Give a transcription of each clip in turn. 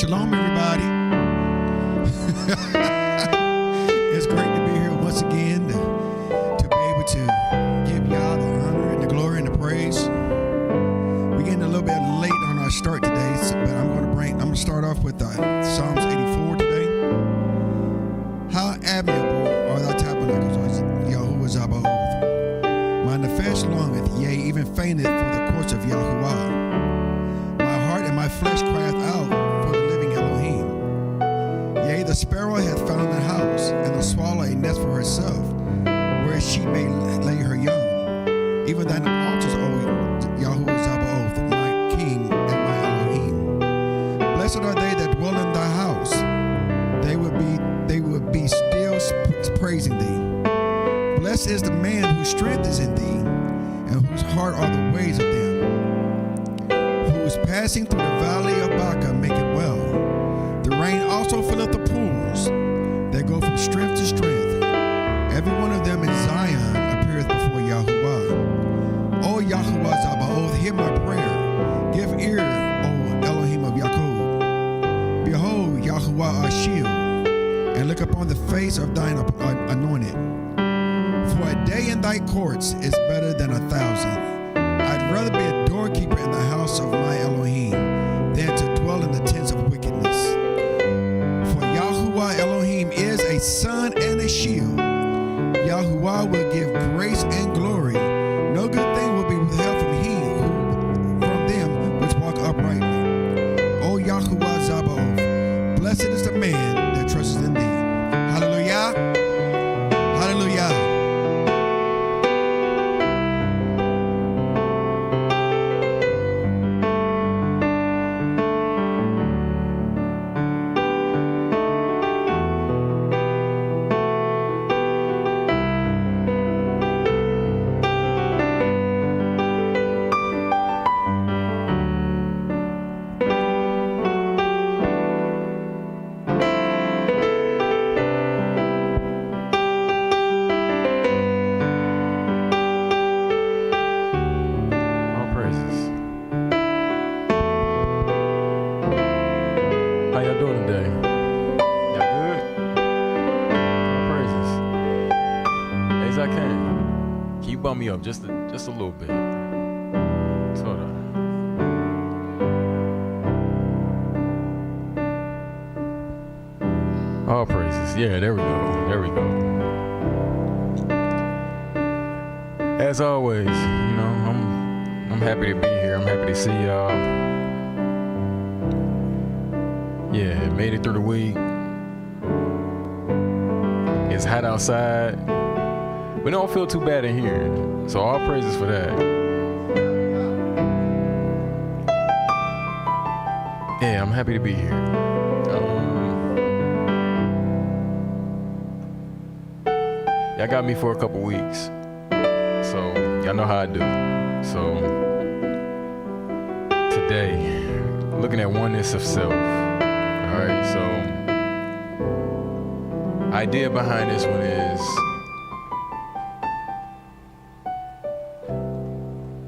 Shalom, everybody. It's great to be here once again to be able to give y'all the honor and the glory and the praise. We're getting a little bit late on our start today, but I'm going to start off with Psalms 84 today. How admirable are thy tabernacles, Yahuwah Zabaoth. My nefesh longeth, yea, even fainteth for the courts of Yahuwah. My heart and my flesh crieth out for the living Elohim. Yea, the sparrow hath found a house, and the swallow a nest for herself, where she may lay her young. Even thine altars, O Yahuwah Zabaoth, my King and my Elohim. Blessed are they that dwell in thy house. They would be still praising thee. Blessed is the man whose strength is in thee, and whose heart are the ways of them. Who is passing through the valley of Baca, make it well. The rain also filleth the pools. They go from strength to strength. Every one of them in Zion appeareth before Yahuwah. O Yahuwah Zabaoth, hear my prayer. Give ear, O Elohim of Yaakov. Behold, Yahuwah our shield, and look upon the face of thine anointed. For a day in thy courts is better than 1,000. I'd rather be a doorkeeper in the house of my Elohim than to dwell in the tents of wickedness. For Yahuwah Elohim is a sun and a shield. Yahuwah will give grace and glory. No good thing will be withheld from them which walk uprightly. O Yahuwah Zabaoth, blessed is the man that trusts in thee. Hallelujah. Hallelujah. Me up just a little bit. Sort of. All praises. Yeah, there we go. There we go. As always, I'm happy to be here. I'm happy to see y'all. Yeah, made it through the week. It's hot outside. We don't feel too bad in here, so all praises for that. Yeah, I'm happy to be here. Y'all got me for a couple weeks, so y'all know how I do. So today, looking at oneness of self. All right, so idea behind this one is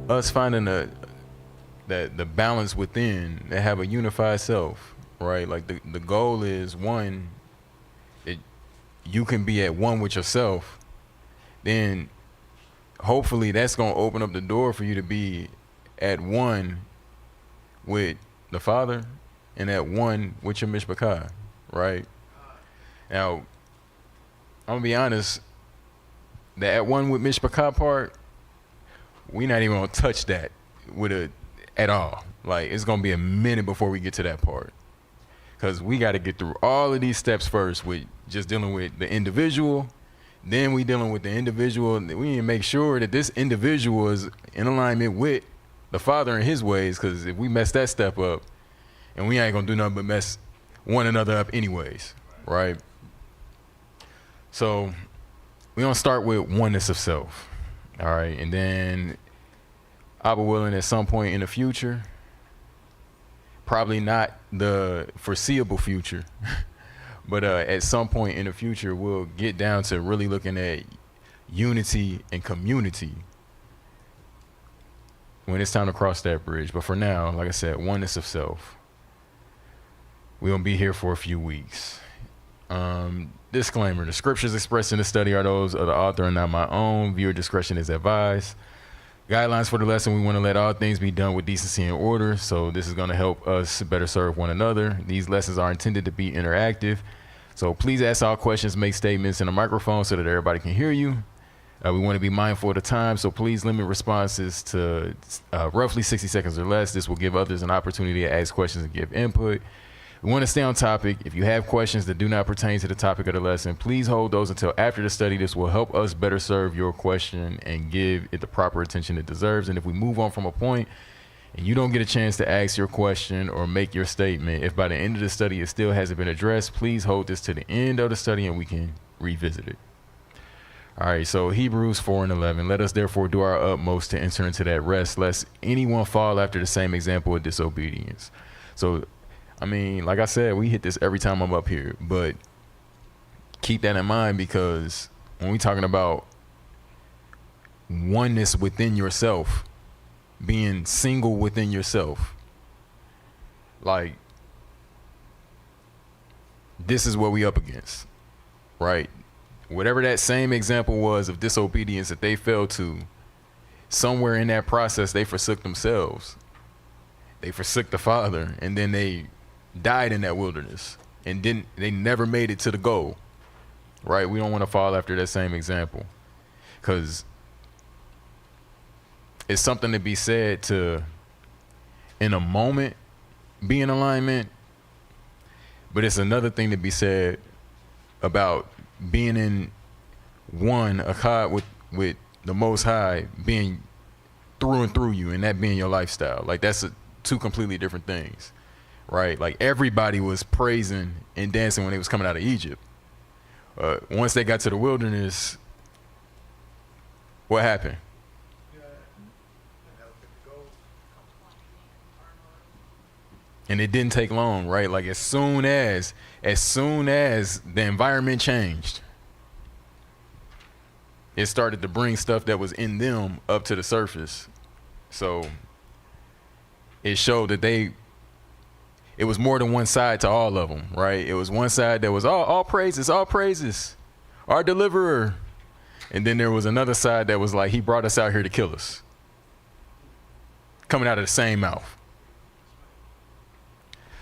us finding the balance within that have a unified self, right? Like the goal is one, that you can be at one with yourself, then hopefully that's gonna open up the door for you to be at one with the Father and at one with your Mishpachah, right? Now, I'm gonna be honest, the at one with Mishpachah part, we're not even gonna touch that at all. Like, it's gonna be a minute before we get to that part, because we got to get through all of these steps first with just dealing with the individual. Then we dealing with the individual. We need to make sure that this individual is in alignment with the Father and His ways, because if we mess that step up, and we ain't gonna do nothing but mess one another up anyways, right? So we're gonna start with oneness of self. All right, and then Abba willing, at some point in the future, probably not the foreseeable future, but at some point in the future, we'll get down to really looking at unity and community when it's time to cross that bridge. But for now, like I said, oneness of self. we're going to be here for a few weeks. Disclaimer, the scriptures expressed in the study are those of the author and not my own. Viewer discretion is advised. Guidelines for the lesson: we want to let all things be done with decency and order, so this is going to help us better serve one another. These lessons are intended to be interactive, so please ask all questions, make statements in a microphone so that everybody can hear you. We want to be mindful of the time, so please limit responses to roughly 60 seconds or less. This will give others an opportunity to ask questions and give input. We want to stay on topic. If you have questions that do not pertain to the topic of the lesson, please hold those until after the study. This will help us better serve your question and give it the proper attention it deserves. And if we move on from a point and you don't get a chance to ask your question or make your statement, if by the end of the study it still hasn't been addressed, please hold this to the end of the study and we can revisit it. All right, so Hebrews 4:11. Let us therefore do our utmost to enter into that rest, lest anyone fall after the same example of disobedience. So, I mean, like I said, we hit this every time I'm up here, but keep that in mind, because when we're talking about oneness within yourself, being single within yourself, like, this is what we up against, right? Whatever that same example was of disobedience that they fell to, somewhere in that process, they forsook themselves. They forsook the Father, and then they died in that wilderness, and they never made it to the goal, right? We don't want to fall after that same example, because it's something to be said to, in a moment, be in alignment, but it's another thing to be said about being in one accord with the Most High, being through and through you, and that being your lifestyle. Like, that's two completely different things. Right, like everybody was praising and dancing when they was coming out of Egypt. Once they got to the wilderness, what happened? And it didn't take long, right? Like as soon as the environment changed, it started to bring stuff that was in them up to the surface. So it showed that it was more than one side to all of them, right? It was one side that was all praises, our deliverer. And then there was another side that was like, he brought us out here to kill us. Coming out of the same mouth.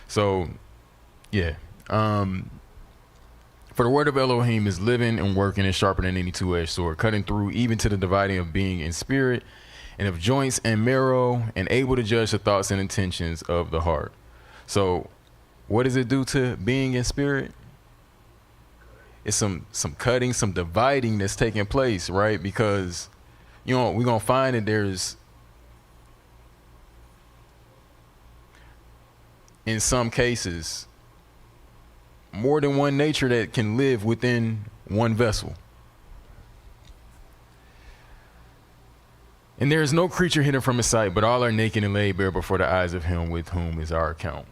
So, yeah. For the word of Elohim is living and working and sharper than any two-edged sword, cutting through even to the dividing of being and spirit and of joints and marrow, and able to judge the thoughts and intentions of the heart. So what does it do to being in spirit? It's some cutting, some dividing that's taking place, right? Because, you know, we're going to find that there's, in some cases, more than one nature that can live within one vessel. And there is no creature hidden from his sight, but all are naked and laid bare before the eyes of him with whom is our account.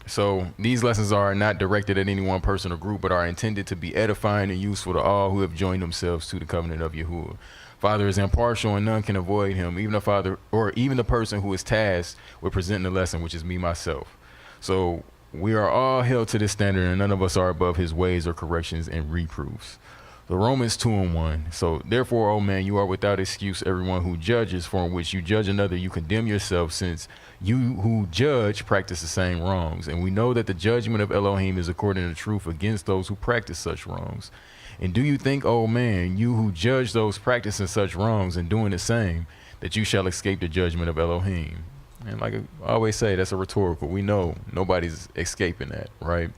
So these lessons are not directed at any one person or group, but are intended to be edifying and useful to all who have joined themselves to the covenant of Yahuwah. Father is impartial and none can avoid him, even the Father or even the person who is tasked with presenting the lesson, which is me, myself. So we are all held to this standard, and none of us are above his ways or corrections and reproofs. The Romans 2:1. So therefore, O man, you are without excuse, everyone who judges, for in which you judge another, you condemn yourself, since you who judge practice the same wrongs. And we know that the judgment of Elohim is according to truth against those who practice such wrongs. And do you think, O man, you who judge those practicing such wrongs and doing the same, that you shall escape the judgment of Elohim? And like I always say, that's a rhetorical. We know nobody's escaping that, right?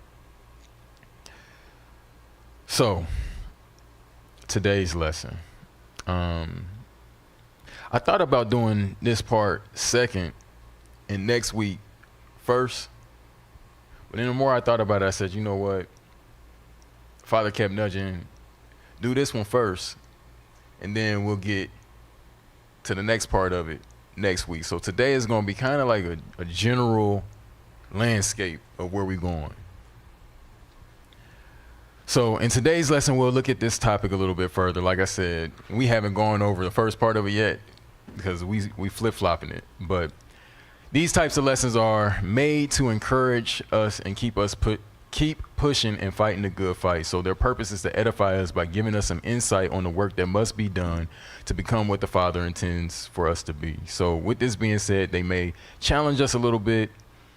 So today's lesson, I thought about doing this part second and next week first, but then the more I thought about it, I said, you know what, Father kept nudging, do this one first, and then we'll get to the next part of it next week. So today is going to be kind of like a general landscape of where we're going. So in today's lesson, we'll look at this topic a little bit further. Like I said, we haven't gone over the first part of it yet because we flip-flopping it. But These types of lessons are made to encourage us and keep pushing and fighting the good fight. So their purpose is to edify us by giving us some insight on the work that must be done to become what the Father intends for us to be. So with this being said, they may challenge us a little bit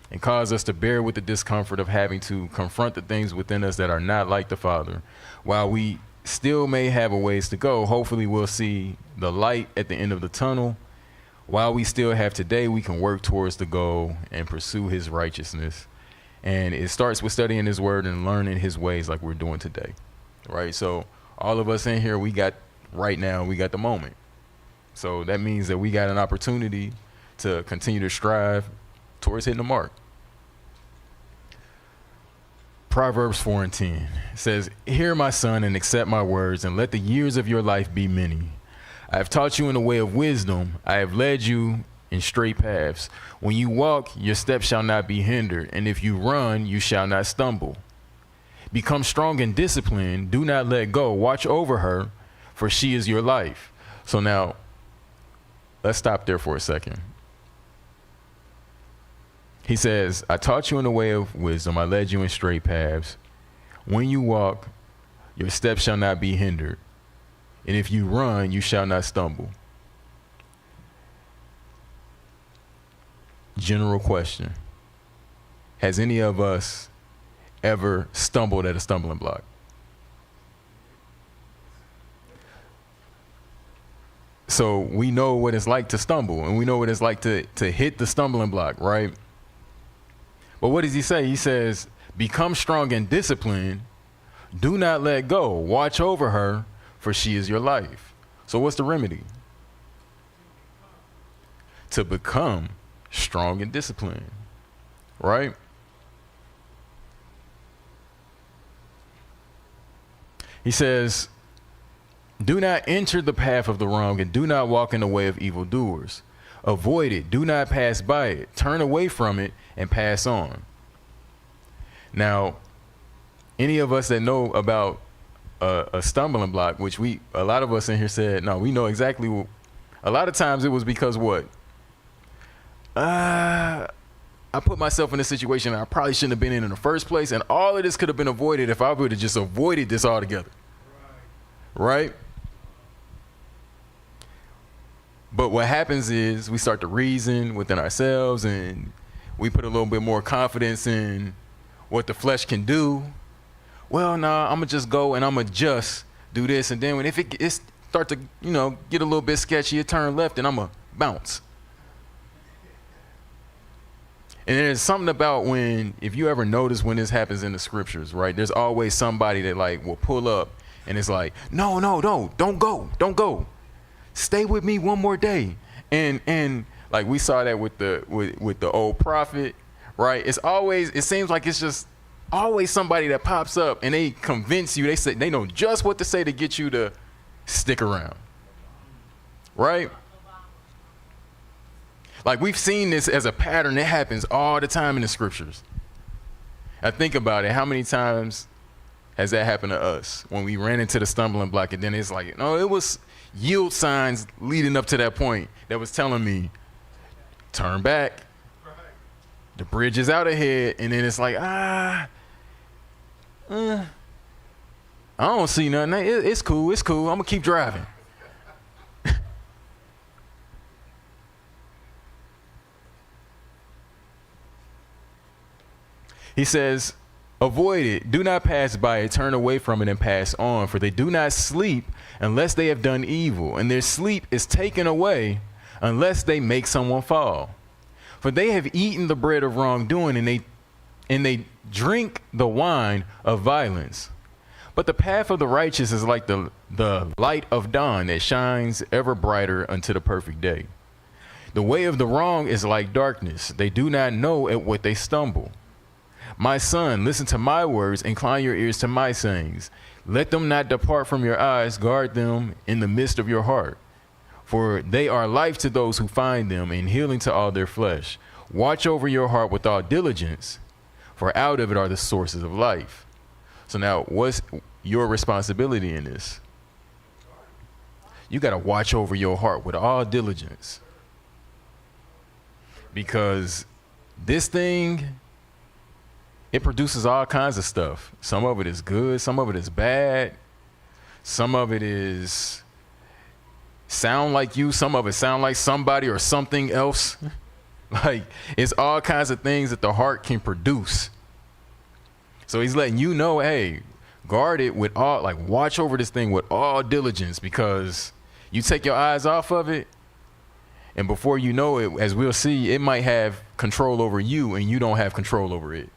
and cause us to bear with the discomfort of having to confront the things within us that are not like the Father. While we still may have a ways to go, hopefully we'll see the light at the end of the tunnel. While we still have today, we can work towards the goal and pursue his righteousness. And it starts with studying his word and learning his ways like we're doing today, right? So all of us in here, we got the moment. So that means that we got an opportunity to continue to strive towards hitting the mark. Proverbs 4:10 says, "Hear my son and accept my words, and let the years of your life be many. I have taught you in the way of wisdom. I have led you in straight paths. When you walk, your steps shall not be hindered, and if you run, you shall not stumble. Become strong and disciplined. Do not let go. Watch over her, for she is your life." So now, let's stop there for a second. He says, I taught you in the way of wisdom. I led you in straight paths. When you walk, your steps shall not be hindered. And if you run, you shall not stumble. General question. Has any of us ever stumbled at a stumbling block? So we know what it's like to stumble, and we know what it's like to hit the stumbling block, right? But what does he say? He says, become strong and disciplined. Do not let go. Watch over her, for she is your life. So what's the remedy? To become strong and disciplined, right? He says, do not enter the path of the wrong, and do not walk in the way of evildoers. Avoid it. Do not pass by it. Turn away from it and pass on. Now, any of us that know about a stumbling block, which a lot of us in here said, no, we know exactly. A lot of times it was because what? I put myself in a situation I probably shouldn't have been in the first place, and all of this could have been avoided if I would have just avoided this altogether. Right? But what happens is we start to reason within ourselves, and we put a little bit more confidence in what the flesh can do. Well, nah, I'm gonna just go and I'm gonna just do this, and then if it start to get a little bit sketchy, it turn left, and I'm gonna bounce. And there's something about if you ever notice when this happens in the scriptures, right? There's always somebody that will pull up, and it's like, no, don't go. Stay with me one more day. And like we saw that with the old prophet, right? It seems like it's just always somebody that pops up and they convince you, they know just what to say to get you to stick around. Right? Like we've seen this as a pattern that happens all the time in the scriptures. Now think about it. How many times has that happened to us when we ran into the stumbling block, and then it's like, no, it was yield signs leading up to that point that was telling me, turn back. The bridge is out ahead, and then it's like, I don't see nothing. It's cool. I'm gonna keep driving. He says, avoid it. Do not pass by it. Turn away from it and pass on. For they do not sleep unless they have done evil, and their sleep is taken away unless they make someone fall. For they have eaten the bread of wrongdoing, and they drink the wine of violence. But the path of the righteous is like the light of dawn that shines ever brighter unto the perfect day. The way of the wrong is like darkness. They do not know at what they stumble. My son, listen to my words, incline your ears to my sayings. Let them not depart from your eyes, guard them in the midst of your heart. For they are life to those who find them, and healing to all their flesh. Watch over your heart with all diligence, for out of it are the sources of life. So now, what's your responsibility in this? You got to watch over your heart with all diligence. because this thing, it produces all kinds of stuff. Some of it is good, some of it is bad, some of it is sound like you, some of it sound like somebody or something else. Like, it's all kinds of things that the heart can produce. So he's letting you know, hey, guard it with all, like, watch over this thing with all diligence, because you take your eyes off of it, and before you know it, as we'll see, it might have control over you and you don't have control over it,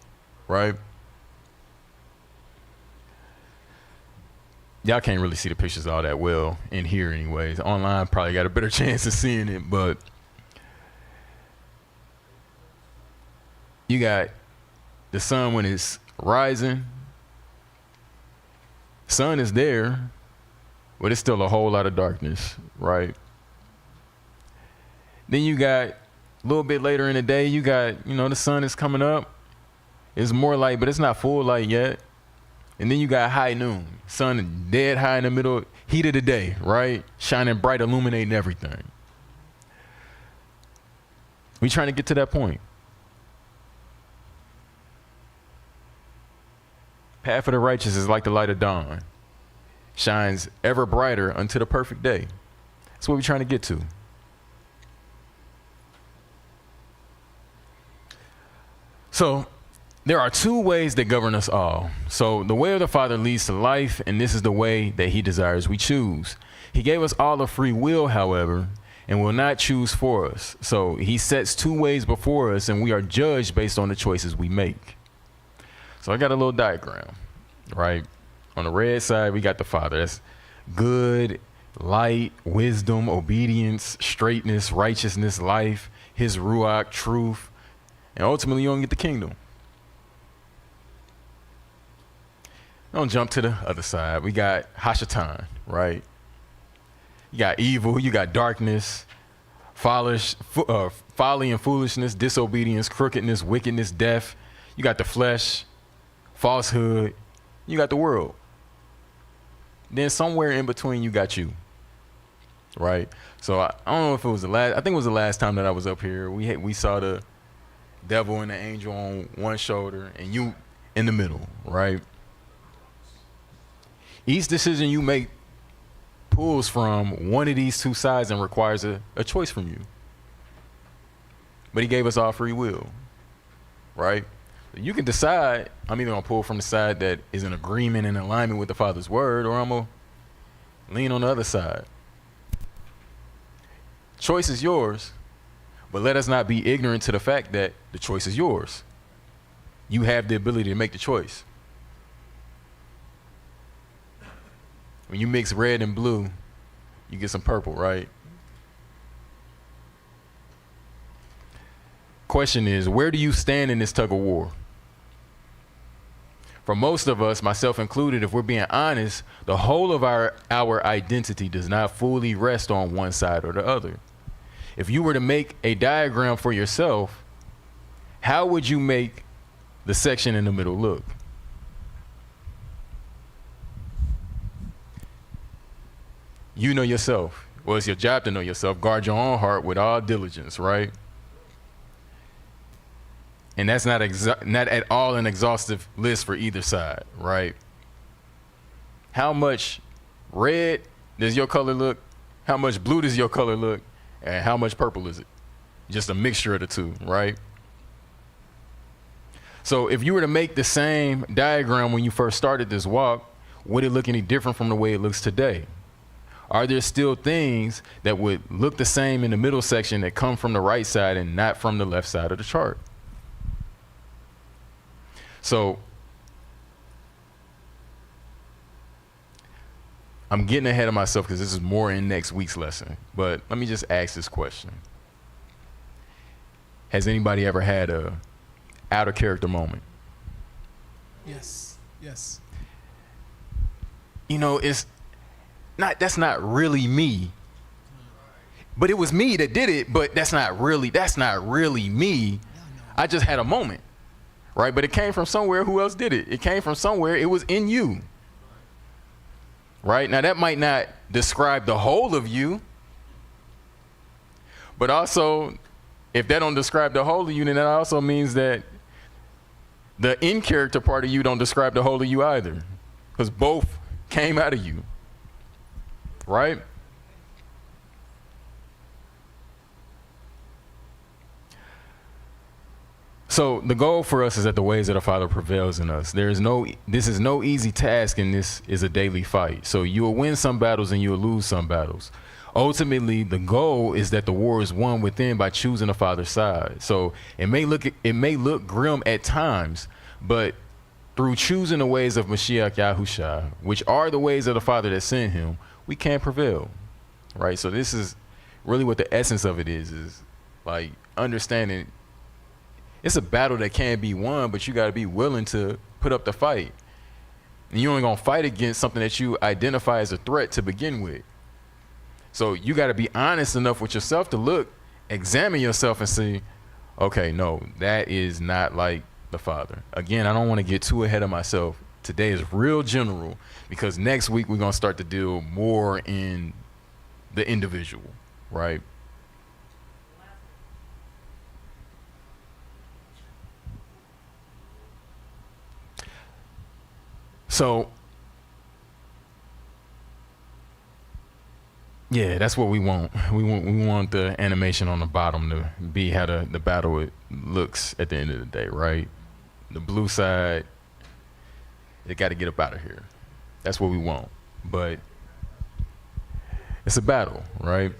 right? Y'all can't really see the pictures all that well in here anyways. Online probably got a better chance of seeing it, but you got the sun when it's rising. Sun is there, but it's still a whole lot of darkness, right? Then you got a little bit later in the day, you got, the sun is coming up. It's more light, but it's not full light yet. And then you got high noon, sun dead high in the middle, heat of the day, right? Shining bright, illuminating everything. We trying to get to that point. Path of the righteous is like the light of dawn, shines ever brighter unto the perfect day. That's what we're trying to get to. So there are two ways that govern us all. So the way of the Father leads to life, and this is the way that he desires we choose. He gave us all a free will, however, and will not choose for us. So he sets two ways before us, and we are judged based on the choices we make. So I got a little diagram, right? On the red side, we got the Father. That's good, light, wisdom, obedience, straightness, righteousness, life, his ruach, truth, and ultimately you don't get the kingdom. Don't jump to the other side. We got Hashatan, right? You got evil, you got darkness, folly and foolishness, disobedience, crookedness, wickedness, death. You got the flesh, falsehood, you got the world. Then somewhere in between you got you, right? So I don't know if it was I think it was the last time that I was up here. We saw the devil and the angel on one shoulder and you in the middle, right? Each decision you make pulls from one of these two sides and requires a choice from you. But he gave us all free will, right? You can decide, I'm either going to pull from the side that is in agreement and alignment with the Father's word, or I'm going to lean on the other side. Choice is yours, but let us not be ignorant to the fact that the choice is yours. You have the ability to make the choice. When you mix red and blue, you get some purple, right? Question is, where do you stand in this tug of war? For most of us, myself included, if we're being honest, the whole of our identity does not fully rest on one side or the other. If you were to make a diagram for yourself, how would you make the section in the middle look? You know yourself. Well, it's your job to know yourself. Guard your own heart with all diligence, right? And that's not at all an exhaustive list for either side, right? How much red does your color look? How much blue does your color look? And how much purple is it? Just a mixture of the two, right? So if you were to make the same diagram when you first started this walk, would it look any different from the way it looks today? Are there still things that would look the same in the middle section that come from the right side and not from the left side of the chart? So I'm getting ahead of myself because this is more in next week's lesson, but let me just ask this question. Has anybody ever had a out of character moment? Yes. That's not really me. But it was me that did it, but that's not really me. I just had a moment. Right? But it came from somewhere. Who else did it? It came from somewhere. It was in you. Right? Now, that might not describe the whole of you, but also if that don't describe the whole of you, then that also means that the in character part of you don't describe the whole of you either, because both came out of you, right? So the goal for us is that the ways of the Father prevails in us. This is no easy task, and this is a daily fight. So you will win some battles and you will lose some battles. Ultimately, the goal is that the war is won within by choosing the Father's side. So it may look grim at times, but through choosing the ways of Mashiach Yahusha, which are the ways of the Father that sent him, we can prevail, right? So this is really what the essence of it is like understanding it's a battle that can be won, but you got to be willing to put up the fight. And you're only going to fight against something that you identify as a threat to begin with. So you got to be honest enough with yourself to examine yourself and see, okay, no, that is not like the Father. Again, I don't want to get too ahead of myself. Today is real general because next week we're going to start to deal more in the individual, right? So, yeah, that's what we want. We want the animation on the bottom to be how the battle looks at the end of the day, right? The blue side, it got to get up out of here. That's what we want. But it's a battle, right?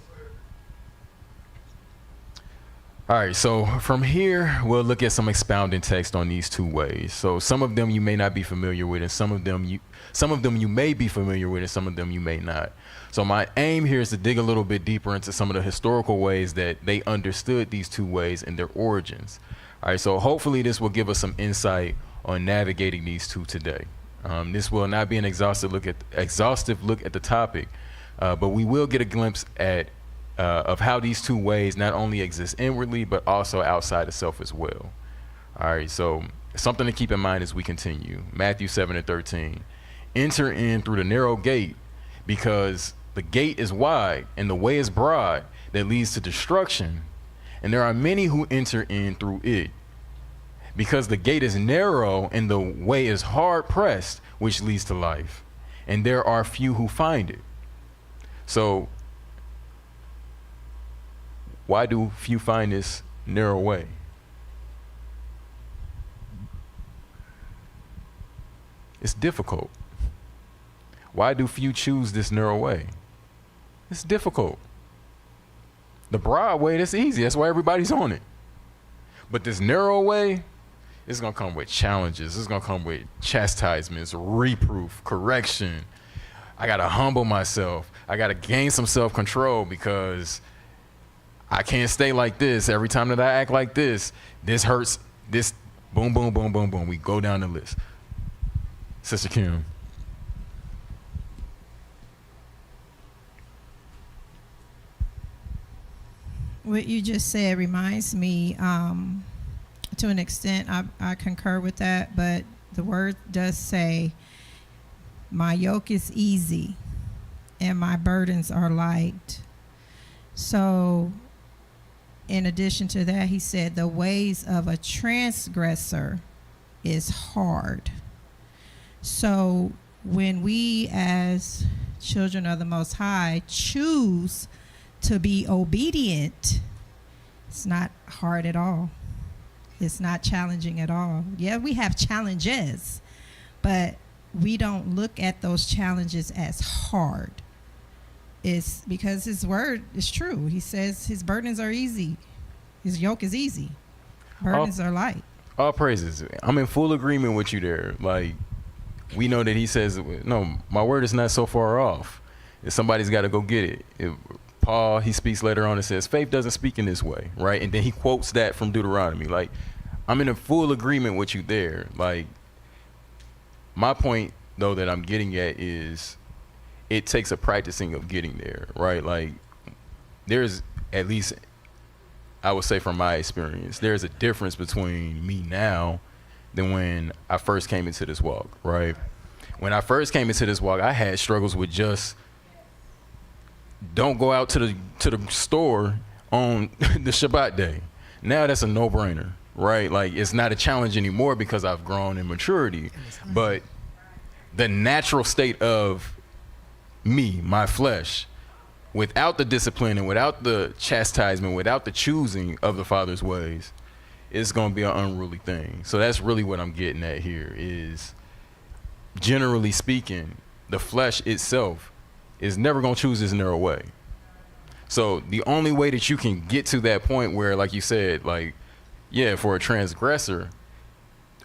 All right, so from here, we'll look at some expounding text on these two ways. So some of them you may not be familiar with, and some of them you may be familiar with, and some of them you may not. So my aim here is to dig a little bit deeper into some of the historical ways that they understood these two ways and their origins. All right, so hopefully this will give us some insight on navigating these two today. This will not be an exhaustive look at the topic, but we will get a glimpse of how these two ways not only exist inwardly, but also outside of self as well. All right, so something to keep in mind as we continue. Matthew 7:13. Enter in through the narrow gate, because the gate is wide and the way is broad that leads to destruction, and there are many who enter in through it. Because the gate is narrow and the way is hard pressed, which leads to life, and there are few who find it. So why do few find this narrow way? It's difficult. Why do few choose this narrow way? It's difficult. The broad way, that's easy. That's why everybody's on it. But this narrow way, it's going to come with challenges. It's going to come with chastisements, reproof, correction. I got to humble myself. I got to gain some self-control because I can't stay like this. Every time that I act like this hurts. This, boom, boom, boom, boom, boom. We go down the list. Sister Kim. What you just said reminds me, to an extent, I concur with that, but the word does say, my yoke is easy and my burdens are light. So in addition to that, he said the ways of a transgressor is hard. So when we as children of the Most High choose to be obedient, it's not hard at all. It's not challenging at all. Yeah, we have challenges, but we don't look at those challenges as hard. It's because his word is true. He says his burdens are easy. His yoke is easy. Burdens are light. All praises. I'm in full agreement with you there. Like, we know that he says, no, my word is not so far off. If somebody's got to go get it. Paul, he speaks later on and says, faith doesn't speak in this way, right? And then he quotes that from Deuteronomy. Like, I'm in a full agreement with you there. Like, my point, though, that I'm getting at is it takes a practicing of getting there, right? Like, there's, at least I would say from my experience, there's a difference between me now than when I first came into this walk, right? When I first came into this walk, I had struggles with just don't go out to the store on the Shabbat day. now that's a no-brainer, right? Like, it's not a challenge anymore because I've grown in maturity. But the natural state of me, my flesh, without the discipline and without the chastisement, without the choosing of the Father's ways, it's going to be an unruly thing. So that's really what I'm getting at here is, generally speaking, the flesh itself is never going to choose this narrow way. So the only way that you can get to that point where, like you said, like, yeah, for a transgressor,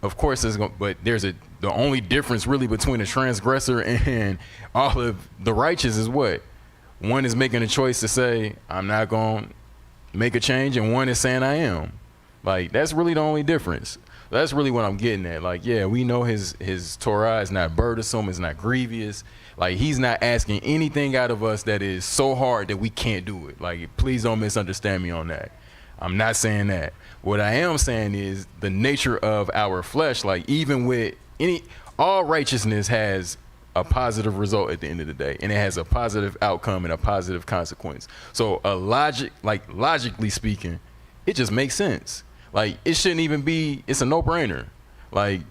of course there's going, but there's the only difference really between a transgressor and all of the righteous is what? One is making a choice to say, I'm not going to make a change, and one is saying I am. Like, that's really the only difference. That's really what I'm getting at. Like, yeah, we know his Torah is not burdensome, it's not grievous. Like, he's not asking anything out of us that is so hard that we can't do it. Like, please don't misunderstand me on that. I'm not saying that. What I am saying is the nature of our flesh, like, even with all righteousness has a positive result at the end of the day, and it has a positive outcome and a positive consequence. So logically speaking, it just makes sense. Like, it shouldn't even be, it's a no-brainer. Like,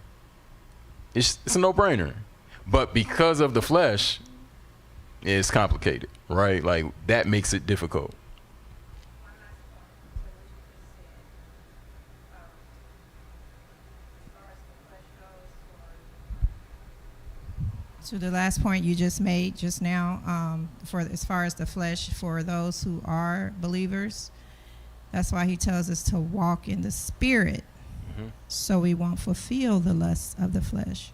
it's a no-brainer. But because of the flesh, it's complicated, right? Like, that makes it difficult. To the last point you just made just now, for as far as the flesh, for those who are believers, that's why he tells us to walk in the Spirit, so we won't fulfill the lusts of the flesh.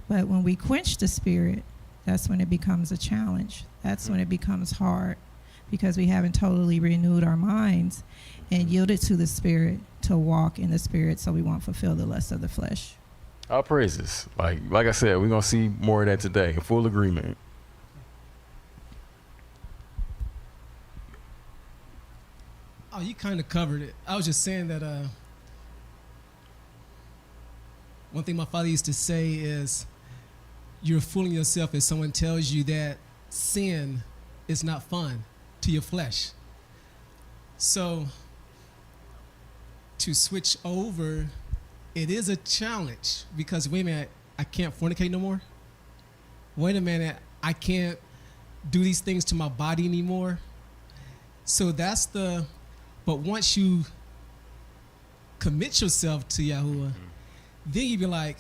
But when we quench the Spirit, that's when it becomes a challenge. That's when it becomes hard, because we haven't totally renewed our minds and yielded to the Spirit to walk in the Spirit, so we won't fulfill the lusts of the flesh. All praises. Like I said, we're going to see more of that today. In full agreement. Oh, you kind of covered it. I was just saying that one thing my father used to say is, you're fooling yourself if someone tells you that sin is not fun to your flesh. So to switch over, it is a challenge, because wait a minute, I can't fornicate no more. Wait a minute, I can't do these things to my body anymore. So but once you commit yourself to Yahuwah, then you be like,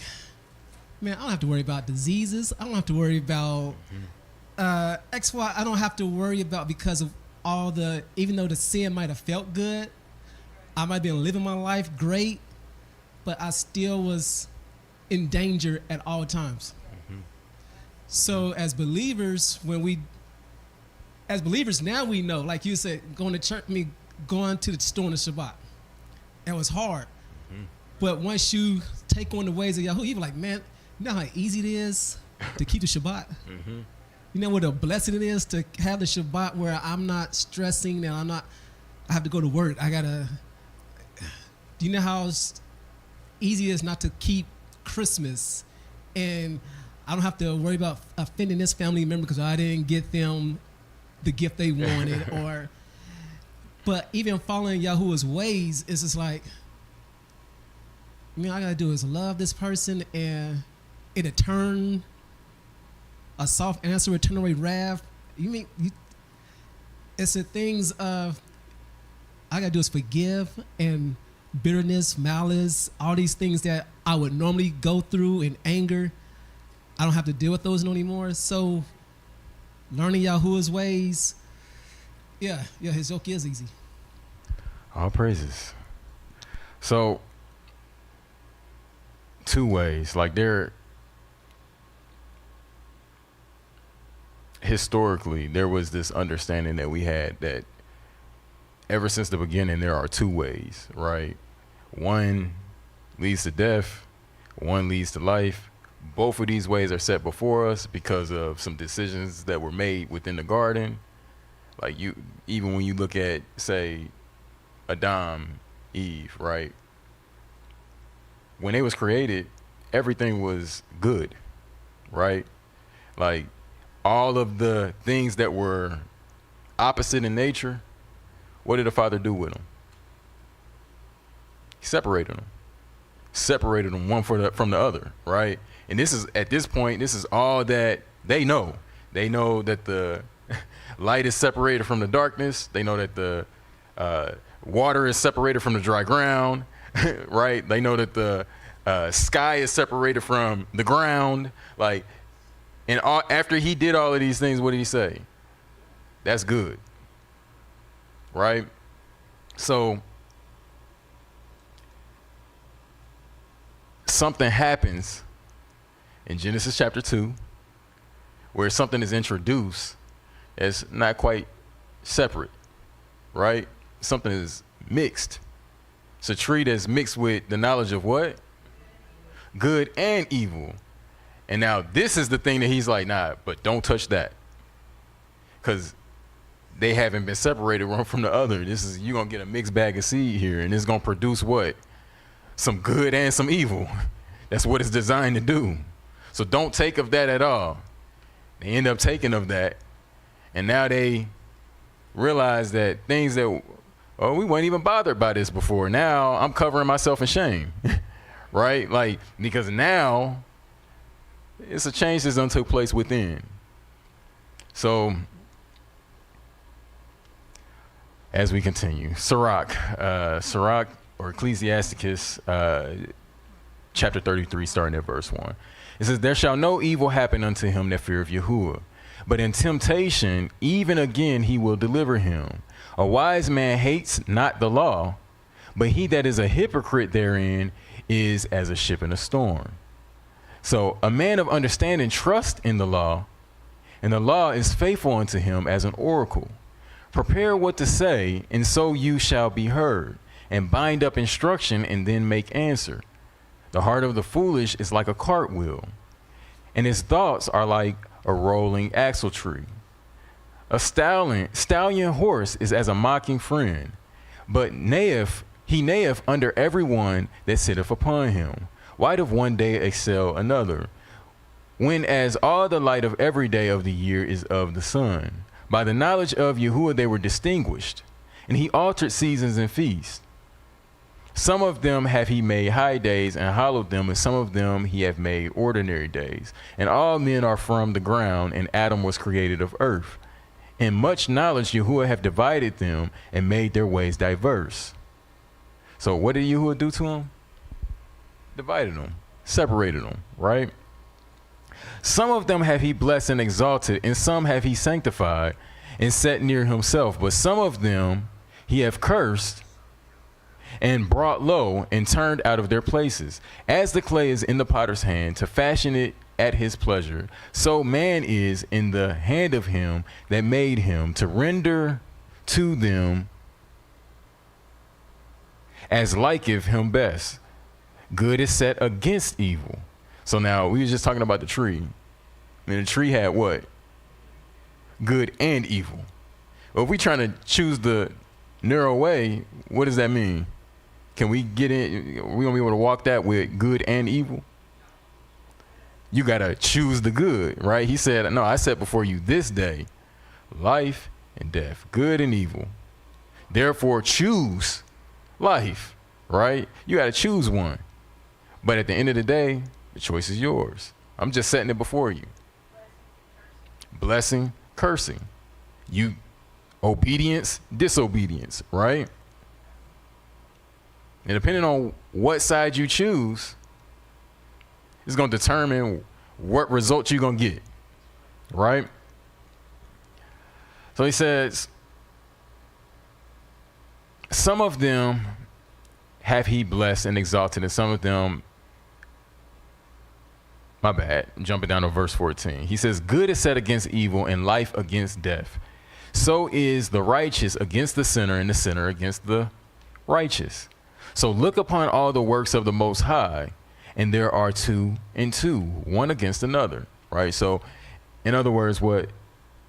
man, I don't have to worry about diseases. I don't have to worry about X, Y. I don't have to worry about, because of all even though the sin might have felt good, I might have been living my life great, but I still was in danger at all times. So as believers, now we know, like you said, going to church, going to the store on the Shabbat, it was hard. But once you take on the ways of Yahoo, you're like, man, you know how easy it is to keep the Shabbat? You know what a blessing it is to have the Shabbat where I'm not stressing and I have to go to work. Do you know how easy it is not to keep Christmas, and I don't have to worry about offending this family member because I didn't get them the gift they wanted, but even following Yahuwah's ways is just like, all I gotta do is love this person, and it'll turn a soft answer, will turn away wrath. It's the things of, I gotta do is forgive, and bitterness, malice, all these things that I would normally go through in anger, I don't have to deal with those no anymore. So learning Yahuwah's ways, his yoke is easy. All praises. So, two ways. Like, historically, there was this understanding that we had that ever since the beginning, there are two ways, right? One leads to death, one leads to life. Both of these ways are set before us because of some decisions that were made within the garden. Like, even when you look at, say, Adam, Eve, right? When they was created, everything was good, right? Like, all of the things that were opposite in nature, what did the Father do with them? He separated them one from the other, right? And this is, at this point, this is all that they know. They know that the light is separated from the darkness. They know that the water is separated from the dry ground, right? They know that the sky is separated from the ground. Like, and after he did all of these things, what did he say? That's good, right? So something happens in Genesis chapter 2 where something is introduced that's not quite separate, right? Something is mixed. It's a tree that's mixed with the knowledge of what? Good and evil. And now this is the thing that he's like, nah, but don't touch that. Because they haven't been separated one from the other. You're going to get a mixed bag of seed here, and it's going to produce what? Some good and some evil. That's what it's designed to do. So don't take of that at all. They end up taking of that, and now they realize that things that, we weren't even bothered by this before. Now I'm covering myself in shame, right? Like, because now it's a change that's done took place within. So as we continue, Sirach or Ecclesiasticus, chapter 33, starting at verse 1. It says, there shall no evil happen unto him that feareth Yahuwah, but in temptation, even again he will deliver him. A wise man hates not the law, but he that is a hypocrite therein is as a ship in a storm. So a man of understanding trusts in the law, and the law is faithful unto him as an oracle. Prepare what to say, and so you shall be heard, and bind up instruction, and then make answer. The heart of the foolish is like a cartwheel, and his thoughts are like a rolling axle tree. A stallion horse is as a mocking friend, but he neigheth under every one that sitteth upon him. Why doth one day excel another, when as all the light of every day of the year is of the sun? By the knowledge of Yahuwah they were distinguished, and he altered seasons and feasts. Some of them have he made high days and hallowed them, and some of them he hath made ordinary days. And all men are from the ground, and Adam was created of earth. In much knowledge Yahuwah hath divided them, and made their ways diverse. So what did Yahuwah do to them? Divided them, separated them, right? Some of them have he blessed and exalted, and some have he sanctified and set near himself. But some of them he hath cursed and brought low and turned out of their places. As the clay is in the potter's hand to fashion it at his pleasure, so man is in the hand of him that made him to render to them as liketh him best. Good is set against evil. So now we were just talking about the tree. And the tree had what? Good and evil. Well, if we're trying to choose the narrow way, what does that mean? Can we get in? Are we gonna be able to walk that with good and evil? You gotta choose the good, right? He said, no, I set before you this day life and death, good and evil. Therefore choose life, right? You gotta choose one. But at the end of the day, the choice is yours. I'm just setting it before you. Blessing, cursing. You obedience, disobedience, right? And depending on what side you choose, it's going to determine what result you're going to get, right? So he says, some of them have he blessed and exalted, and some of them, my bad, jumping down to verse 14. He says, good is set against evil, and life against death. So is the righteous against the sinner, and the sinner against the righteous. So look upon all the works of the Most High, and there are two and two, one against another, right? So in other words, what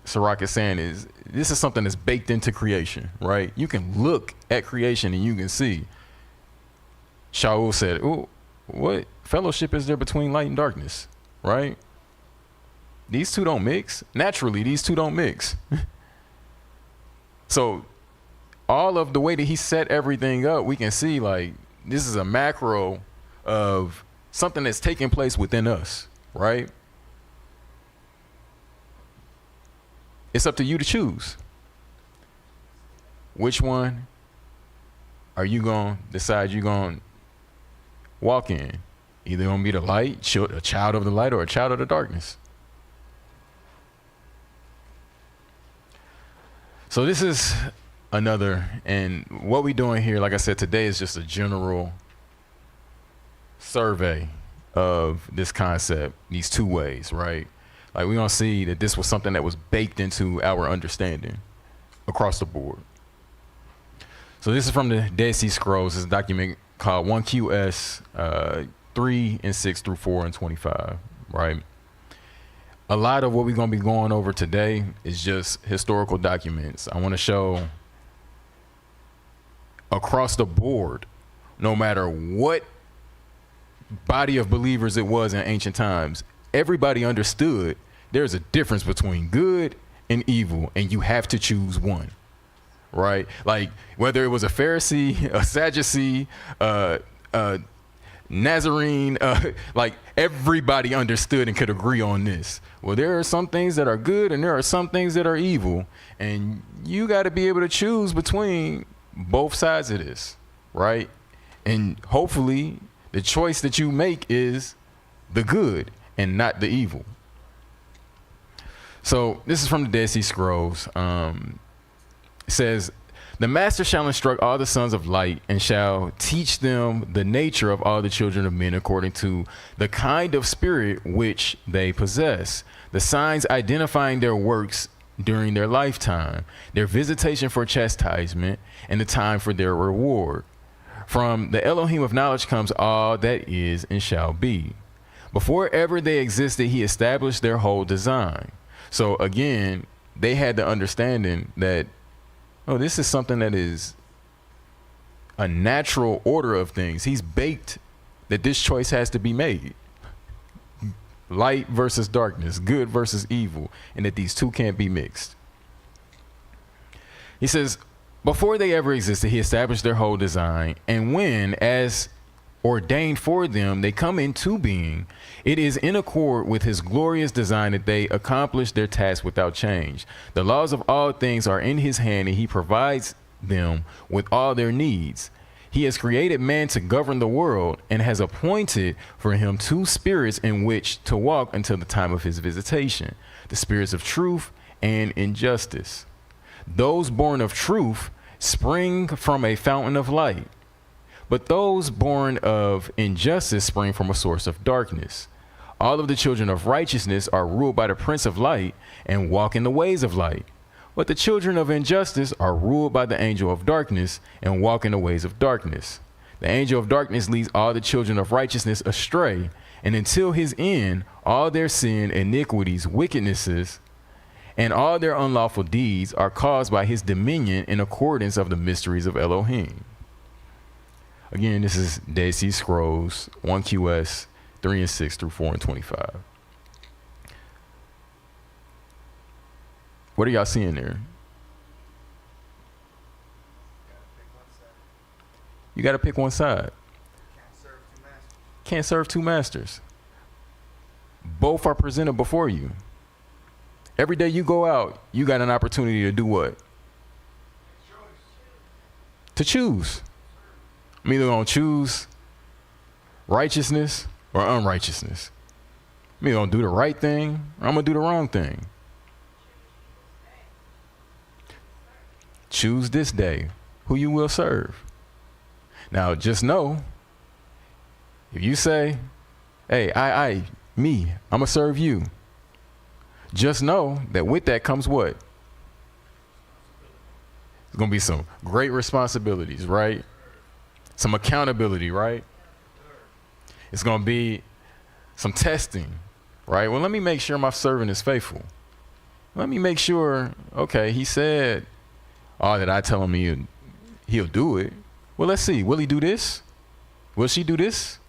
Sirach is saying is this is something that's baked into creation, right? You can look at creation and you can see. Shaul said, oh, what fellowship is there between light and darkness, right? These two don't mix. Naturally, these two don't mix. So all of the way that he set everything up, we can see like this is a macro of something that's taking place within us, right? It's up to you to choose. Which one are you going to decide you're going to walk in? Either going to be the light, a child of the light, or a child of the darkness. So this is another, and what we're doing here, like I said, today is just a general survey of this concept, these two ways, right? Like, we're going to see that this was something that was baked into our understanding across the board. So this is from the Dead Sea Scrolls. It's a document called 1QS 3 and 6 through 4 and 25, right? A lot of what we're going to be going over today is just historical documents. I want to show across the board, no matter what body of believers it was in ancient times, everybody understood there's a difference between good and evil, and you have to choose one, right? Like, whether it was a Pharisee, a Sadducee, Nazarene, like, everybody understood and could agree on this. Well, there are some things that are good and there are some things that are evil, and you got to be able to choose between both sides of this, right? And hopefully the choice that you make is the good and not the evil. So this is from the Dead Sea Scrolls. It says, "The master shall instruct all the sons of light and shall teach them the nature of all the children of men according to the kind of spirit which they possess, the signs identifying their works during their lifetime, their visitation for chastisement, and the time for their reward. From the Elohim of knowledge comes all that is and shall be. Before ever they existed, he established their whole design." So again, they had the understanding that, oh, this is something that is a natural order of things. He's baked that this choice has to be made. Light versus darkness, good versus evil, and that these two can't be mixed. He says, before they ever existed, he established their whole design, and when, as ordained for them, they come into being, it is in accord with his glorious design that they accomplish their task without change. The laws of all things are in his hand, and he provides them with all their needs. He has created man to govern the world and has appointed for him two spirits in which to walk until the time of his visitation, the spirits of truth and injustice. Those born of truth spring from a fountain of light, but those born of injustice spring from a source of darkness. All of the children of righteousness are ruled by the Prince of Light and walk in the ways of light. But the children of injustice are ruled by the angel of darkness and walk in the ways of darkness. The angel of darkness leads all the children of righteousness astray, and until his end, all their sin, iniquities, wickednesses, and all their unlawful deeds are caused by his dominion in accordance of the mysteries of Elohim. Again, this is Dead Sea Scrolls, 1QS 3 and 6 through 4 and 25. What are y'all seeing there? You got to pick one side. Can't serve two masters. Both are presented before you. Every day you go out, you got an opportunity to do what? To choose. I'm either going to choose righteousness or unrighteousness. I'm either going to do the right thing or I'm going to do the wrong thing. Choose this day who you will serve. Now, just know, if you say, hey, I'm going to serve you. Just know that with that comes what? There's going to be some great responsibilities, right? Some accountability, right? It's going to be some testing, right? Well, let me make sure my servant is faithful. Let me make sure, okay, he said, that I tell him he'll do it. Well, let's see. Will he do this? Will she do this?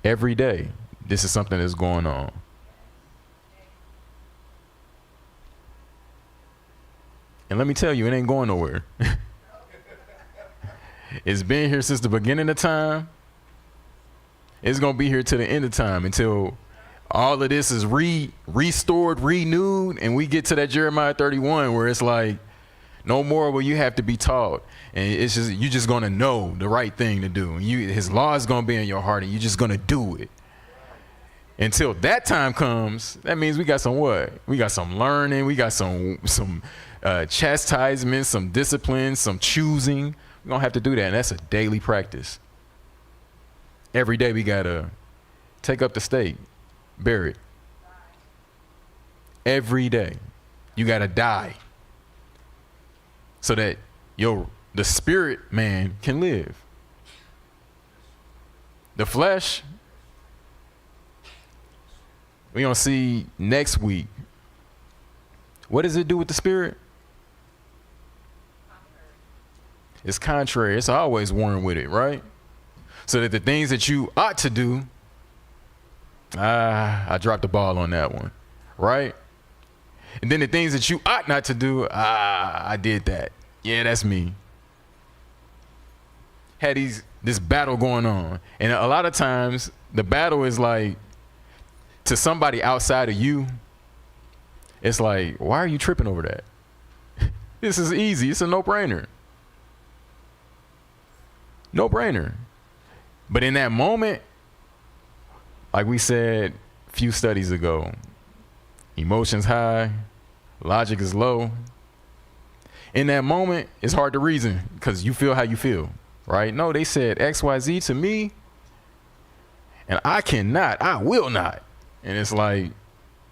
Every day, this is something that's going on. And let me tell you, it ain't going nowhere. It's been here since the beginning of time. It's going to be here to the end of time until all of this is restored, renewed, and we get to that Jeremiah 31 where it's like, no more will you have to be taught. And it's just, you're just going to know the right thing to do. And his law is going to be in your heart, and you're just going to do it. Until that time comes, that means we got some what? We got some learning. We got some chastisement, some discipline, some choosing. We're going to have to do that. And that's a daily practice. Every day we got to take up the stake, bear it. Every day you got to die so that the spirit man can live. The flesh, we're going to see next week. What does it do with the spirit? It's contrary. It's always warring with it, right? So that the things that you ought to do, I dropped the ball on that one, right? And then the things that you ought not to do, I did that. Yeah, that's me. Had this battle going on. And a lot of times the battle is like, to somebody outside of you, it's like, why are you tripping over that? This is easy. It's a no-brainer. No-brainer. But in that moment, like we said a few studies ago, emotions high, logic is low. In that moment, it's hard to reason because you feel how you feel, right? No, they said XYZ to me, and I will not. And it's like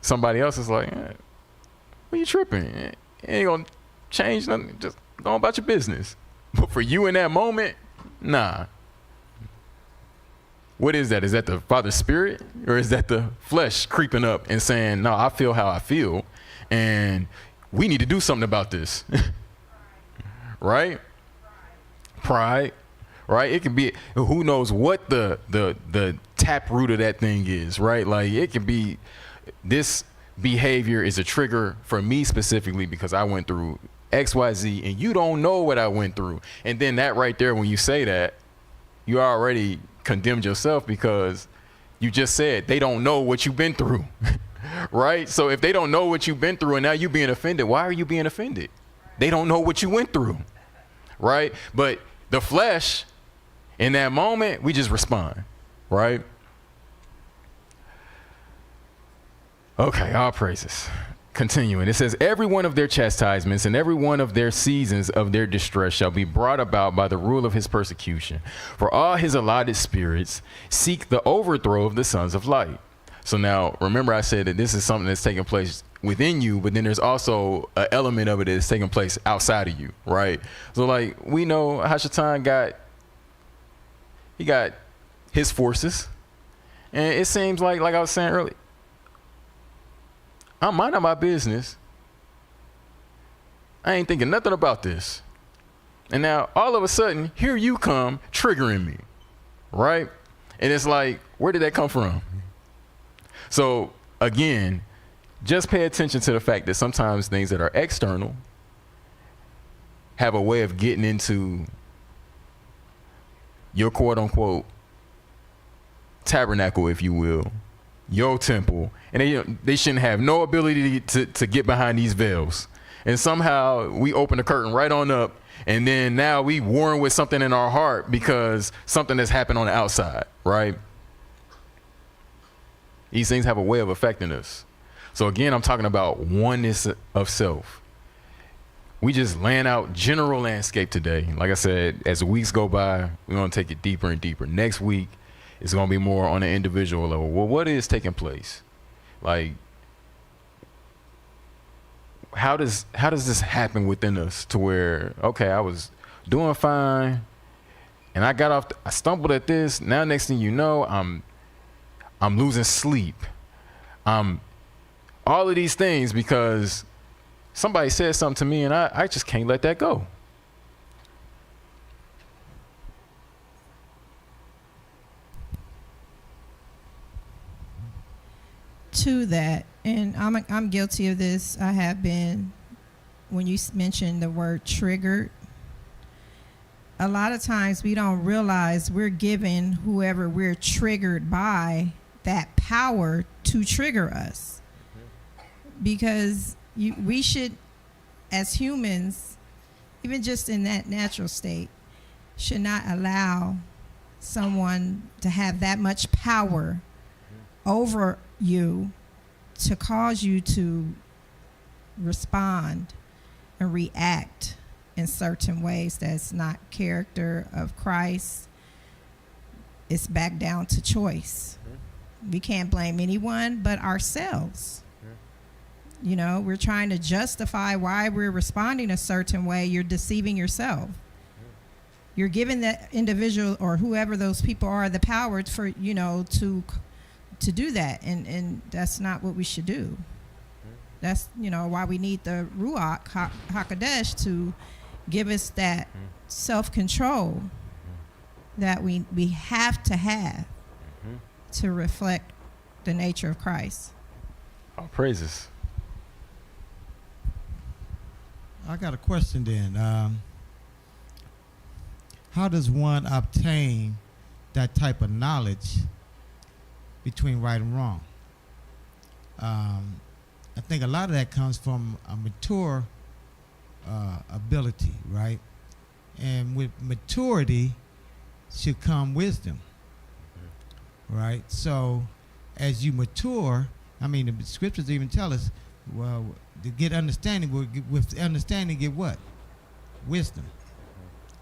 somebody else is like, what are you tripping? It ain't gonna change nothing. Just go about your business. But for you in that moment, nah. What is that? Is that the Father's Spirit, or is that the flesh creeping up and saying, no, I feel how I feel, and we need to do something about this? Right? Pride. Right? It can be, who knows what the tap root of that thing is, right? Like, it can be, this behavior is a trigger for me specifically because I went through XYZ, and you don't know what I went through. And then that right there, when you say that, you already condemned yourself because you just said they don't know what you've been through. Right? So if they don't know what you've been through and now you being offended, why are you being offended? They don't know what you went through. Right? But the flesh, in that moment, we just respond. Right? Okay, all praises. Continuing, it says, every one of their chastisements and every one of their seasons of their distress shall be brought about by the rule of his persecution. For all his allotted spirits seek the overthrow of the sons of light. So now, remember I said that this is something that's taking place within you, but then there's also an element of it that's taking place outside of you, right? So like, we know Hashatan got his forces. And it seems like I was saying earlier, I'm minding my business. I ain't thinking nothing about this. And now all of a sudden, here you come triggering me, right? And it's like, where did that come from? So again, just pay attention to the fact that sometimes things that are external have a way of getting into your quote unquote tabernacle, if you will, your temple, and they shouldn't have no ability to get behind these veils. And somehow we open the curtain right on up, and then now we warring with something in our heart because something has happened on the outside, right? These things have a way of affecting us. So again, I'm talking about oneness of self. We just laying out general landscape today. Like I said, as the weeks go by, we're going to take it deeper and deeper. Next week, it's going to be more on an individual level. Well, what is taking place? Like, how does this happen within us to where, okay, I was doing fine and I got off, I stumbled at this. Now, next thing you know, I'm losing sleep. All of these things because somebody said something to me and I just can't let that go. To that, and I'm guilty of this. I have been when you mentioned the word triggered, a lot of times we don't realize we're giving whoever we're triggered by that power to trigger us. Because we should, as humans, even just in that natural state, should not allow someone to have that much power over you to cause you to respond and react in certain ways that's not character of Christ. It's back down to choice. We can't blame anyone but ourselves. You know, we're trying to justify why we're responding a certain way. You're deceiving yourself. You're giving that individual or whoever those people are the power for, you know, to do that. And that's not what we should do. That's, you know, why we need the Ruach HaKodesh to give us that self-control that we have to reflect the nature of Christ. All praises. I got a question then. How does one obtain that type of knowledge between right and wrong? I think a lot of that comes from a mature ability, right? And with maturity should come wisdom, right? So as you mature, I mean, the scriptures even tell us, well, to get understanding, with understanding get what? Wisdom.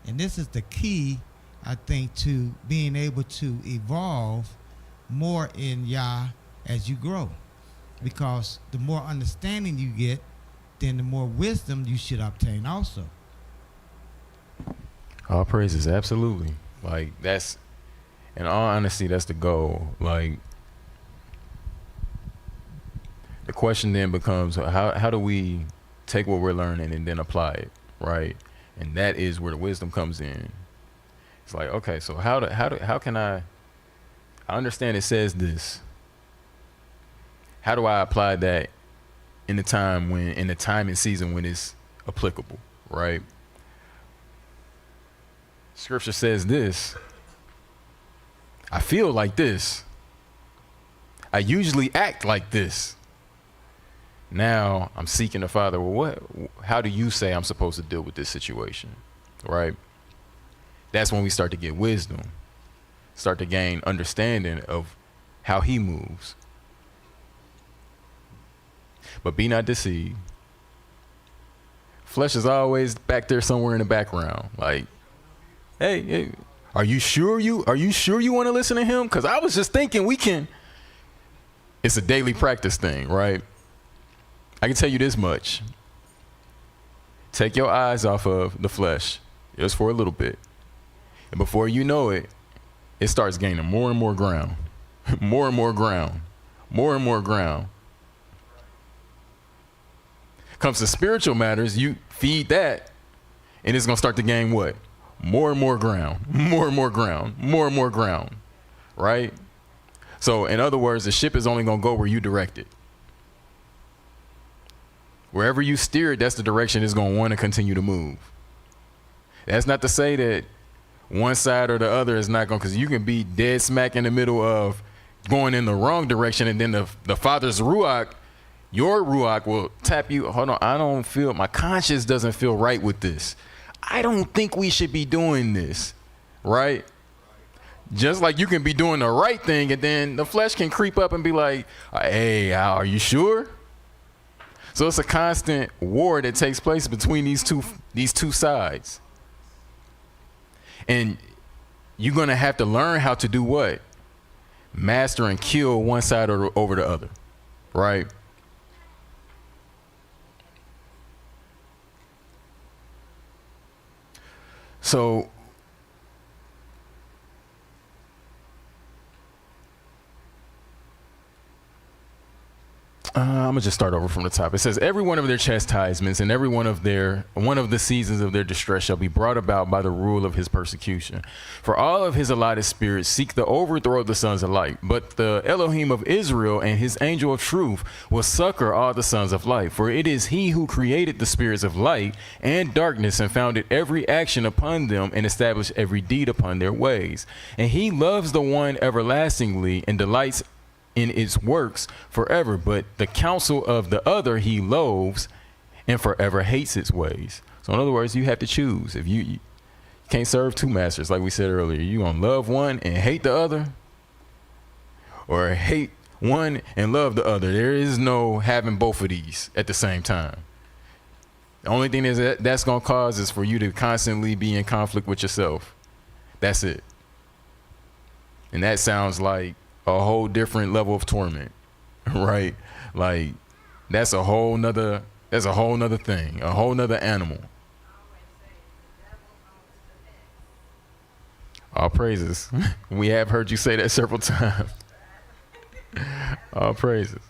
And this is the key, I think, to being able to evolve more in Yah as you grow. Because the more understanding you get, then the more wisdom you should obtain also. All praises, absolutely. Like, that's, in all honesty, that's the goal. Like, the question then becomes, how do we take what we're learning and then apply it, right? And that is where the wisdom comes in. It's like, okay, so how can I understand it says this. How do I apply that in the time and season when it's applicable, right? Scripture says this. I feel like this. I usually act like this. Now I'm seeking the Father. Well, how do you say I'm supposed to deal with this situation, right? That's when we start to get wisdom, start to gain understanding of how he moves. But be not deceived. Flesh is always back there somewhere in the background. Like, hey, are you sure you want to listen to him? Because I was just thinking it's a daily practice thing, right? I can tell you this much. Take your eyes off of the flesh just for a little bit. And before you know it, it starts gaining more and more ground, more and more ground, more and more ground. Comes to spiritual matters, you feed that, and it's going to start to gain what? More and more ground, more and more ground, more and more ground, right? So in other words, the ship is only going to go where you direct it. Wherever you steer it, that's the direction it's going to want to continue to move. That's not to say that one side or the other is not going, because you can be dead smack in the middle of going in the wrong direction, and then the Father's Ruach, your Ruach will tap you. Hold on, I don't feel, my conscience doesn't feel right with this. I don't think we should be doing this, right? Just like you can be doing the right thing, and then the flesh can creep up and be like, hey, are you sure? So it's a constant war that takes place between these two sides. And you're going to have to learn how to do what? Master and kill one side over the other, right? So I'm gonna just start over from the top. It says, every one of their chastisements and every one of the seasons of their distress shall be brought about by the rule of his persecution. For all of his allotted spirits seek the overthrow of the sons of light, but the Elohim of Israel and his angel of truth will succor all the sons of light. For it is he who created the spirits of light and darkness and founded every action upon them and established every deed upon their ways. And he loves the one everlastingly and delights in its works forever, but the counsel of the other he loathes and forever hates its ways. So in other words, you have to choose. If you can't serve two masters, like we said earlier. You gonna love one and hate the other, or hate one and love the other. There is no having both of these at the same time. The only thing that's gonna cause is for you to constantly be in conflict with yourself. That's it. And that sounds like a whole different level of torment, right? Like that's a whole nother thing, a whole nother animal. All praises. We have heard you say that several times. All praises.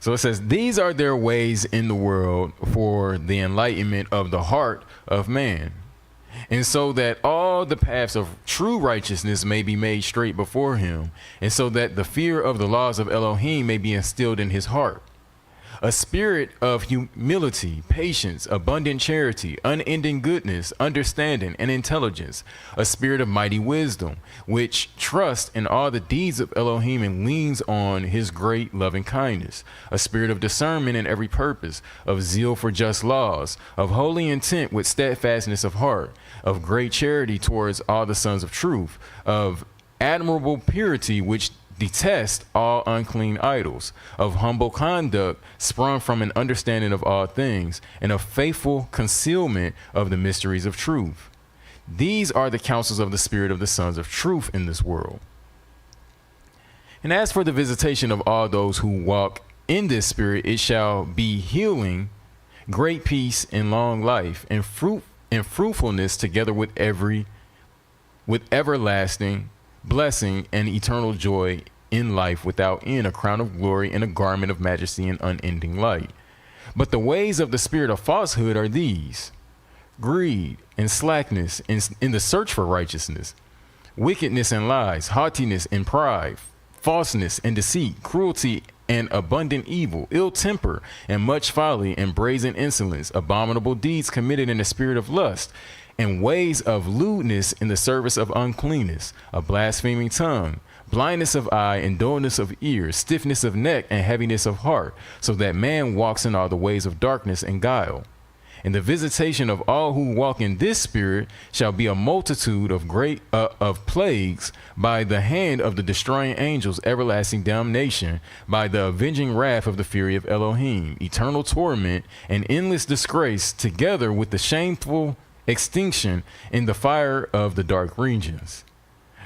So it says, these are their ways in the world for the enlightenment of the heart of man, and so that all the paths of true righteousness may be made straight before him, and so that the fear of the laws of Elohim may be instilled in his heart. A spirit of humility, patience, abundant charity, unending goodness, understanding, and intelligence. A spirit of mighty wisdom, which trusts in all the deeds of Elohim and leans on his great loving kindness. A spirit of discernment in every purpose, of zeal for just laws, of holy intent with steadfastness of heart, of great charity towards all the sons of truth, of admirable purity, which detest all unclean idols, of humble conduct sprung from an understanding of all things, and of faithful concealment of the mysteries of truth. These are the counsels of the spirit of the sons of truth in this world. And as for the visitation of all those who walk in this spirit, it shall be healing, great peace, and long life, and fruitfulness, together with everlasting blessing and eternal joy in life without end, a crown of glory and a garment of majesty and unending light. But the ways of the spirit of falsehood are these: greed and slackness in the search for righteousness, wickedness and lies, haughtiness and pride, falseness and deceit, cruelty and abundant evil, ill temper and much folly and brazen insolence, abominable deeds committed in the spirit of lust, and ways of lewdness in the service of uncleanness, a blaspheming tongue, blindness of eye and dullness of ear, stiffness of neck and heaviness of heart, so that man walks in all the ways of darkness and guile. And the visitation of all who walk in this spirit shall be a multitude of great plagues by the hand of the destroying angels, everlasting damnation, by the avenging wrath of the fury of Elohim, eternal torment and endless disgrace, together with the shameful extinction in the fire of the dark regions.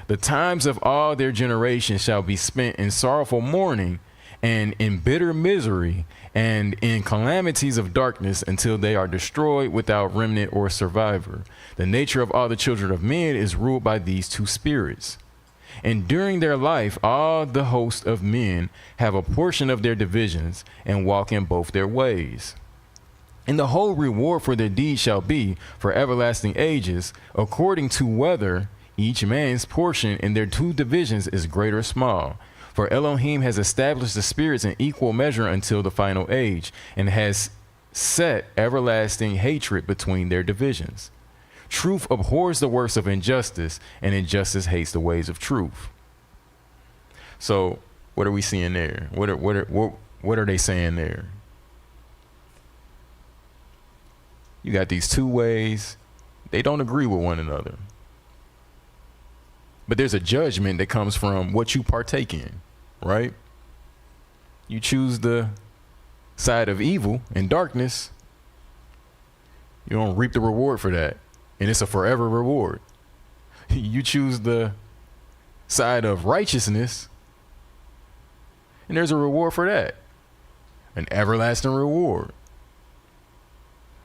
The times of all their generations shall be spent in sorrowful mourning and in bitter misery and in calamities of darkness, until they are destroyed without remnant or survivor. The nature of all the children of men is ruled by these two spirits. And during their life, all the host of men have a portion of their divisions and walk in both their ways. And the whole reward for their deeds shall be for everlasting ages, according to whether each man's portion in their two divisions is great or small. For Elohim has established the spirits in equal measure until the final age, and has set everlasting hatred between their divisions. Truth abhors the works of injustice, and injustice hates the ways of truth. So what are we seeing there? What are they saying there? You got these two ways. They don't agree with one another. But there's a judgment that comes from what you partake in, right? You choose the side of evil and darkness, you don't reap the reward for that. And it's a forever reward. You choose the side of righteousness, and there's a reward for that. An everlasting reward.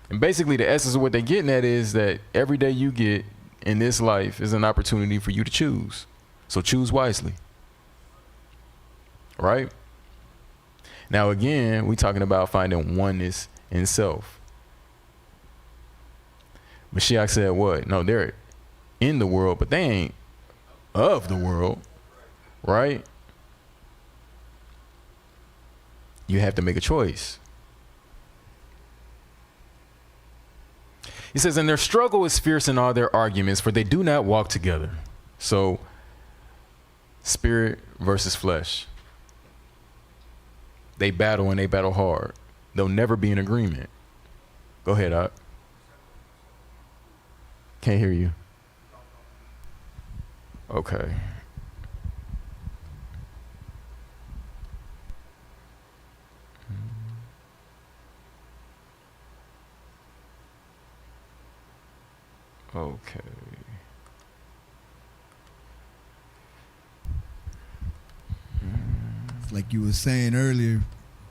And basically the essence of what they're getting at is that every day you get in this life is an opportunity for you to choose. So choose wisely. right? Now again, we talking about finding oneness in self. Mashiach said what? No, they're in the world, but they ain't of the world, right? You have to make a choice. He says, and their struggle is fierce in all their arguments, for they do not walk together. So, spirit versus flesh. They battle and they battle hard. They'll never be in agreement. Go ahead, Doc. Can't hear you. Okay. Okay. Like you were saying earlier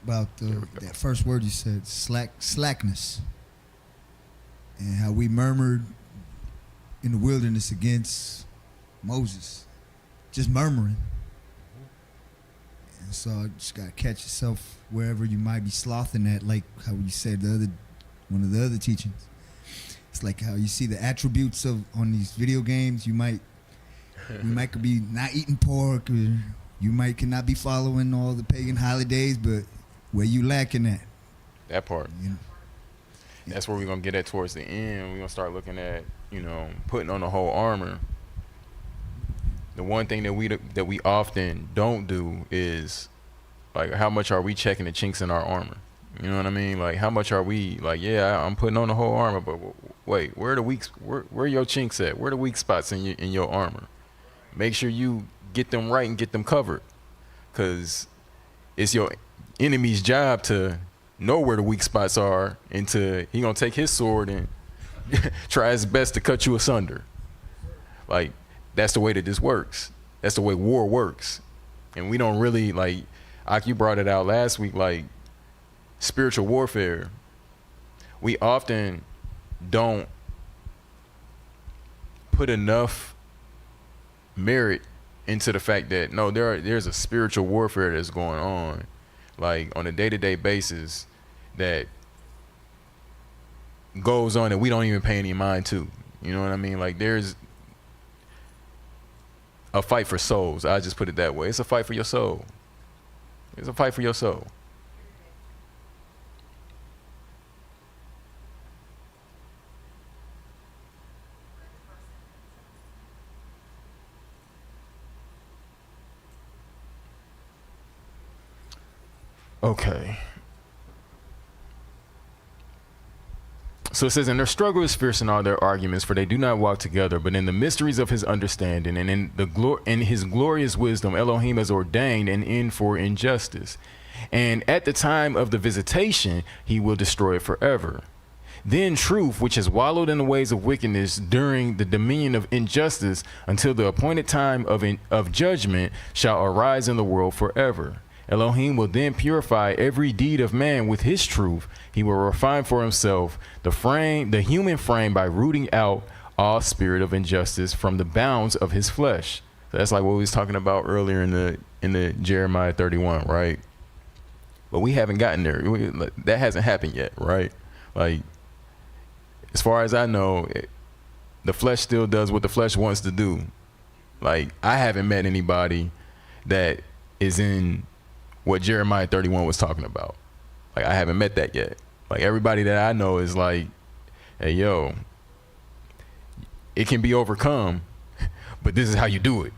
about that first word you said, slackness, and how we murmured in the wilderness against Moses, just murmuring. And so you just gotta catch yourself wherever you might be slothing at, like how you said one of the other teachings. It's like how you see the attributes on these video games. You might could be not eating pork, or you might cannot be following all the pagan holidays, but where you lacking at? That part. You know? That's where we're gonna get at towards the end. We're gonna start looking at, putting on the whole armor. The one thing that we often don't do is, like, how much are we checking the chinks in our armor? You know what I mean? Like, how much are we like, yeah, I'm putting on the whole armor, but wait, where your chinks at? Where the weak spots in your armor? Make sure you get them right and get them covered, because it's your enemy's job to know where the weak spots are, and he gonna take his sword and try his best to cut you asunder. Like, that's the way that this works. That's the way war works. And we don't really, like you brought it out last week, like spiritual warfare. We often don't put enough merit into the fact that no, there's a spiritual warfare that's going on, like on a day-to-day basis, that goes on that we don't even pay any mind to. You know what I mean? Like, there's a fight for souls. I just put it that way. It's a fight for your soul. It's a fight for your soul. Okay. So it says, and their struggle is fierce in all their arguments, for they do not walk together, but in the mysteries of his understanding and in his glorious wisdom, Elohim has ordained an end for injustice. And at the time of the visitation, he will destroy it forever. Then truth, which has wallowed in the ways of wickedness during the dominion of injustice until the appointed time of judgment, shall arise in the world forever. Elohim will then purify every deed of man with his truth. He will refine for himself the human frame, by rooting out all spirit of injustice from the bounds of his flesh. So that's like what we was talking about earlier in the Jeremiah 31, right? But we haven't gotten there. That hasn't happened yet, right? Like, as far as I know, the flesh still does what the flesh wants to do. Like, I haven't met anybody that is in what Jeremiah 31 was talking about. Like, I haven't met that yet. Like, everybody that I know is like, hey, yo, it can be overcome, but this is how you do it,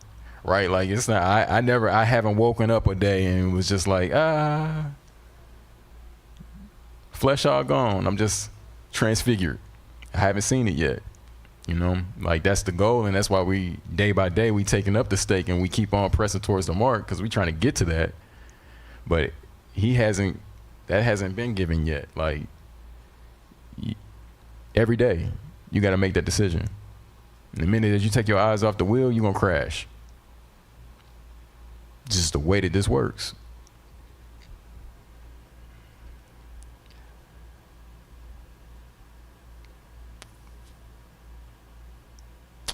right? Like, it's not, I haven't woken up a day and was just like, flesh all gone. I'm just transfigured. I haven't seen it yet. Like, that's the goal, and that's why we, day by day, we taking up the stake and we keep on pressing towards the mark, because we trying to get to that. But that hasn't been given yet. Like, every day you got to make that decision. And the minute that you take your eyes off the wheel, you're going to crash. Just the way that this works.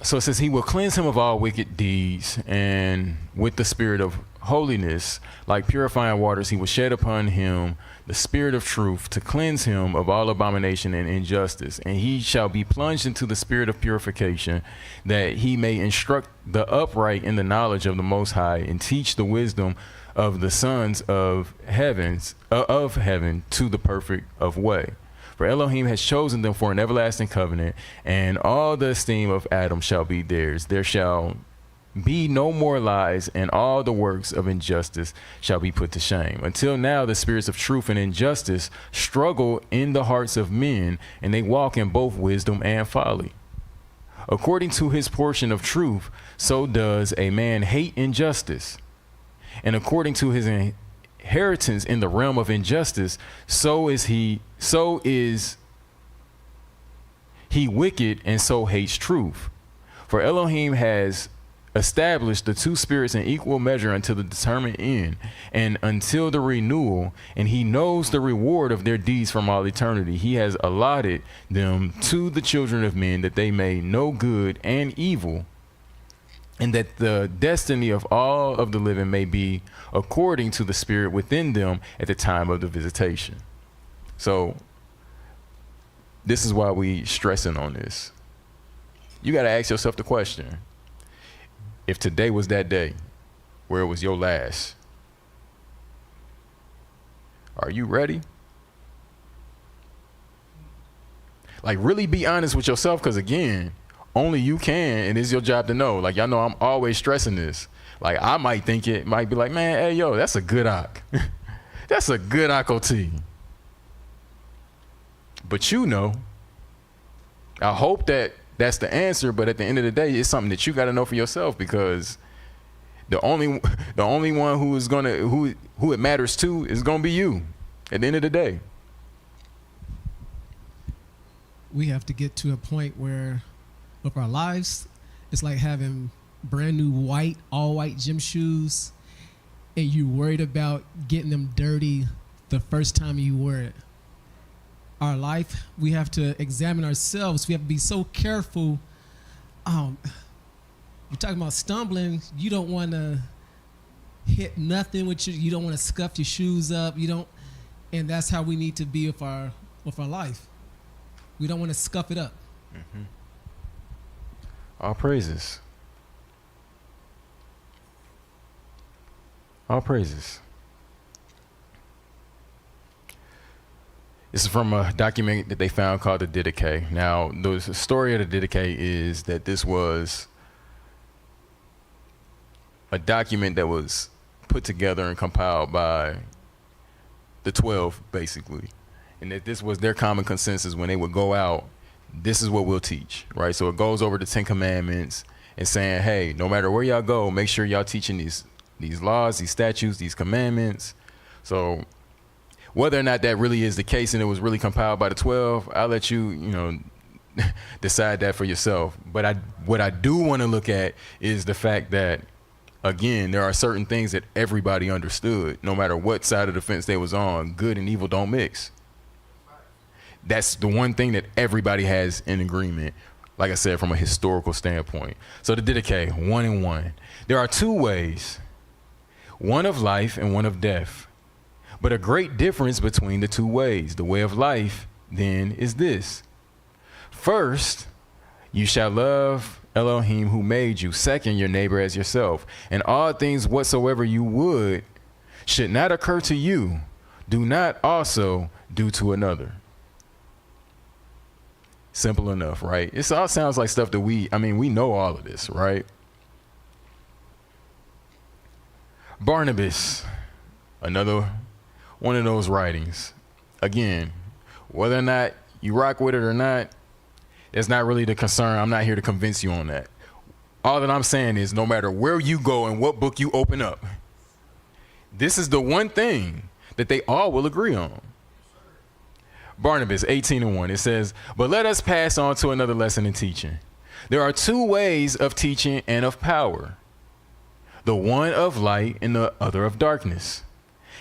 So it says he will cleanse him of all wicked deeds, and with the spirit of holiness, like purifying waters, he will shed upon him the spirit of truth to cleanse him of all abomination and injustice. And he shall be plunged into the spirit of purification, that he may instruct the upright in the knowledge of the Most High, and teach the wisdom of the sons of heaven to the perfect of way. For Elohim has chosen them for an everlasting covenant, and all the esteem of Adam shall be theirs. There shall be no more lies, and all the works of injustice shall be put to shame. Until now, the spirits of truth and injustice struggle in the hearts of men, and they walk in both wisdom and folly. According to his portion of truth, so does a man hate injustice. And according to his inheritance in the realm of injustice, so is he wicked, and so hates truth. For Elohim has established the two spirits in equal measure until the determined end, and until the renewal, and he knows the reward of their deeds from all eternity. He has allotted them to the children of men, that they may know good and evil, and that the destiny of all of the living may be according to the spirit within them at the time of the visitation. So this is why we stressing on this. You got to ask yourself the question: if today was that day where it was your last, are you ready? Like, really be honest with yourself, because again, only you can, and it's your job to know. Like, y'all know I'm always stressing this. Like, I might think it might be like, man, hey, yo, that's a good Ak. That's a good Ak-O-T. But you know, I hope that that's the answer, but at the end of the day, it's something that you got to know for yourself, because the only one who is gonna who it matters to is gonna be you at the end of the day. We have to get to a point where, with our lives, it's like having brand new all white gym shoes, and you're worried about getting them dirty the first time you wear it. Our life, we have to examine ourselves. We have to be so careful. You're talking about stumbling. You don't want to hit nothing with you don't want to scuff your shoes up. And that's how we need to be with our life. We don't want to scuff it up. Mm-hmm. All praises. All praises. This is from a document that they found called the Didache. Now, the story of the Didache is that this was a document that was put together and compiled by the 12, basically. And that this was their common consensus when they would go out. This is what we'll teach, right? So it goes over the 10 Commandments and saying, hey, no matter where y'all go, make sure y'all teaching these laws, these statutes, these commandments. So whether or not that really is the case and it was really compiled by the 12, I'll let you, decide that for yourself. But what I do want to look at is the fact that, again, there are certain things that everybody understood, no matter what side of the fence they was on. Good and evil don't mix. That's the one thing that everybody has in agreement, like I said, from a historical standpoint. So the Didache, 1 and 1. There are two ways, one of life and one of death. But a great difference between the two ways. The way of life, then, is this. First, you shall love Elohim who made you. Second, your neighbor as yourself. And all things whatsoever you would should not occur to you, do not also do to another. Simple enough, right? It all sounds like stuff that we know all of this, right? Barnabas, another one of those writings. Again, whether or not you rock with it or not, it's not really the concern. I'm not here to convince you on that. All that I'm saying is, no matter where you go and what book you open up, this is the one thing that they all will agree on. Barnabas 18 and 1, it says, but let us pass on to another lesson in teaching. There are two ways of teaching and of power, the one of light and the other of darkness.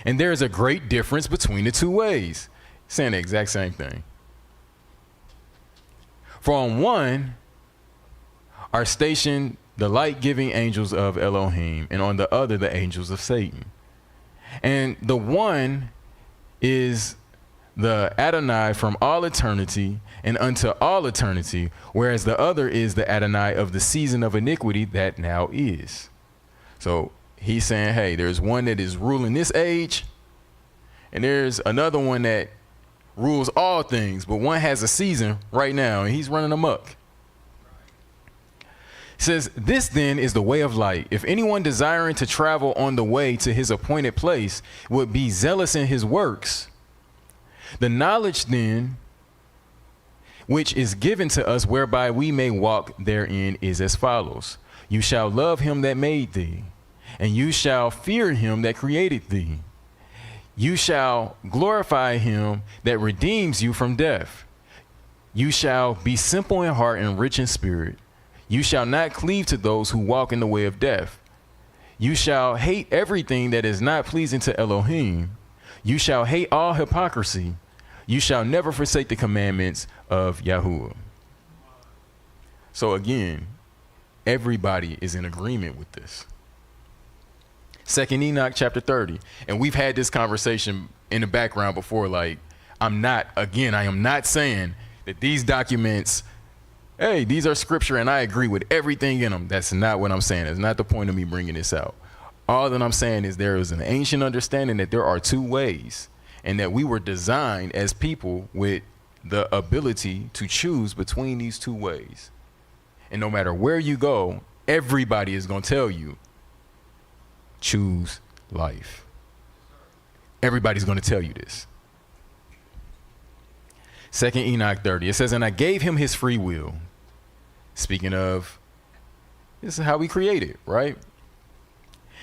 And there is a great difference between the two ways. Saying the exact same thing. For on one are stationed the light-giving angels of Elohim, and on the other the angels of Satan. And the one is the Adonai from all eternity and unto all eternity, whereas the other is the Adonai of the season of iniquity that now is. So he's saying, hey, there's one that is ruling this age, and there's another one that rules all things, but one has a season right now, and he's running amok. It says, this then is the way of light. If anyone desiring to travel on the way to his appointed place would be zealous in his works, the knowledge then which is given to us whereby we may walk therein is as follows. You shall love him that made thee, and you shall fear him that created thee. You shall glorify him that redeems you from death. You shall be simple in heart and rich in spirit. You shall not cleave to those who walk in the way of death. You shall hate everything that is not pleasing to Elohim. You shall hate all hypocrisy. You shall never forsake the commandments of Yahuwah. So again, everybody is in agreement with this. 2nd Enoch chapter 30. And we've had this conversation in the background before. Like, I am not saying that these documents, hey, these are scripture and I agree with everything in them. That's not what I'm saying. That's not the point of me bringing this out. All that I'm saying is there is an ancient understanding that there are two ways, and that we were designed as people with the ability to choose between these two ways. And no matter where you go, everybody is going to tell you, choose life. Everybody's going to tell you this. 2nd Enoch 30, it says, and I gave him his free will. Speaking of, this is how we created, right?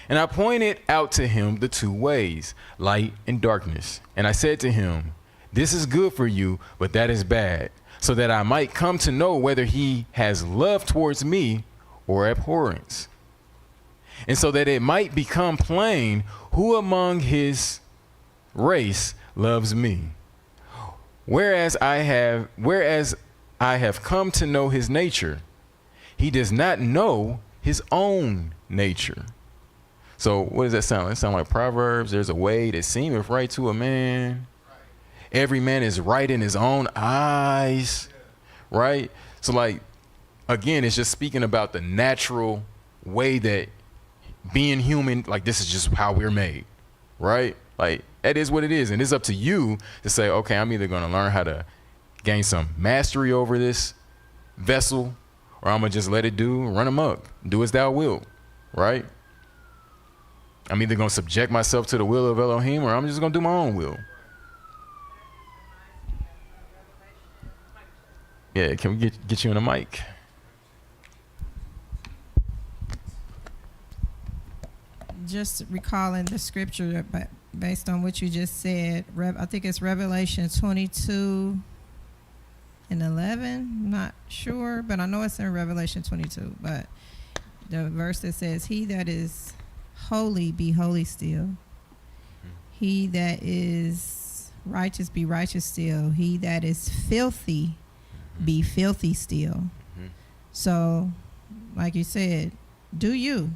And I pointed out to him the two ways, light and darkness. And I said to him, this is good for you, but that is bad, so that I might come to know whether he has love towards me or abhorrence. And so that it might become plain who among his race loves me. Whereas I have come to know his nature, he does not know his own nature. So what does that sound like? It sounds like Proverbs. There's a way that seemeth right to a man. Every man is right in his own eyes, right? So like, again, it's just speaking about the natural way that being human, like this is just how we're made, right? Like that is what it is. And it's up to you to say, okay, I'm either going to learn how to gain some mastery over this vessel, or I'm going to just let it run amok, do as thou wilt, right? I'm either going to subject myself to the will of Elohim, or I'm just going to do my own will. Yeah, can we get you on the mic? Just recalling the scripture, but based on what you just said, I think it's Revelation 22 and 11. I'm not sure, but I know it's in Revelation 22. But the verse that says, he that is holy, be holy still. He that is righteous, be righteous still. He that is filthy, be filthy still. So, like you said, do you.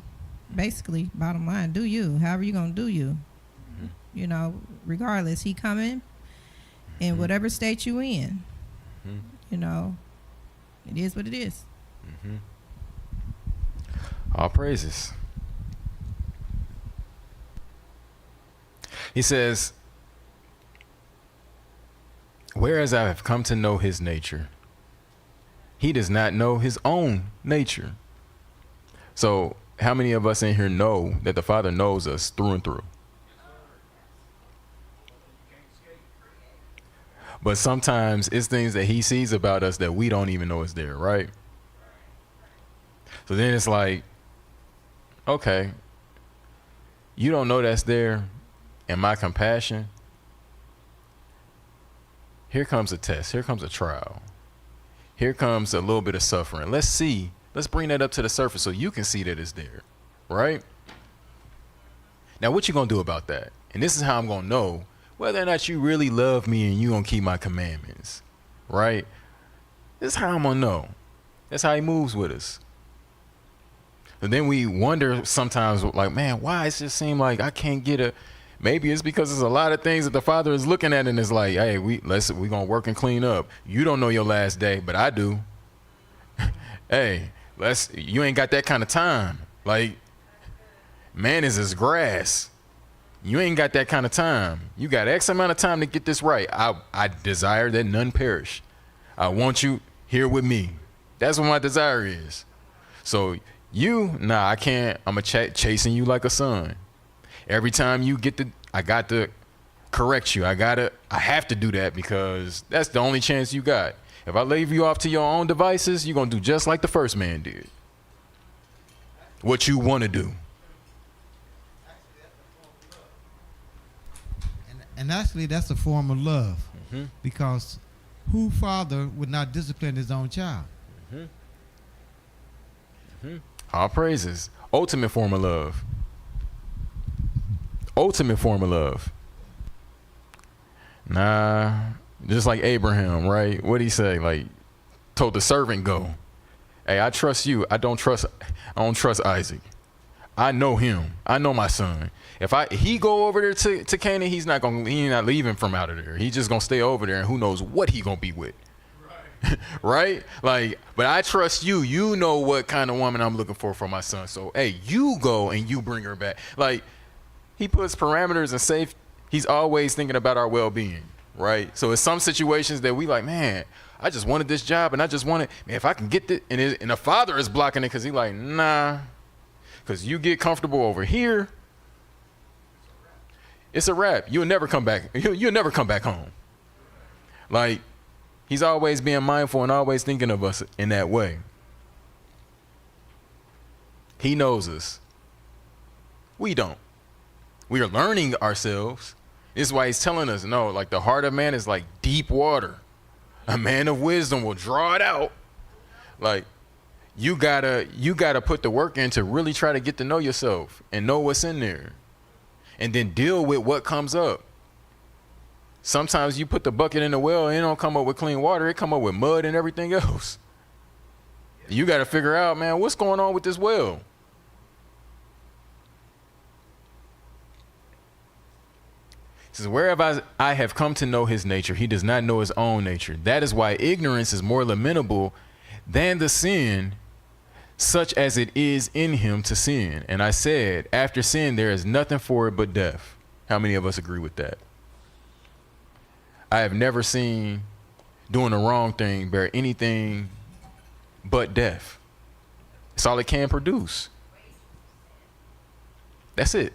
Basically, bottom line, do you. However you going to do you. You know, regardless, he coming in whatever state you in. You know, it is what it is. All praises. He says, whereas I have come to know his nature, he does not know his own nature. So how many of us in here know that the Father knows us through and through? But sometimes it's things that he sees about us that we don't even know is there, right? So then it's like, okay, you don't know that's there, and my compassion, here comes a test, here comes a trial, here comes a little bit of suffering. Let's bring that up to the surface so you can see that it's there, right? Now, what you gonna do about that? And this is how I'm gonna know whether or not you really love me and you gonna keep my commandments, right? This is how I'm gonna know. That's how he moves with us. And then we wonder sometimes, like, man, why does it just seem like I can't get a? Maybe it's because there's a lot of things that the Father is looking at and is like, hey, we gonna work and clean up. You don't know your last day, but I do. Hey, you ain't got that kind of time. Like, man is as grass. You ain't got that kind of time. You got X amount of time to get this right. I desire that none perish. I want you here with me. That's what my desire is. So I can't. I'm chasing you like a son. Every time you I got to correct you. I have to do that because that's the only chance you got. If I leave you off to your own devices, you're going to do just like the first man did. What you want to do. And actually, that's a form of love. Mm-hmm. Because who father would not discipline his own child? Mm-hmm. Mm-hmm. All praises. Ultimate form of love. Ultimate form of love. Nah, just like Abraham, right? What'd he say? Like, told the servant, go. Hey, I trust you. I don't trust Isaac. I know him. I know my son. If he go over there to Canaan, he ain't not leaving from out of there. He's just gonna stay over there, and who knows what he gonna be with. Right. Right? Like, but I trust you. You know what kind of woman I'm looking for my son. So, hey, you go and you bring her back. Like, he puts parameters and safe. He's always thinking about our well-being, right? So, in some situations that we like, man, I just wanted this job, and I just wanted, man, if I can get this, and the father is blocking it because he's like, nah, because you get comfortable over here, it's a wrap. You'll never come back. You'll never come back home. Like, he's always being mindful and always thinking of us in that way. He knows us. We don't. We are learning ourselves. This is why he's telling us, no, like the heart of man is like deep water. A man of wisdom will draw it out. Like, you gotta put the work in to really try to get to know yourself and know what's in there. And then deal with what comes up. Sometimes you put the bucket in the well and it don't come up with clean water. It come up with mud and everything else. You got to figure out, man, what's going on with this well? He says, wherever I have come to know his nature, he does not know his own nature. That is why ignorance is more lamentable than the sin, such as it is in him to sin. And I said, after sin, there is nothing for it but death. How many of us agree with that? I have never seen doing the wrong thing bear anything but death. It's all it can produce. That's it.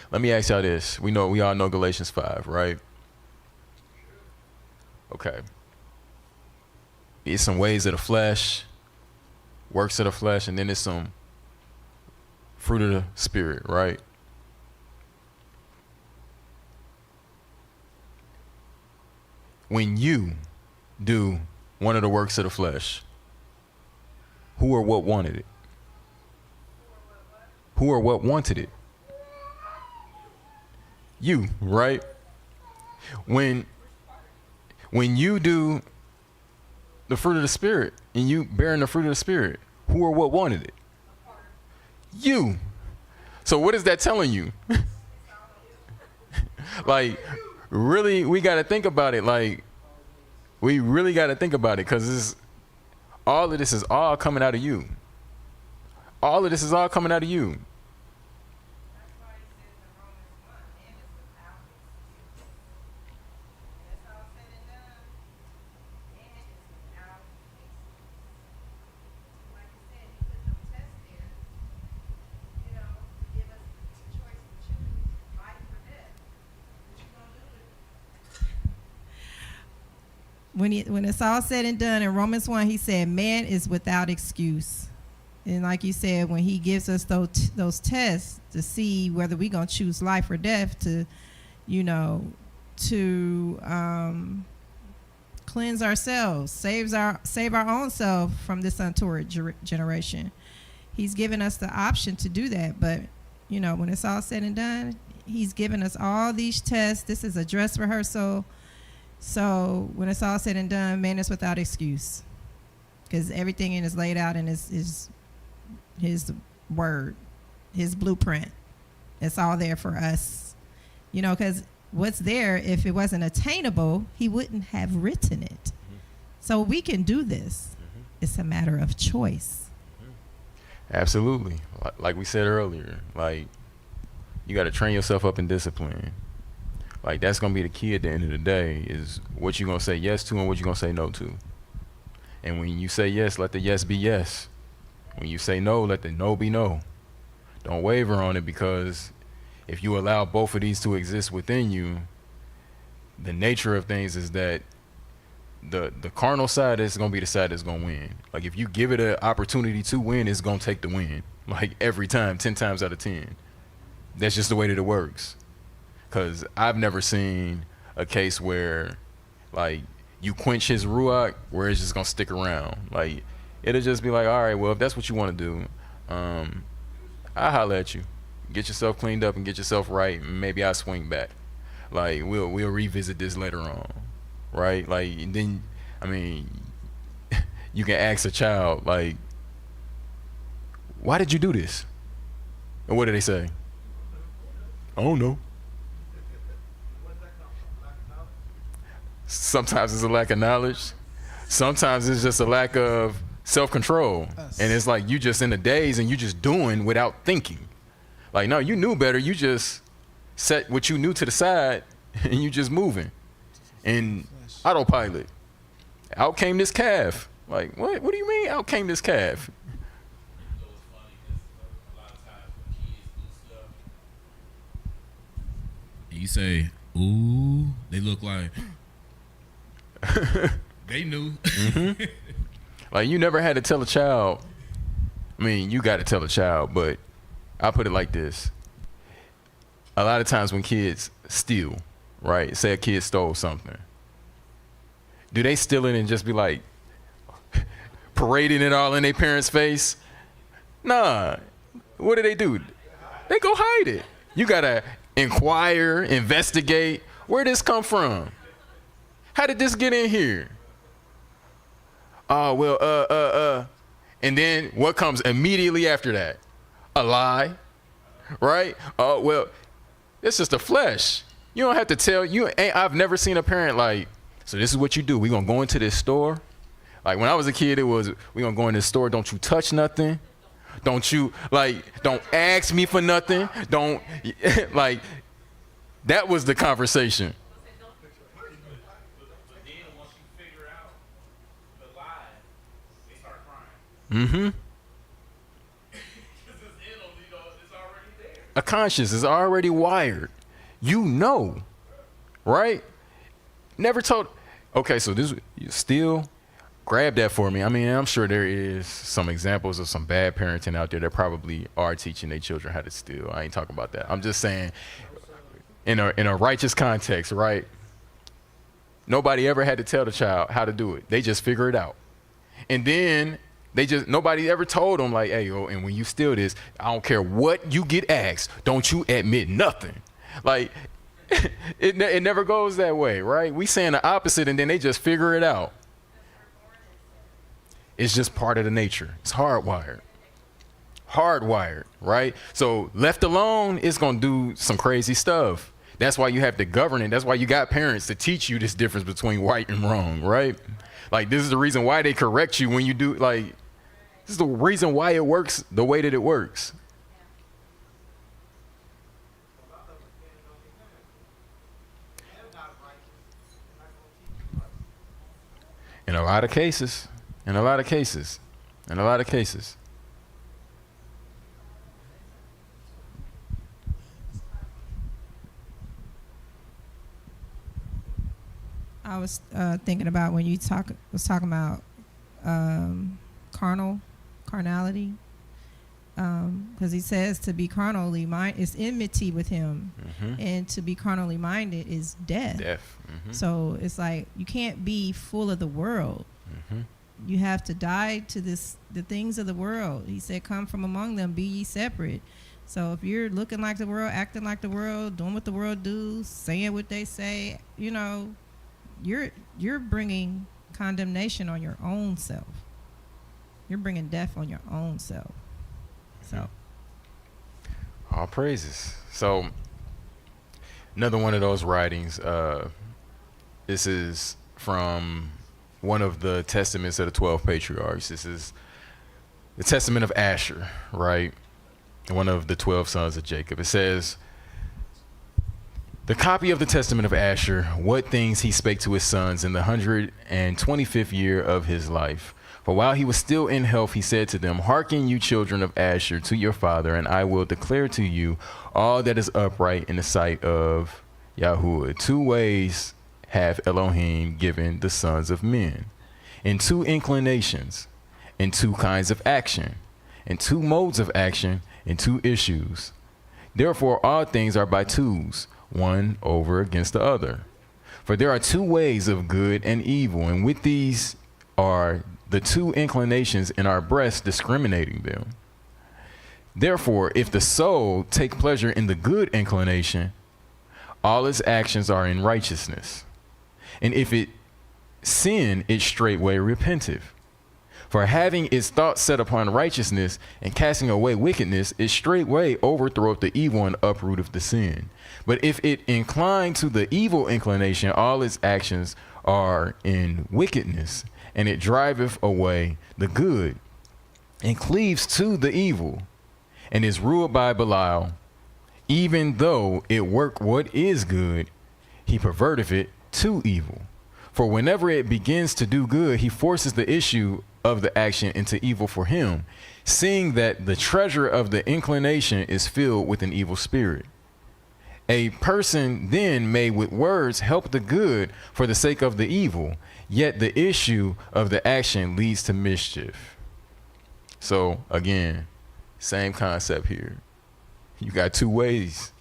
Let me ask y'all this. We all know Galatians 5, right? Okay. It's some ways of the flesh, works of the flesh, and then it's some fruit of the spirit, right? When you do one of the works of the flesh, who or what wanted it? Who or what wanted it? You, right? When you do the fruit of the spirit and you bearing the fruit of the spirit, who or what wanted it? You. So what is that telling you? Like, really, we got to think about it. Like, we really got to think about it, because all of this is all coming out of you. All of this is all coming out of you. When it's all said and done, in Romans 1, he said, man is without excuse. And like you said, when he gives us those tests to see whether we're going to choose life or death, to cleanse ourselves, save our own self from this untoward generation. He's given us the option to do that. But, when it's all said and done, he's given us all these tests. This is a dress rehearsal. So when it's all said and done, man is without excuse. because everything in is laid out in his word, his blueprint. It's all there for us, you know, because what's there, if it wasn't attainable, he wouldn't have written it. Mm-hmm. So we can do this. Mm-hmm. It's a matter of choice. Absolutely. Like we said earlier, like, you got to train yourself up in discipline. Like, that's going to be the key at the end of the day, is what you're going to say yes to and what you're going to say no to. And when you say yes, let the yes be yes. When you say no, let the no be no. Don't waver on it, because if you allow both of these to exist within you, the nature of things is that the carnal side is going to be the side that's going to win. Like, if you give it an opportunity to win, it's going to take the win. Like, every time, 10 times out of 10. That's just the way that it works. Because I've never seen a case where, like, you quench his ruach where it's just going to stick around. Like, it'll just be like, all right, well, if that's what you want to do, I'll holler at you. Get yourself cleaned up and get yourself right, and maybe I'll swing back. Like, we'll revisit this later on, right? Like, and then, I mean, you can ask a child, like, why did you do this? And what do they say? I don't know. Sometimes it's a lack of knowledge. Sometimes it's just a lack of self-control. And it's like you just in a daze and you just doing without thinking. Like, no, you knew better. You just set what you knew to the side and you just moving. And autopilot. Out came this calf. Like, what? What do you mean out came this calf? You say, ooh, they look like they knew. Mm-hmm. Like, you never had to tell a child. I mean, you got to tell a child, but I'll put it like this. A lot of times when kids steal, right? Say a kid stole something. Do they steal it and just be like parading it all in their parents' face? Nah. What do? They go hide it. You got to inquire, investigate. Where did this come from? How did this get in here? Oh, well, and then what comes immediately after that? A lie, right? Oh, well, it's just the flesh. You don't have to tell. I've never seen a parent like, so this is what you do. We're going to go into this store. Like, when I was a kid, it was, we're going to go in this store. Don't you touch nothing. Don't you, like, don't ask me for nothing. Don't, like, that was the conversation. Mm-hmm. A conscience is already wired. You know, right? Never told. Okay, so this, you still grab that for me. I mean, I'm sure there is some examples of some bad parenting out there that probably are teaching their children how to steal. I ain't talking about that. I'm just saying, in a righteous context, right? Nobody ever had to tell the child how to do it. They just figure it out. And then nobody ever told them, like, hey, yo, and when you steal this, I don't care what you get asked, don't you admit nothing. Like, it never goes that way, right? We saying the opposite, and then they just figure it out. It's just part of the nature. It's hardwired. Hardwired, right? So left alone, it's going to do some crazy stuff. That's why you have to govern it. That's why you got parents to teach you this difference between right and wrong, right? Like, this is the reason why they correct you when you do, like, this is the reason why it works the way that it works. In a lot of cases. I was thinking about when you was talking about carnality, because he says to be carnally minded is enmity with him, and to be carnally minded is death. So it's like you can't be full of the world. You have to die to the things of the world. He said, "Come from among them, be ye separate." So if you're looking like the world, acting like the world, doing what the world do, saying what they say, you know, you're bringing condemnation on your own self. you're bringing death on your own self. So All praises. So another one of those writings. This is from one of the testaments of the 12 patriarchs. This is the testament of Asher, right? One of the 12 sons of Jacob. It says, the copy of the testament of Asher, what things he spake to his sons in the 125th year of his life. For while he was still in health, he said to them, hearken, you children of Asher, to your father, and I will declare to you all that is upright in the sight of Yahuwah. 2 ways have Elohim given the sons of men, in 2 inclinations, in 2 kinds of action, in 2 modes of action, in 2 issues. Therefore all things are by twos, one over against the other. For there are 2 ways of good and evil, and with these are the 2 inclinations in our breasts, discriminating them. Therefore, if the soul take pleasure in the good inclination, all its actions are in righteousness. And if it sin, it straightway repenteth. For having its thoughts set upon righteousness and casting away wickedness, it straightway overthroweth the evil and uprooteth the sin. But if it incline to the evil inclination, all its actions are in wickedness, and it driveth away the good, and cleaves to the evil, and is ruled by Belial. Even though it work what is good, he perverteth it to evil. For whenever it begins to do good, he forces the issue of the action into evil for him, seeing that the treasure of the inclination is filled with an evil spirit. A person then may with words help the good for the sake of the evil, yet the issue of the action leads to mischief. So again, same concept here. You got 2 ways,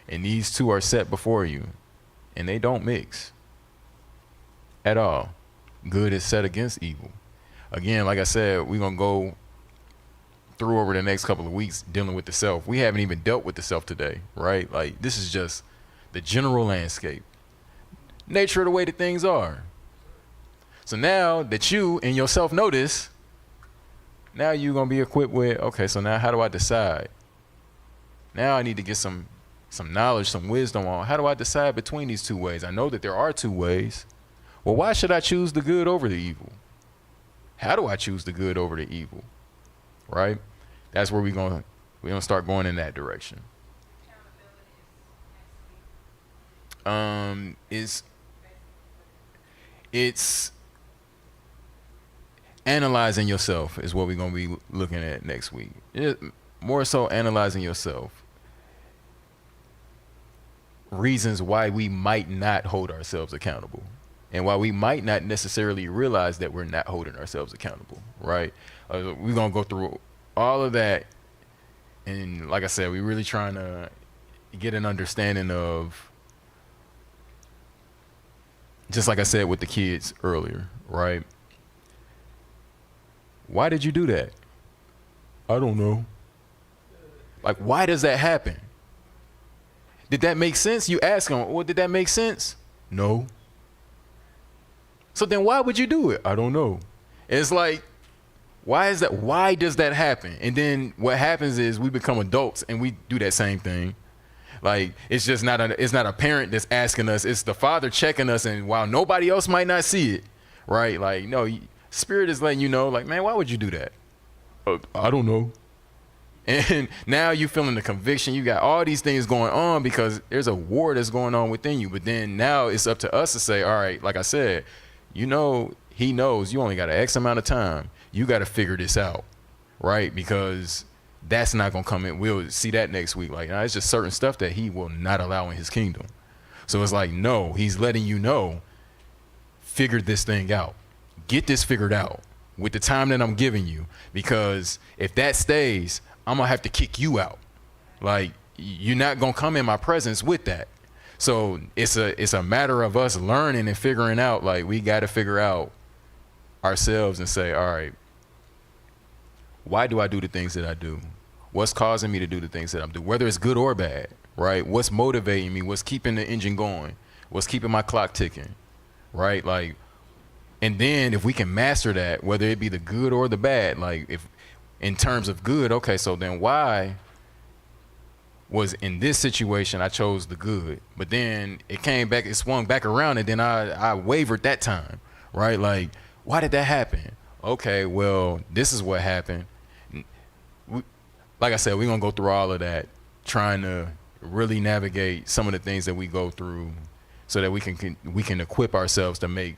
and these 2 are set before you, and they don't mix at all. Good is set against evil. Again, like I said, we're going to go through over the next couple of weeks dealing with the self. We haven't even dealt with the self today, right? Like, this is just the general landscape, nature of the way that things are. So now that you and yourself know this, now you're going to be equipped with, okay, so now how do I decide? Now I need to get some knowledge, some wisdom on how do I decide between these 2 ways? I know that there are 2 ways. Well, why should I choose the good over the evil? How do I choose the good over the evil? Right? That's where we're gonna start going in that direction. It's analyzing yourself is what we're gonna be looking at next week. More so analyzing yourself. Reasons why we might not hold ourselves accountable, and why we might not necessarily realize that we're not holding ourselves accountable, right? We're going to go through all of that. And like I said, we're really trying to get an understanding of, just like I said with the kids earlier, right? Why did you do that? I don't know. Like, why does that happen? Did that make sense? You ask them, well, did that make sense? No. So then why would you do it? I don't know. It's like, why is that? Why does that happen? And then what happens is we become adults and we do that same thing. Like, it's just not a parent that's asking us. It's the father checking us. And while nobody else might not see it, right? Like, no, Spirit is letting you know, like, man, why would you do that? I don't know. And now you feeling the conviction. You got all these things going on because there's a war that's going on within you. But then now it's up to us to say, all right, like I said, you know, he knows you only got an X amount of time. You got to figure this out, right? Because that's not going to come in. We'll see that next week. Like, it's just certain stuff that he will not allow in his kingdom. So it's like, no, he's letting you know, figure this thing out. Get this figured out with the time that I'm giving you. Because if that stays, I'm going to have to kick you out. Like, you're not going to come in my presence with that. So it's a matter of us learning and figuring out, like, we got to figure out ourselves and say, all right, why do I do the things that I do? What's causing me to do the things that I'm doing? Whether it's good or bad, right? What's motivating me? What's keeping the engine going? What's keeping my clock ticking, right? Like, And then if we can master that, whether it be the good or the bad, like if in terms of good, okay, so then why was in this situation I chose the good, but then it came back, it swung back around, and then I wavered that time, right? Like, why did that happen? Okay, well, this is what happened. Like I said, we're gonna go through all of that, trying to really navigate some of the things that we go through so that we can equip ourselves to make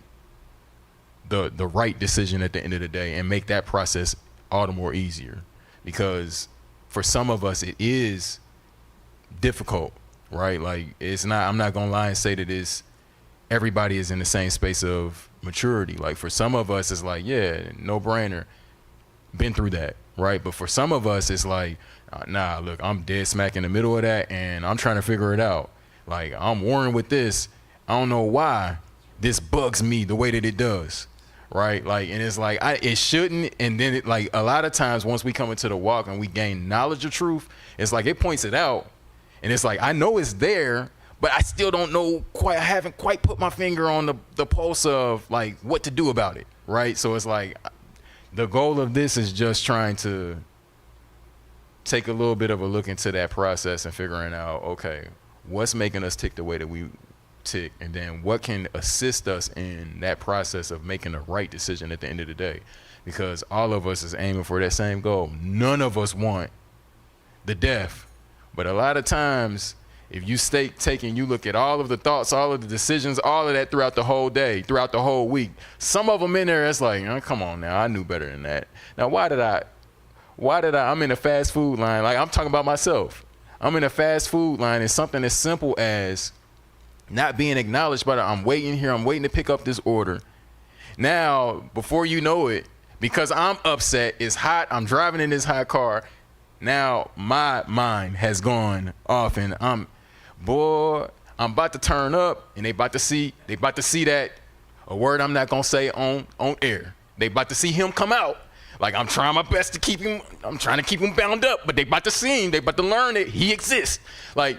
the right decision at the end of the day and make that process all the more easier. Because for some of us it is difficult, right? Like, it's not, I'm not gonna lie and say that everybody is in the same space of maturity. Like, for some of us it's like, yeah, no brainer, been through that, right? But for some of us it's like, nah, look, I'm dead smack in the middle of that and I'm trying to figure it out. Like, I'm warring with this, I don't know why this bugs me the way that it does, right? Like, and it's like, it shouldn't. And then it, like, a lot of times once we come into the walk and we gain knowledge of truth, it's like it points it out. And it's like, I know it's there, but I still don't know quite, I haven't quite put my finger on the pulse of like what to do about it, right? So it's like, the goal of this is just trying to take a little bit of a look into that process and figuring out, okay, what's making us tick the way that we tick, and then what can assist us in that process of making the right decision at the end of the day. Because all of us is aiming for that same goal. None of us want the death. But a lot of times, if you you look at all of the thoughts, all of the decisions, all of that throughout the whole day, throughout the whole week, some of them in there, it's like, oh, come on now, I knew better than that. Now, why did I'm in a fast food line, like I'm talking about myself. I'm in a fast food line, and something as simple as not being acknowledged by I'm waiting here, I'm waiting to pick up this order. Now, before you know it, because I'm upset, it's hot, I'm driving in this hot car, now my mind has gone off, and I'm about to turn up, and they about to see that a word I'm not gonna say on air. They about to see him come out. Like, I'm trying my best to keep him, I'm trying to keep him bound up, but they about to see him, they about to learn that he exists. Like,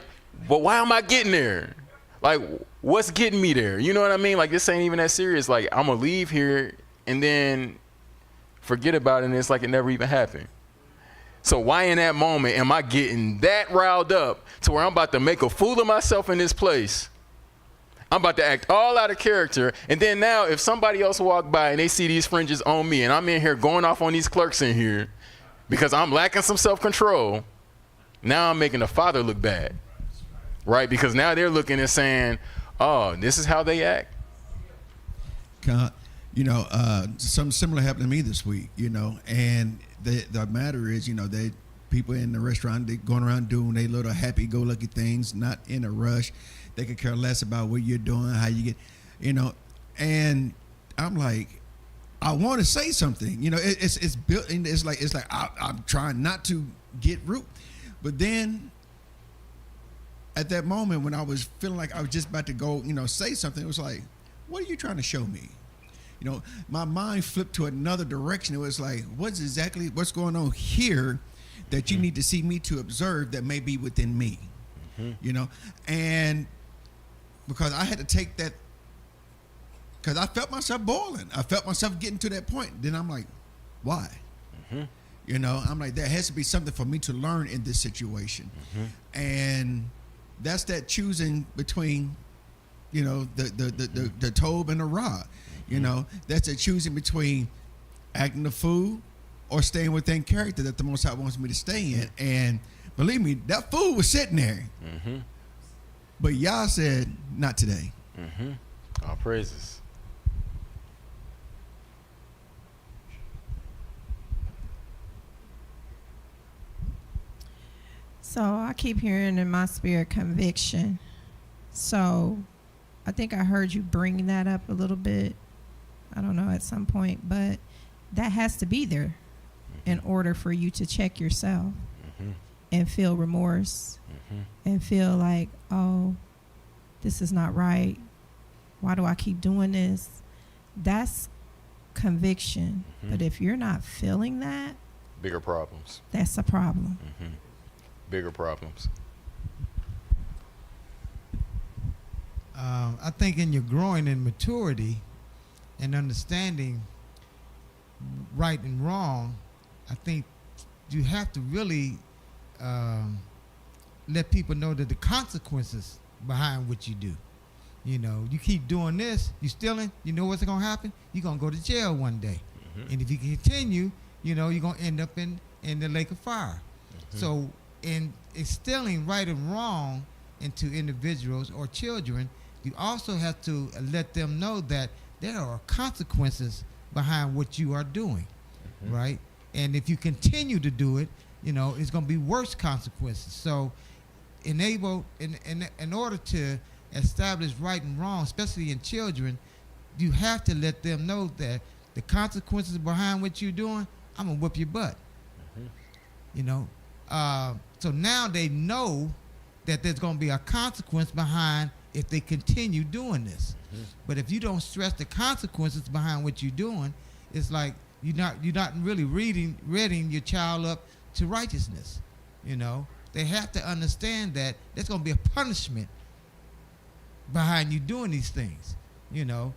but why am I getting there? Like, what's getting me there? You know what I mean? Like, this ain't even that serious. Like, I'm gonna leave here and then forget about it, and it's like it never even happened. So why in that moment am I getting that riled up to where I'm about to make a fool of myself in this place? I'm about to act all out of character. And then now if somebody else walk by and they see these fringes on me, and I'm in here going off on these clerks in here because I'm lacking some self-control, now I'm making the Father look bad, right? Because now they're looking and saying, oh, this is how they act. You know, something similar happened to me this week, you know, and the matter is, you know, people in the restaurant, they going around doing their little happy-go-lucky things, not in a rush. They could care less about what you're doing, how you get, you know, and I'm like, I want to say something, you know, it's built in, it's like I'm trying not to get rude, but then at that moment when I was feeling like I was just about to go, you know, say something, it was like, what are you trying to show me? You know, my mind flipped to another direction. It was like, what's going on here that you need to see me to observe that may be within me? You know, and because I had to take that, because I felt myself boiling. I felt myself getting to that point. Then I'm like, why? You know, I'm like, there has to be something for me to learn in this situation. And that's that choosing between, you know, the Tob and the Ra. You know, that's a choosing between acting the fool or staying within character that the Most High wants me to stay in. And believe me, that fool was sitting there. But Yah said, not today. All praises. So I keep hearing in my spirit conviction. So I think I heard you bring that up a little bit. I don't know, at some point, but that has to be there in order for you to check yourself and feel remorse and feel like, oh, this is not right. Why do I keep doing this? That's conviction. But if you're not feeling that, bigger problems. That's a problem. Bigger problems. I think in your growing in maturity and understanding right and wrong, I think you have to really let people know that the consequences behind what you do. You know, you keep doing this, you stealing, you know what's gonna happen? You're gonna go to jail one day. And if you continue, you know, you're gonna end up in the lake of fire. So in instilling right and wrong into individuals or children, you also have to let them know that there are consequences behind what you are doing, right? And if you continue to do it, you know, it's going to be worse consequences. So in order to establish right and wrong, especially in children, you have to let them know that the consequences behind what you're doing, I'm going to whip your butt. You know, so now they know that there's going to be a consequence behind if they continue doing this. But if you don't stress the consequences behind what you're doing, it's like you're not really readying your child up to righteousness. You know, they have to understand that there's going to be a punishment behind you doing these things. You know,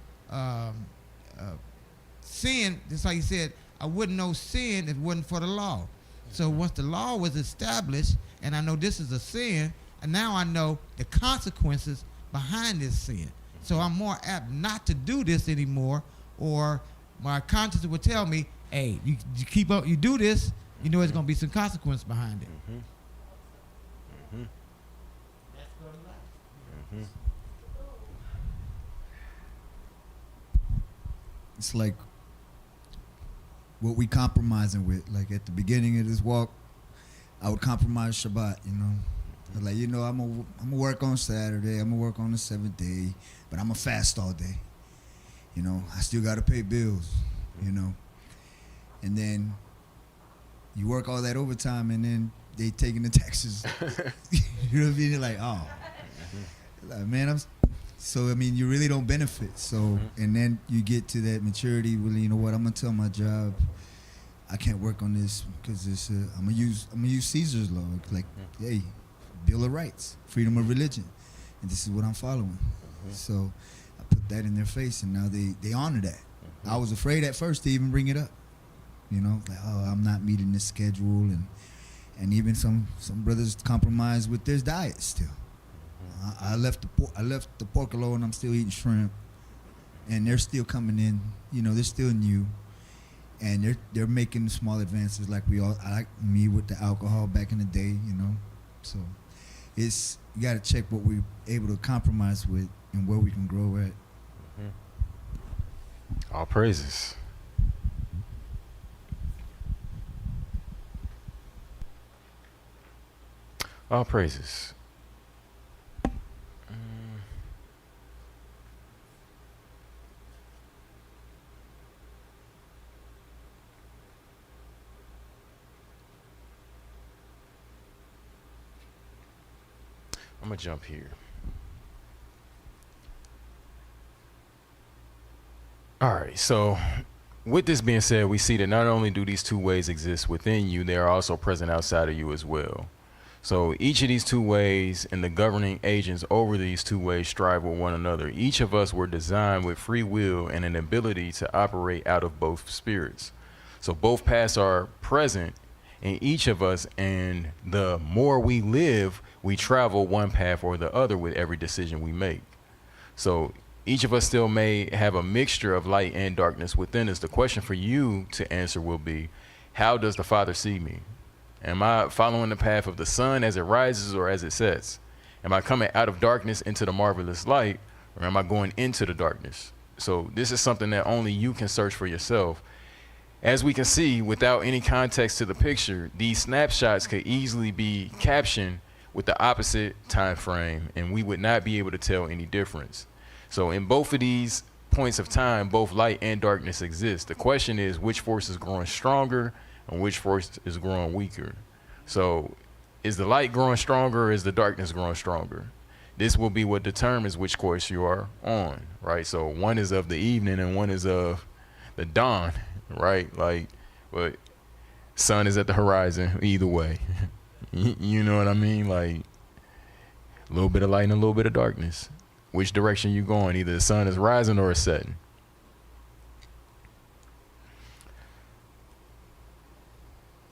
sin, just like you said, I wouldn't know sin if it wasn't for the law. So once the law was established, and I know this is a sin, and now I know the consequences behind this sin. So I'm more apt not to do this anymore, or my conscience would tell me, hey, you keep up, you do this, you know there's going to be some consequence behind it. That's good life. It's like what we compromising with. Like at the beginning of this walk, I would compromise Shabbat, you know. Like, you know, I'm gonna work on Saturday, I'm gonna work on the 7th day, but I'm gonna fast all day. You know, I still gotta pay bills, you know. And then you work all that overtime, and then they taking the taxes. You know what I mean? You're like, oh, like, man, so I mean, you really don't benefit. So, and then you get to that maturity. Well, you know what? I'm gonna tell my job, I can't work on this because it's. I'm gonna use Caesar's law. Like, hey, Bill of Rights, freedom of religion, and this is what I'm following. So, I put that in their face, and now they honor that. I was afraid at first to even bring it up. You know, like, oh, I'm not meeting this schedule, and even some brothers compromise with their diet still. I left the pork alone. I'm still eating shrimp, and they're still coming in. You know, they're still new, and they're making small advances like like me with the alcohol back in the day. You know, so you got to check what we're able to compromise with and where we can grow at. All praises. All praises. I'm gonna jump here. All right, so with this being said, we see that not only do these two ways exist within you, they are also present outside of you as well. So each of these two ways and the governing agents over these two ways strive with one another. Each of us were designed with free will and an ability to operate out of both spirits. So both paths are present in each of us, and the more we live, we travel one path or the other with every decision we make. So each of us still may have a mixture of light and darkness within us. The question for you to answer will be, how does the Father see me? Am I following the path of the sun as it rises or as it sets? Am I coming out of darkness into the marvelous light, or am I going into the darkness? So this is something that only you can search for yourself. As we can see, without any context to the picture, these snapshots could easily be captioned with the opposite time frame, and we would not be able to tell any difference. So in both of these points of time, both light and darkness exist. The question is, which force is growing stronger and which force is growing weaker? So is the light growing stronger, or is the darkness growing stronger? This will be what determines which course you are on, right? So one is of the evening and one is of the dawn, right? Like, but sun is at the horizon either way. You know what I mean? Like, a little bit of light and a little bit of darkness. Which direction you going? Either the sun is rising or it's setting.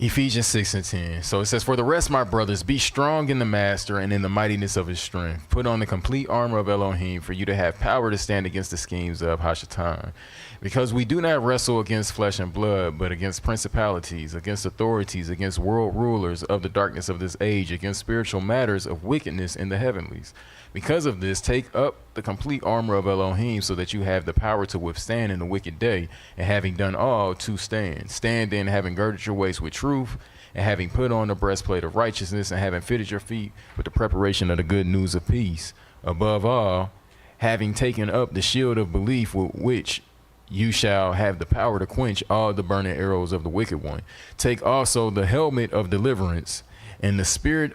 Ephesians 6:10. So it says, "For the rest, my brothers, be strong in the master and in the mightiness of his strength. Put on the complete armor of Elohim for you to have power to stand against the schemes of Hashatan. Because we do not wrestle against flesh and blood, but against principalities, against authorities, against world rulers of the darkness of this age, against spiritual matters of wickedness in the heavenlies. Because of this, take up the complete armor of Elohim so that you have the power to withstand in the wicked day, and having done all, to stand. Stand then, having girded your waist with truth, and having put on the breastplate of righteousness, and having fitted your feet with the preparation of the good news of peace. Above all, having taken up the shield of belief, with which you shall have the power to quench all the burning arrows of the wicked one. Take also the helmet of deliverance, and the sword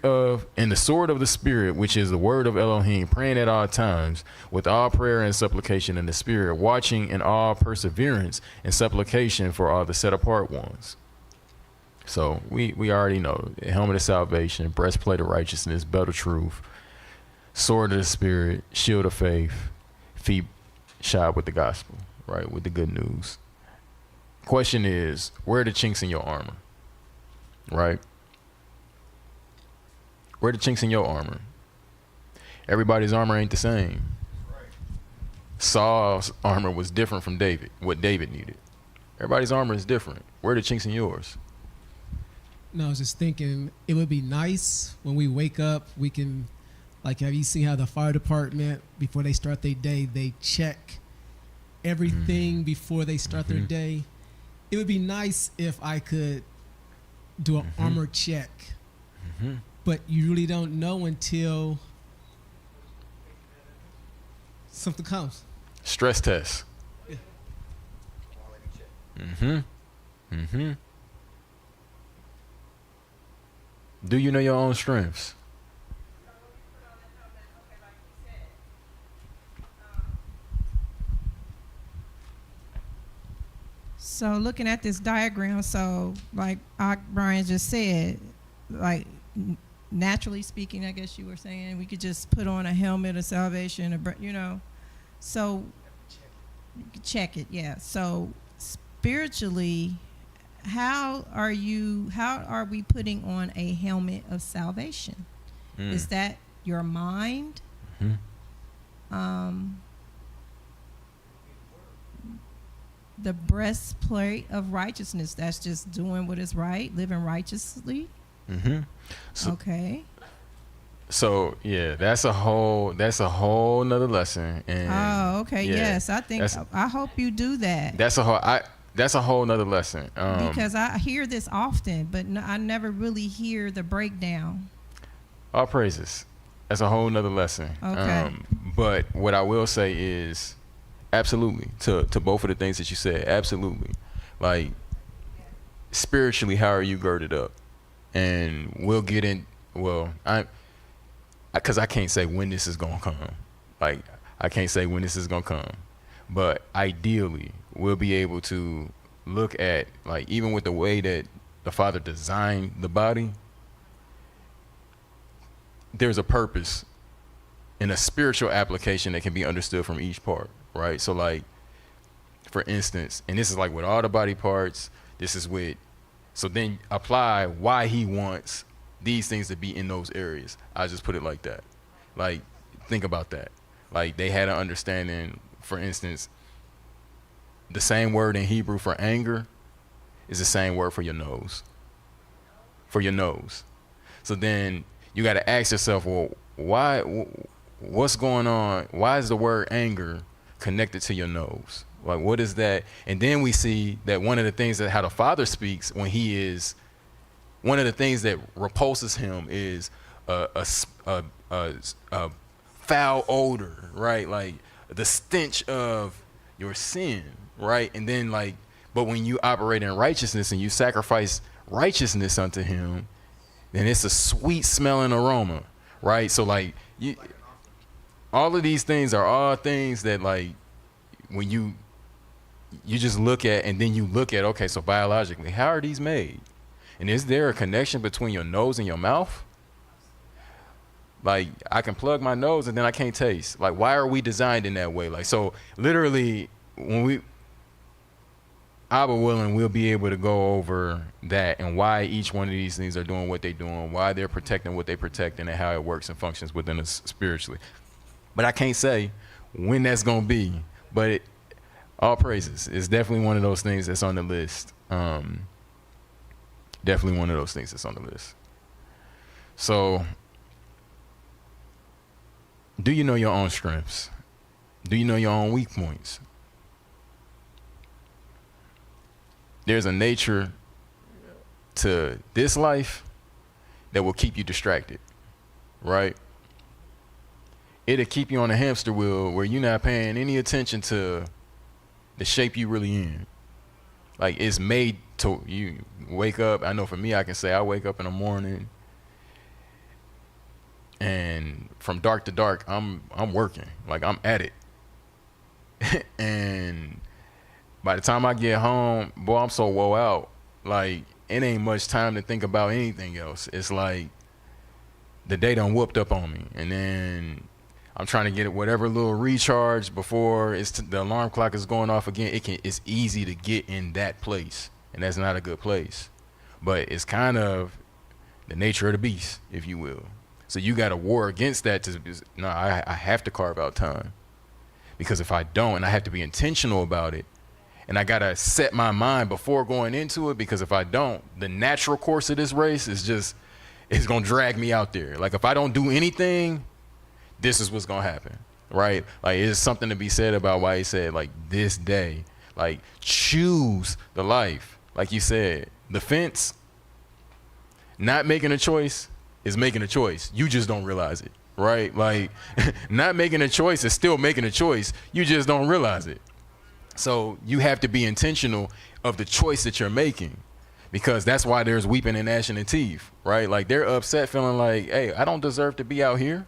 of the Spirit, which is the word of Elohim, praying at all times with all prayer and supplication in the Spirit, watching in all perseverance and supplication for all the set apart ones." So we already know: helmet of salvation, breastplate of righteousness, belt of truth, sword of the Spirit, shield of faith, feet shod with the gospel, right, with the good news. Question is, where are the chinks in your armor, right? Where are the chinks in your armor? Everybody's armor ain't the same. Saul's armor was different from what David needed. Everybody's armor is different. Where are the chinks in yours? No, I was just thinking it would be nice when we wake up, we can, like, have you seen how the fire department, before they start their day, they check everything before they start their day? It would be nice if I could do an armor check. But you really don't know until something comes. Stress test. Do you know your own strengths? So looking at this diagram, so like Brian just said, like naturally speaking, I guess you were saying, we could just put on a helmet of salvation, so you could check it, yeah. So spiritually, how are we putting on a helmet of salvation? Is that your mind? The breastplate of righteousness, that's just doing what is right, living righteously. Okay. So yeah, that's a whole nother lesson. And okay. yeah, yes, I hope you do that. That's a whole nother lesson. Because I hear this often, but I never really hear the breakdown. All praises. That's a whole nother lesson. Okay. But what I will say is, absolutely, to both of the things that you said, absolutely. Like, spiritually, how are you girded up? And we'll get in, because I can't say when this is going to come. Like, I can't say when this is going to come. But ideally, we'll be able to look at, like, even with the way that the Father designed the body, there's a purpose and a spiritual application that can be understood from each part, right? So, like, for instance, and this is like with all the body parts, so then apply why he wants these things to be in those areas. I'll just put it like that. Like, think about that. Like, they had an understanding, for instance, the same word in Hebrew for anger is the same word for your nose. For your nose. So then you got to ask yourself, well, what's going on? Why is the word anger connected to your nose? Like, what is that? And then we see that one of the things that how the Father speaks when one of the things that repulses him is a foul odor, right? Like the stench of your sin, right? And then but when you operate in righteousness and you sacrifice righteousness unto him, then it's a sweet smelling aroma, right? So all of these things are all things that when you just look at, and then you look at, okay, so biologically, how are these made? And is there a connection between your nose and your mouth? Like, I can plug my nose and then I can't taste. Like, why are we designed in that way? Like, so literally, when Abba willing, we'll be able to go over that and why each one of these things are doing what they're doing, why they're protecting what they're protecting, and how it works and functions within us spiritually. But I can't say when that's going to be. But all praises. It's definitely one of those things that's on the list. Definitely one of those things that's on the list. So, do you know your own strengths? Do you know your own weak points? There's a nature to this life that will keep you distracted, right? It'll keep you on a hamster wheel where you're not paying any attention to the shape you really in. Like, it's made to, you wake up. I know for me, I can say I wake up in the morning and from dark to dark, I'm working. Like, I'm at it. And by the time I get home, boy, I'm so woe out. Like, it ain't much time to think about anything else. It's like the day done whooped up on me. And then I'm trying to get whatever little recharge before the alarm clock is going off again. It's easy to get in that place. And that's not a good place. But it's kind of the nature of the beast, if you will. So you got to war against that. I have to carve out time. Because if I don't, and I have to be intentional about it, and I got to set my mind before going into it, because if I don't, the natural course of this race is going to drag me out there. Like, if I don't do anything, this is what's going to happen, right? Like, it's something to be said about why he said, like, this day, like, choose the life. Like you said, the fence, not making a choice is making a choice. You just don't realize it, right? Like, not making a choice is still making a choice. You just don't realize it. So you have to be intentional of the choice that you're making, because that's why there's weeping and gnashing of teeth, right? Like, they're upset, feeling like, hey, I don't deserve to be out here.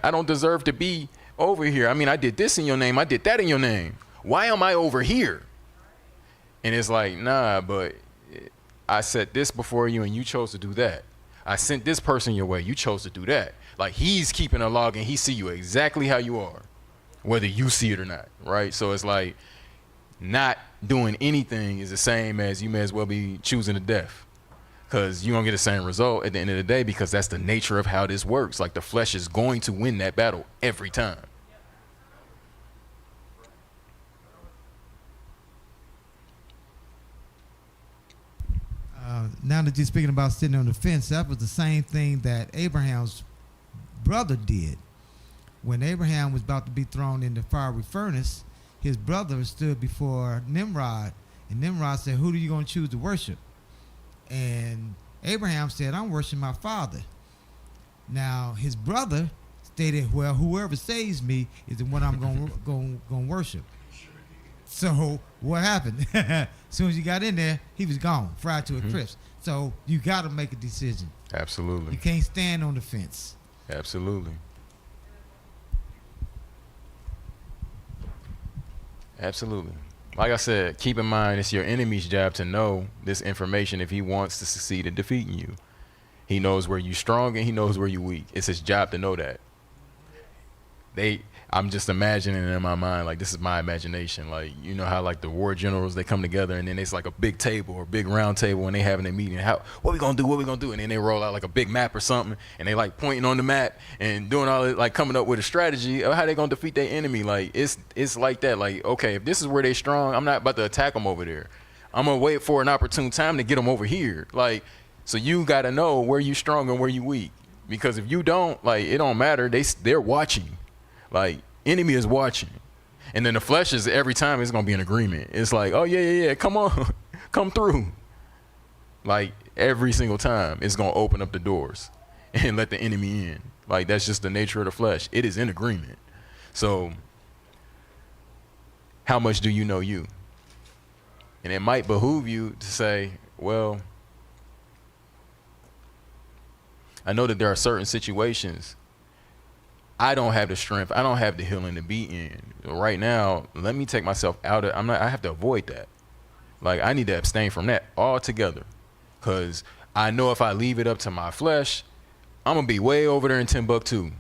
I don't deserve to be over here. I mean, I did this in your name. I did that in your name. Why am I over here? And it's like, nah, but I set this before you and you chose to do that. I sent this person your way. You chose to do that. Like, he's keeping a log and he see you exactly how you are, whether you see it or not, right? So it's like, not doing anything is the same as you may as well be choosing a death, because you're going to get the same result at the end of the day, because that's the nature of how this works. Like, the flesh is going to win that battle every time. Now that you're speaking about sitting on the fence, that was the same thing that Abraham's brother did. When Abraham was about to be thrown in the fiery furnace, his brother stood before Nimrod, and Nimrod said, who are you going to choose to worship? And Abraham said, I'm worshiping my father. Now, his brother stated, well, whoever saves me is the one I'm going to worship. So what happened? As soon as he got in there, he was gone, fried to a crisp. So you got to make a decision. Absolutely. You can't stand on the fence. Absolutely. Absolutely. Like I said, keep in mind, it's your enemy's job to know this information if he wants to succeed in defeating you. He knows where you're strong and he knows where you're weak. It's his job to know that. I'm just imagining in my mind, like, this is my imagination. Like, you know how, like, the war generals, they come together and then it's like a big table or big round table when they having a meeting. What we gonna do? What we gonna do? And then they roll out like a big map or something, and they like pointing on the map and doing all it, like coming up with a strategy of how they gonna defeat their enemy. Like, it's like that. Like, okay, if this is where they strong, I'm not about to attack them over there. I'm gonna wait for an opportune time to get them over here. Like, so you gotta know where you strong and where you weak, because if you don't, like, it don't matter. They're watching. Like, enemy is watching. And then the flesh is, every time it's going to be in agreement. It's like, oh, yeah, come on. Come through. Like, every single time it's going to open up the doors and let the enemy in. Like, that's just the nature of the flesh. It is in agreement. So how much do you know you? And it might behoove you to say, well, I know that there are certain situations I don't have the strength, I don't have the healing to be in. Right now, let me take myself out of, I have to avoid that. Like, I need to abstain from that altogether. Because I know if I leave it up to my flesh, I'm going to be way over there in Timbuktu.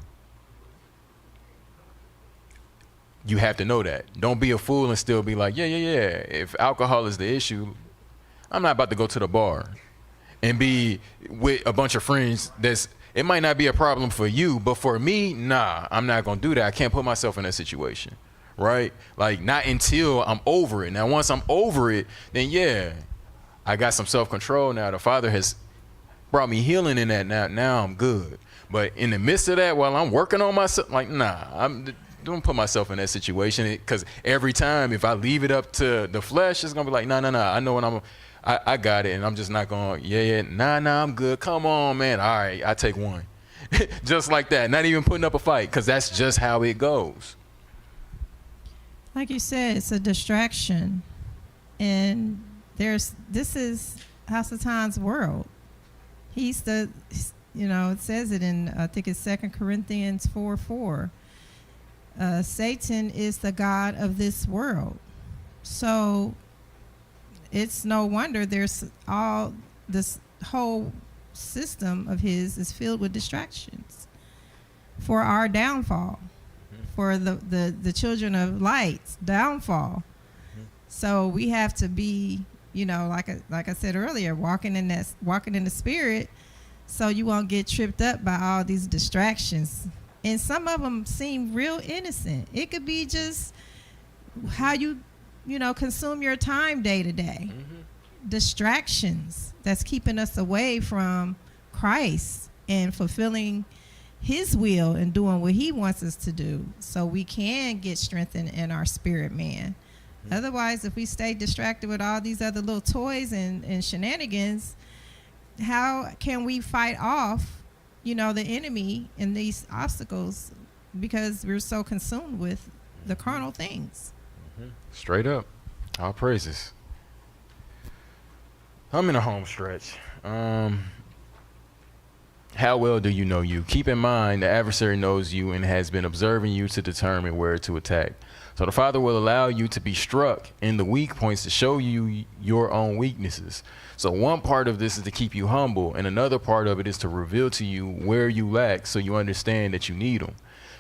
you have to know that. Don't be a fool and still be like, yeah. If alcohol is the issue, I'm not about to go to the bar and be with a bunch of friends it might not be a problem for you, but for me, nah, I'm not going to do that. I can't put myself in that situation, right? Like, not until I'm over it. Now, once I'm over it, then yeah, I got some self-control now. The Father has brought me healing in that now I'm good. But in the midst of that, while I'm working on myself, like, nah, don't put myself in that situation, because every time if I leave it up to the flesh, it's going to be like, nah, I know when I got it, and I'm just not going, nah, I'm good. Come on, man. All right, I take one. Just like that. Not even putting up a fight, because that's just how it goes. Like you said, it's a distraction. And this is Hasatan's world. He's it says it in, I think it's 2 Corinthians 4:4. Satan is the god of this world. So it's no wonder there's all this whole system of his is filled with distractions for our downfall, for the children of light's downfall. So we have to be, like I said earlier, walking in the spirit, so you won't get tripped up by all these distractions. And some of them seem real innocent. It could be just how you consume your time day to day. Distractions that's keeping us away from Christ and fulfilling his will and doing what he wants us to do, so we can get strengthened in our spirit man. Otherwise, if we stay distracted with all these other little toys and shenanigans, how can we fight off the enemy and these obstacles, because we're so consumed with the carnal things? Straight up. All praises. I'm in a home stretch. How well do you know you? Keep in mind, the adversary knows you and has been observing you to determine where to attack. So the Father will allow you to be struck in the weak points to show you your own weaknesses. So one part of this is to keep you humble, and another part of it is to reveal to you where you lack, so you understand that you need them.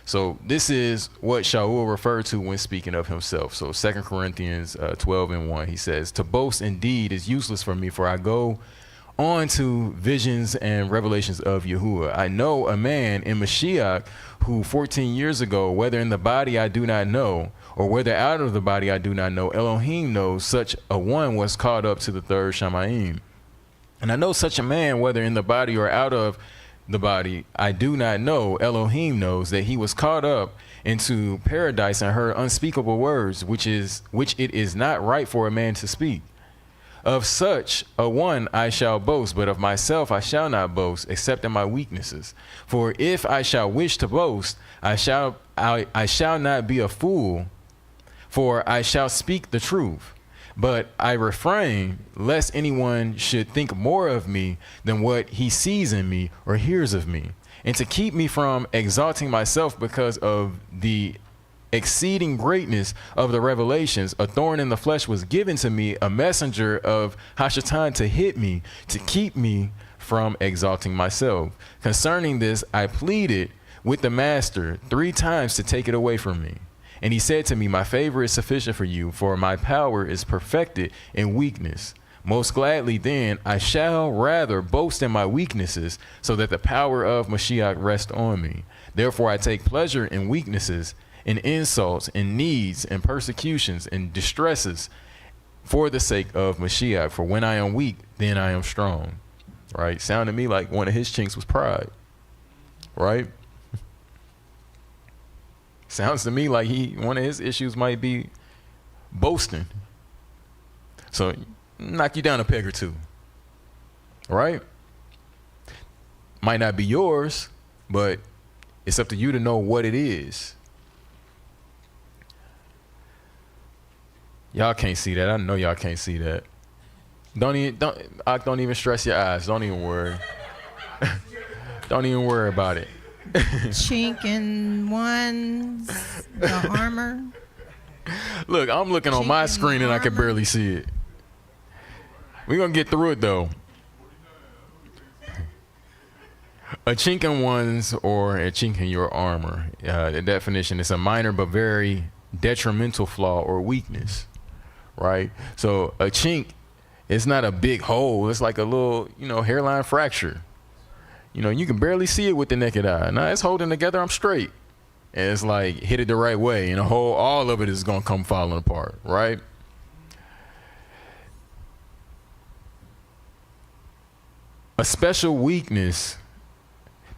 So this is what Shaul referred to when speaking of himself. So 2 Corinthians 12:1, he says, "To boast indeed is useless for me, for I go on to visions and revelations of Yahuwah. I know a man in Mashiach who 14 years ago, whether in the body I do not know, or whether out of the body I do not know, Elohim knows, such a one was caught up to the third Shamayim. And I know such a man, whether in the body or out of the body I do not know, Elohim knows, that he was caught up into paradise and heard unspeakable words, which it is not right for a man to speak. Of such a one I shall boast, but of myself I shall not boast, except in my weaknesses. For if I shall wish to boast, I shall not be a fool, for I shall speak the truth. But I refrain, lest anyone should think more of me than what he sees in me or hears of me, and to keep me from exalting myself because of the exceeding greatness of the revelations, a thorn in the flesh was given to me, a messenger of Hashatan to hit me, to keep me from exalting myself. Concerning this, I pleaded with the master 3 times to take it away from me. And he said to me, my favor is sufficient for you, for my power is perfected in weakness. Most gladly then, I shall rather boast in my weaknesses, so that the power of Mashiach rests on me. Therefore, I take pleasure in weaknesses, in insults, in needs, in persecutions, in distresses, for the sake of Mashiach. For when I am weak, then I am strong. Right? Sounded to me like one of his chinks was pride. Right? Sounds to me like one of his issues might be boasting. So knock you down a peg or two. Right? Might not be yours, but it's up to you to know what it is. Y'all can't see that. I know y'all can't see that. Don't even stress your eyes. Don't even worry. Don't even worry about it. Chink in one's the armor. Look, I'm looking on my screen and I can barely see it. We're going to get through it though. A chink in one's or a chink in your armor. The definition is a minor but very detrimental flaw or weakness, right? So a chink, it's not a big hole. It's like a little, hairline fracture. You can barely see it with the naked eye. Now it's holding together. I'm straight. And it's like, hit it the right way, and all of it is going to come falling apart, right? A special weakness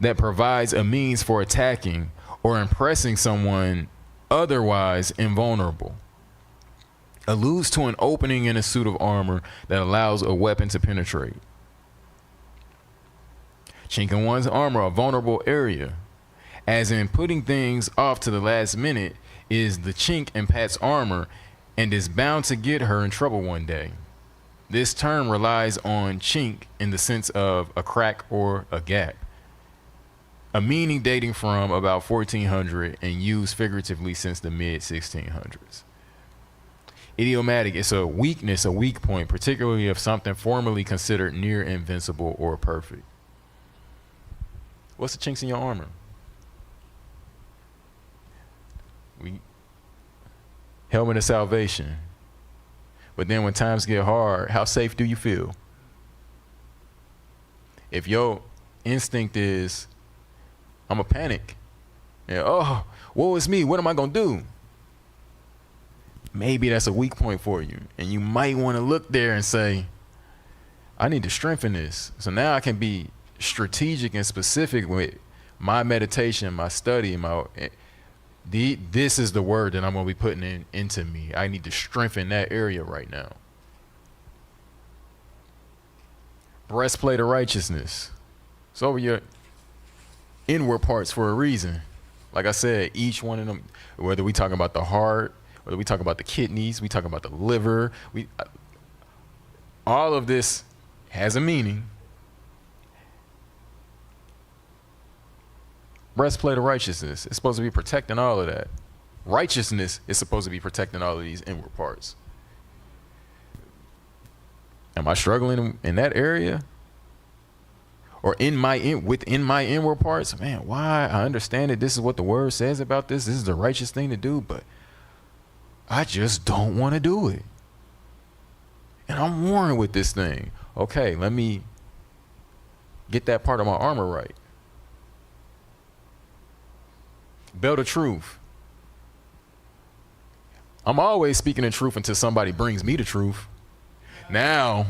that provides a means for attacking or impressing someone otherwise invulnerable alludes to an opening in a suit of armor that allows a weapon to penetrate. Chink in one's armor, a vulnerable area, as in putting things off to the last minute, is the chink in Pat's armor and is bound to get her in trouble one day. This term relies on chink in the sense of a crack or a gap, a meaning dating from about 1400 and used figuratively since the mid-1600s. Idiomatic is a weakness, a weak point, particularly of something formerly considered near invincible or perfect. What's the chinks in your armor? Helmet of salvation. But then when times get hard, how safe do you feel? If your instinct is, I'm a panic, and woe is me, what am I gonna do? Maybe that's a weak point for you, and you might want to look there and say, I need to strengthen this. So now I can be strategic and specific with my meditation, my study, this is the word that I'm going to be putting into me. I need to strengthen that area right now. Breastplate of righteousness. It's over your inward parts for a reason. Like I said, each one of them, whether we talking about the heart, whether we talk about the kidneys, we talk about the liver, all of this has a meaning. Breastplate of righteousness is supposed to be protecting all of that. Righteousness is supposed to be protecting all of these inward parts. Am I struggling in that area? Or within my inward parts? Man, why? I understand it. This is what the word says about this. This is the righteous thing to do, but I just don't want to do it. And I'm warring with this thing. Okay, let me get that part of my armor right. Belt of truth. I'm always speaking the truth until somebody brings me the truth. Now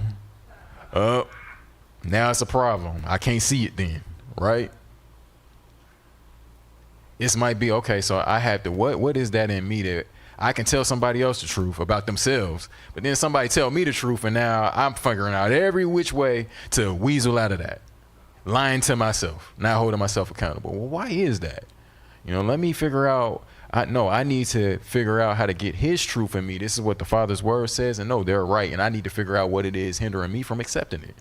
it's a problem. I can't see it then, right? This might be, okay, so I have to, what is that in me that I can tell somebody else the truth about themselves, but then somebody tell me the truth, and now I'm figuring out every which way to weasel out of that. Lying to myself, not holding myself accountable. Well, why is that? Let me figure out. I need to figure out how to get his truth in me. This is what the Father's word says, and no, they're right. And I need to figure out what it is hindering me from accepting it.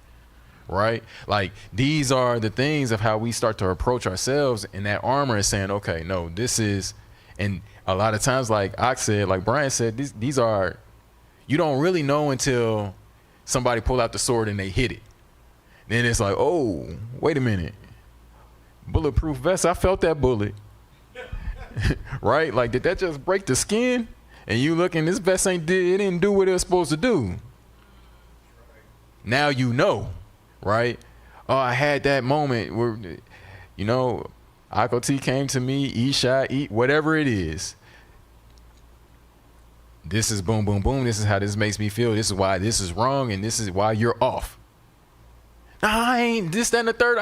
Right? Like, these are the things of how we start to approach ourselves, and that armor is saying, okay, no, this is, and a lot of times, like Ox said, like Brian said, these are, you don't really know until somebody pull out the sword and they hit it. Then it's like, oh, wait a minute. Bulletproof vest, I felt that bullet. Right? Like, did that just break the skin? And you looking, this vest it didn't do what it was supposed to do. Now you know, right? Oh, I had that moment where, Akoti came to me, eat, whatever it is. This is boom, boom, boom. This is how this makes me feel. This is why this is wrong, and this is why you're off. Nah, I ain't this, that, and the third.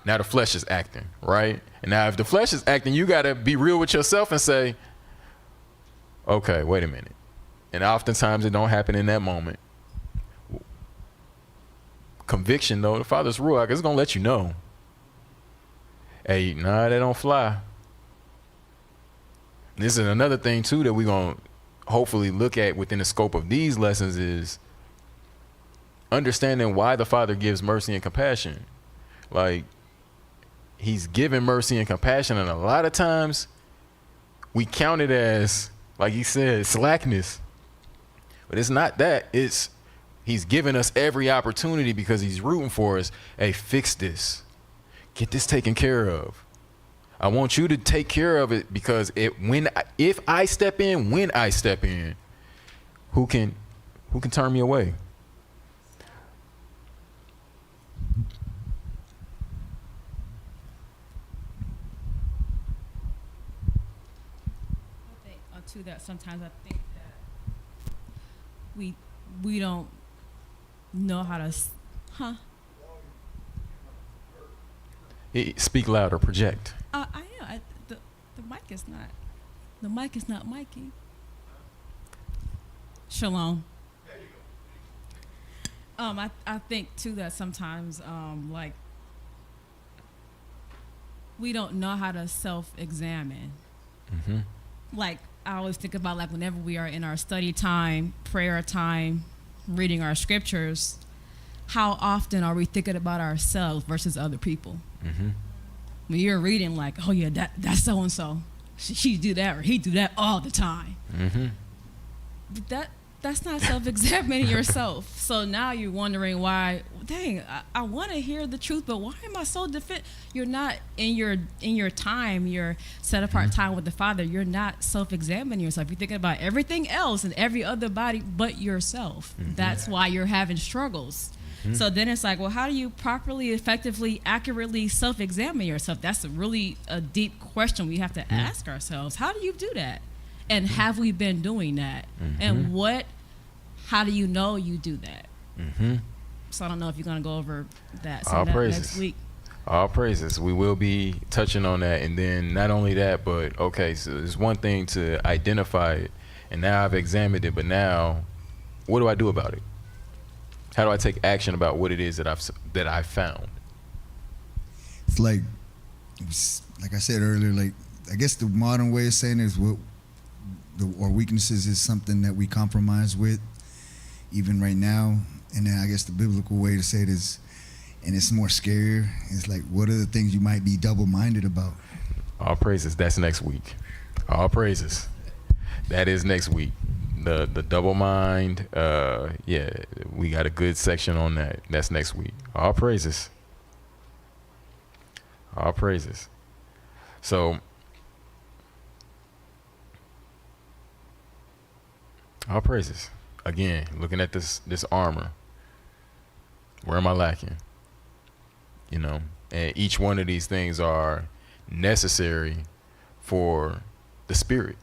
Now the flesh is acting, right? And now if the flesh is acting, you got to be real with yourself and say, okay, wait a minute. And oftentimes it don't happen in that moment. Conviction, though, the Father's ruach is going to let you know. Hey, nah, they don't fly. This is another thing, too, that we're going to hopefully look at within the scope of these lessons is understanding why the Father gives mercy and compassion. Like, he's given mercy and compassion, and a lot of times we count it as, like he said, slackness. But it's not that. It's he's given us every opportunity because he's rooting for us. Hey, fix this. Get this taken care of. I want you to take care of it, because if I step in, when I step in, who can turn me away? To that, sometimes I think that we don't know how to, Speak louder, project. I am. The mic is not miking. Shalom. I think too that sometimes like we don't know how to self-examine. Mm-hmm. Like I always think about, like, whenever we are in our study time, prayer time, reading our scriptures, how often are we thinking about ourselves versus other people? Mm-hmm. When you're reading, like, oh yeah, that's so and so, she do that or he do that all the time. Mm-hmm. But that's not self-examining yourself. So now you're wondering why. Dang, I want to hear the truth, but why am I so You're not in your time, your set apart time with the Father. You're not self-examining yourself. You're thinking about everything else and every other body but yourself. Mm-hmm. That's why you're having struggles. Mm-hmm. So then it's like, well, how do you properly, effectively, accurately self-examine yourself? That's a deep question we have to ask ourselves. How do you do that? And have we been doing that? Mm-hmm. And how do you know you do that? Mm-hmm. So I don't know if you're going to go over that. All praises. Next week. All praises. We will be touching on that. And then not only that, but okay, so it's one thing to identify it, and now I've examined it, but now what do I do about it? How do I take action about what it is that I've found? It's like I said earlier, like, I guess the modern way of saying it is our weaknesses is something that we compromise with, even right now. And then I guess the biblical way to say it is, and it's more scarier, it's like, what are the things you might be double-minded about? All praises. That's next week. All praises. That is next week. The double mind. Yeah, we got a good section on that. That's next week. All praises. All praises. So, all praises. Again, looking at this armor. Where am I lacking? You know, and each one of these things are necessary for the spirit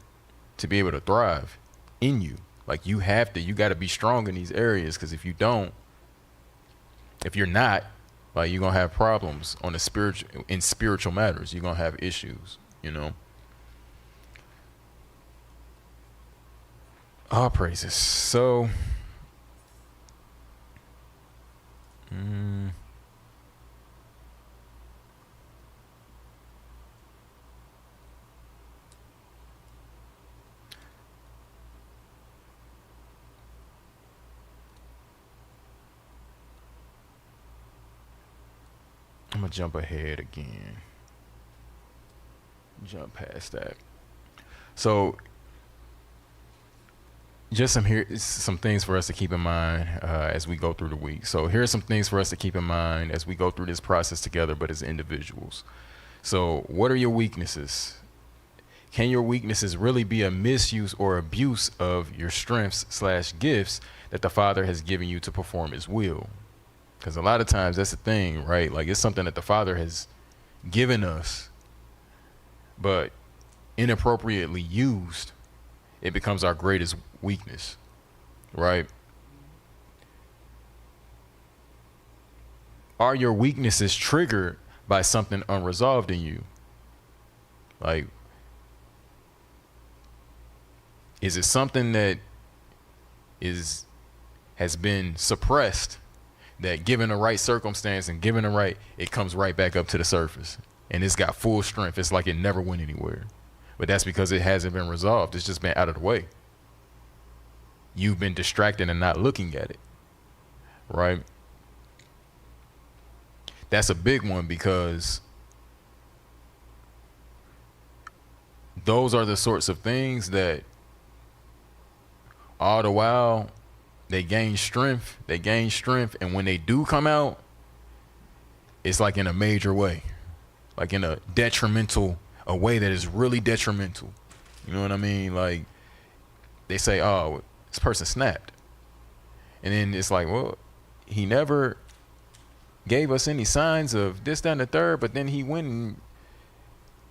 to be able to thrive in you. Like, you got to be strong in these areas, because if you're not, like, you're going to have problems in spiritual matters. You're going to have issues, you know. All praises. So, I'm gonna jump ahead again. Jump past that. So, just some things for us to keep in mind as we go through the week. So here are some things for us to keep in mind as we go through this process together, but as individuals. So what are your weaknesses? Can your weaknesses really be a misuse or abuse of your strengths/gifts that the Father has given you to perform His will? Because a lot of times that's the thing, right? Like, it's something that the Father has given us, but inappropriately used, it becomes our greatest weakness, right? Are your weaknesses triggered by something unresolved in you? Like, is it something that has been suppressed, that given the right circumstance and given the right, it comes right back up to the surface and it's got full strength? It's like it never went anywhere. But that's because it hasn't been resolved. It's just been out of the way. You've been distracted and not looking at it, right? That's a big one, because those are the sorts of things that all the while they gain strength, and when they do come out, it's like in a major way, like in a detrimental a way that is really detrimental. You know what I mean? Like, they say, oh, this person snapped. And then it's like, well, he never gave us any signs of this, that, and the third, but then he went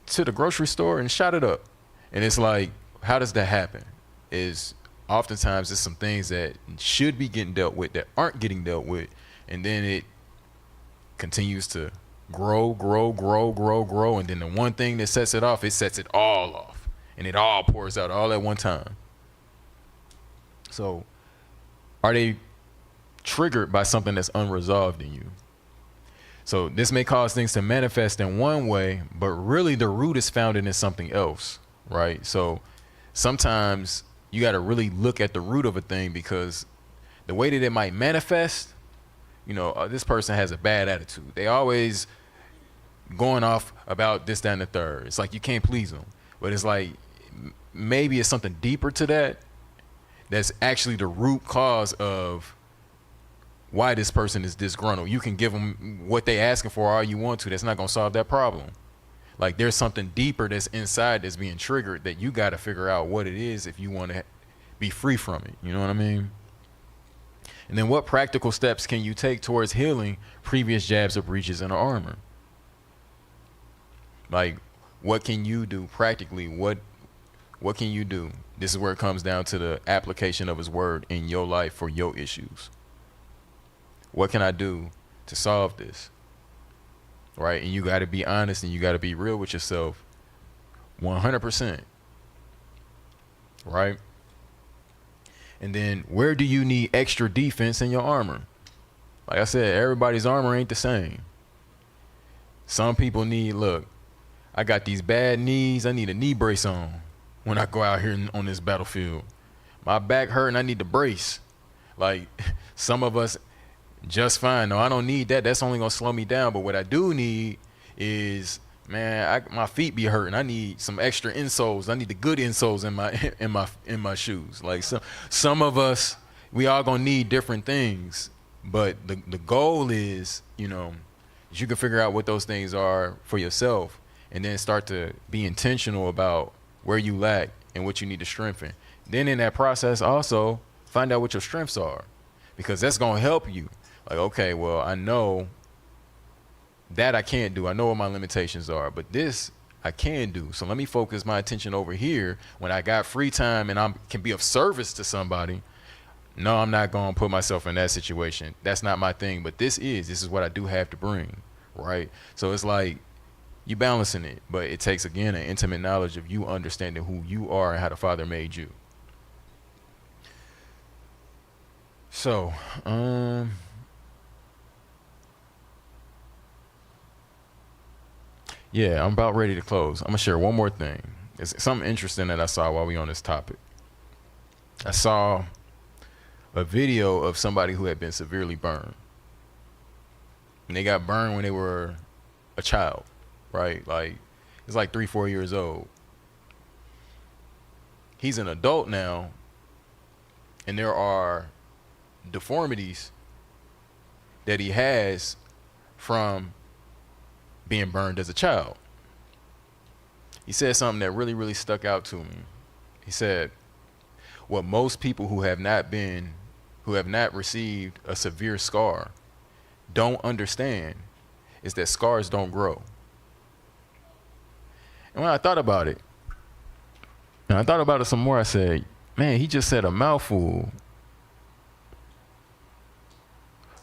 to the grocery store and shot it up. And it's like, how does that happen? Is oftentimes it's some things that should be getting dealt with that aren't getting dealt with, and then it continues to grow, and then the one thing that sets it off, it sets it all off, and it all pours out all at one time. So are they triggered by something that's unresolved in you? So this may cause things to manifest in one way, but really the root is found in something else, right? So sometimes you got to really look at the root of a thing, because the way that it might manifest, you know, this person has a bad attitude. They always going off about this, that, and the third. It's like you can't please them. But it's like maybe it's something deeper to that that's actually the root cause of why this person is disgruntled. You can give them what they asking for all you want to. That's not going to solve that problem. Like, there's something deeper that's inside that's being triggered that you got to figure out what it is if you want to be free from it. You know what I mean? And then what practical steps can you take towards healing previous jabs or breaches in the armor? Like, what can you do practically? What can you do? This is where it comes down to the application of his word in your life for your issues. What can I do to solve this? Right? And you got to be honest, and you got to be real with yourself 100%. Right? And then where do you need extra defense in your armor? Like I said, everybody's armor ain't the same. Some people need, look, I got these bad knees. I need a knee brace on when I go out here on this battlefield. My back hurt and I need to brace. Like, some of us just fine. No, I don't need that. That's only gonna slow me down. But what I do need is, man, my feet be hurting. I need some extra insoles. I need the good insoles in my shoes. Like, some of us, we all gonna need different things. But the goal is, you know, you can figure out what those things are for yourself, and then start to be intentional about where you lack and what you need to strengthen. Then in that process, also find out what your strengths are, because that's gonna help you. Like, okay, well, I know that I can't do. I know what my limitations are, but this I can do. So let me focus my attention over here when I got free time and I can be of service to somebody. No, I'm not going to put myself in that situation. That's not my thing, but this is what I do have to bring, right? So it's like you balancing it, but it takes, again, an intimate knowledge of you understanding who you are and how the Father made you. So, yeah, I'm about ready to close. I'm going to share one more thing. It's something interesting that I saw while we on this topic. I saw a video of somebody who had been severely burned. And they got burned when they were a child, right? Like, it's like 3-4 years old. He's an adult now, and there are deformities that he has from being burned as a child. He said something that really, really stuck out to me. He said, what most people who have not received a severe scar don't understand is that scars don't grow. And when I thought about it, some more, I said, man, he just said a mouthful.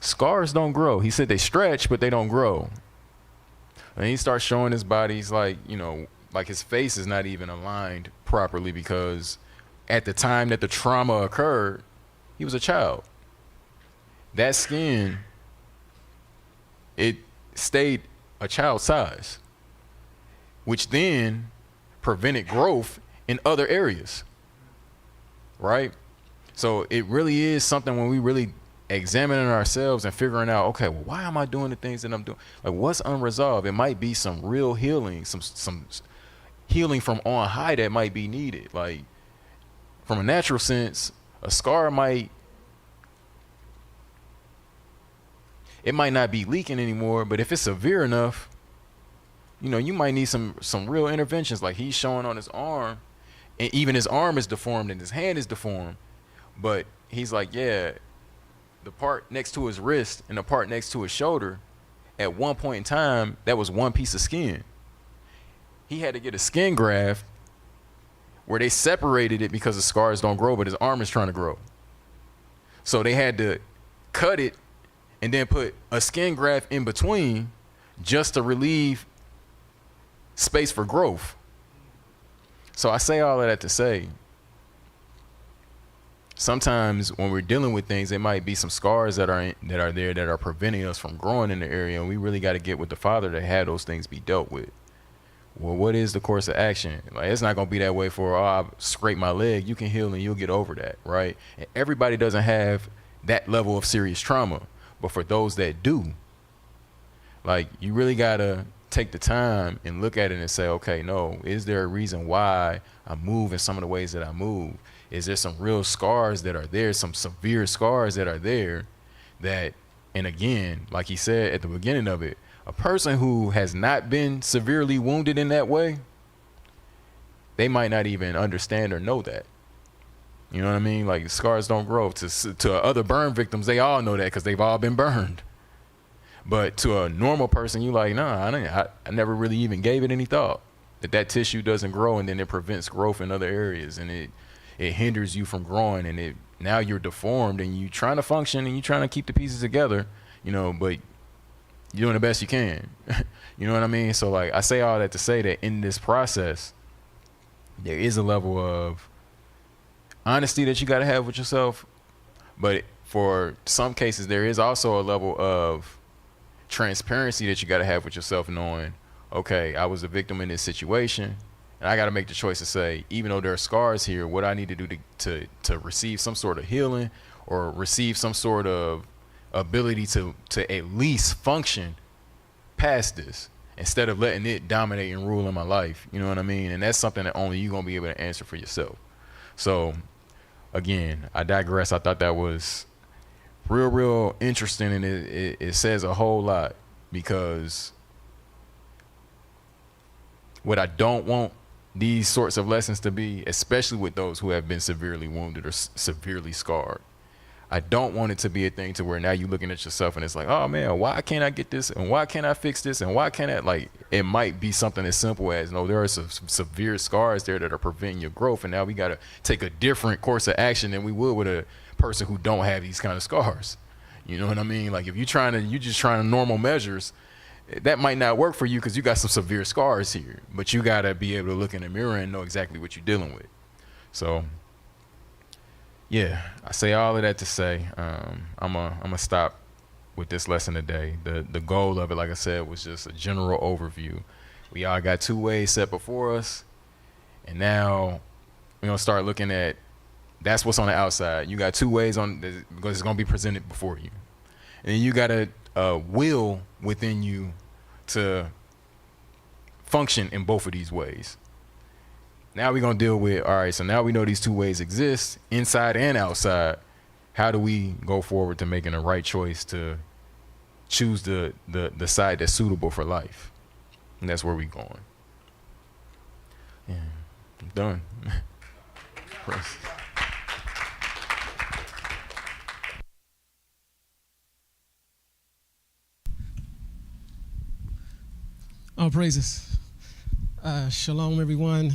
Scars don't grow. He said they stretch, but they don't grow. And he starts showing his body. He's like, you know, like his face is not even aligned properly, because at the time that the trauma occurred, he was a child. That skin, it stayed a child's size, which then prevented growth in other areas, right? So it really is something when we really examining ourselves and figuring out, okay, well, why am I doing the things that I'm doing? Like, what's unresolved? It might be some real healing, some healing from on high that might be needed. Like, from a natural sense, a scar might not be leaking anymore, but if it's severe enough, you might need some real interventions. Like he's showing on his arm, and even his arm is deformed and his hand is deformed. But he's like, yeah, the part next to his wrist and the part next to his shoulder, at one point in time, that was one piece of skin. He had to get a skin graft where they separated it because the scars don't grow, but his arm is trying to grow. So they had to cut it and then put a skin graft in between just to relieve space for growth. So I say all of that to say, sometimes when we're dealing with things, there might be some scars that are there that are preventing us from growing in the area, and we really got to get with the Father to have those things be dealt with. Well, what is the course of action? Like, it's not going to be that way for, I scrape my leg. You can heal and you'll get over that, right? And everybody doesn't have that level of serious trauma. But for those that do, like, you really got to take the time and look at it and say, okay, no, is there a reason why I move in some of the ways that I move? Is there some real scars that are there, some severe scars that are there that, and again, like he said at the beginning of it, a person who has not been severely wounded in that way, they might not even understand or know that. You know what I mean? Like, scars don't grow. To other burn victims, they all know that because they've all been burned. But to a normal person, you like, nah, I never really even gave it any thought. That tissue doesn't grow, and then it prevents growth in other areas, and it hinders you from growing, and now you're deformed, and you're trying to function, and you're trying to keep the pieces together, but you're doing the best you can. You know what I mean? So, like, I say all that to say that in this process, there is a level of honesty that you got to have with yourself. But for some cases, there is also a level of transparency that you got to have with yourself, knowing, okay, I was a victim in this situation, and I got to make the choice to say, even though there are scars here, what I need to do to receive some sort of healing or receive some sort of ability to at least function past this, instead of letting it dominate and rule in my life. You know what I mean? And that's something that only you're going to be able to answer for yourself. So again, I digress. I thought that was real interesting, and it says a whole lot, because what I don't want these sorts of lessons to be, especially with those who have been severely wounded or severely scarred, I don't want it to be a thing to where now you're looking at yourself and it's like, oh man, why can't I get this? And why can't I fix this? And why can't I, like, it might be something as simple as, no, there are some severe scars there that are preventing your growth. And now we got to take a different course of action than we would with a person who don't have these kind of scars. You know what I mean? Like, if you're just trying normal measures, that might not work for you because you got some severe scars here, but you got to be able to look in the mirror and know exactly what you're dealing with. So yeah, I say all of that to say, I'm gonna stop with this lesson today. The goal of it, like I said, was just a general overview. We all got 2 ways set before us, and now we're gonna start looking at, that's what's on the outside. You got 2 ways because it's gonna be presented before you, and then you got a will within you to function in both of these ways. Now we're going to deal with, all right, so now we know these 2 ways exist, inside and outside. How do we go forward to making the right choice to choose the side that's suitable for life? And that's where we're going. Yeah, I'm done. All praises. Shalom, everyone.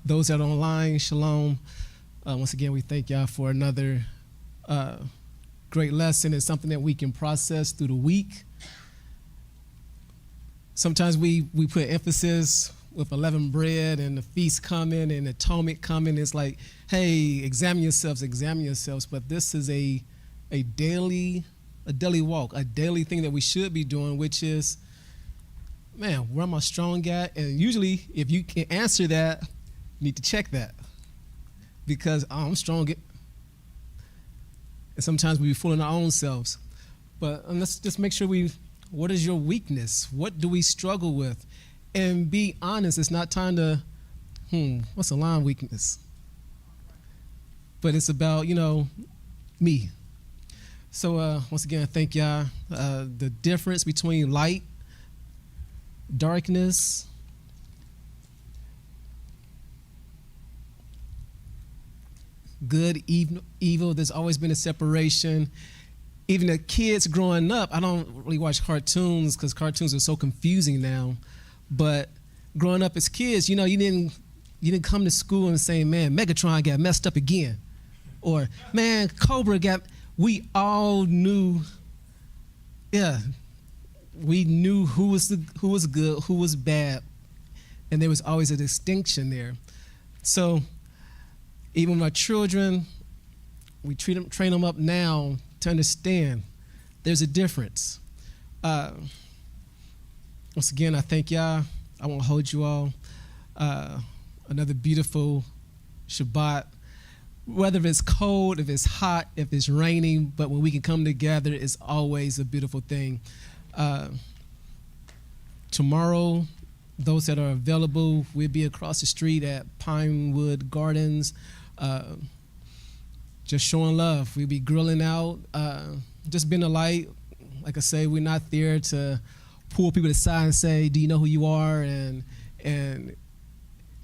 Those that are online, shalom. Once again, we thank y'all for another great lesson. It's something that we can process through the week. Sometimes we put emphasis with unleavened bread and the feast coming and atonement coming. It's like, hey, examine yourselves. But this is a daily walk, a daily thing that we should be doing, which is, man, where am I strong at? And usually, if you can answer that, you need to check that, because I'm strong. And sometimes we be fooling our own selves. But let's just make sure what is your weakness? What do we struggle with? And be honest. It's not time to, what's a line weakness? But it's about, me. So once again, thank y'all. The difference between light darkness, good, evil. There's always been a separation. Even the kids growing up, I don't really watch cartoons because cartoons are so confusing now. But growing up as kids, you didn't come to school and say, man, Megatron got messed up again. Or, man, Cobra got, we all knew, we knew who was good, who was bad. And there was always a distinction there. So even with my children, we train them up now to understand there's a difference. Once again, I thank y'all. I won't hold you all. Another beautiful Shabbat. Whether it's cold, if it's hot, if it's raining, but when we can come together, it's always a beautiful thing. Tomorrow, those that are available, we'll be across the street at Pinewood Gardens, just showing love. We'll be grilling out, just being a light. Like I say, we're not there to pull people aside and say, do you know who you are? And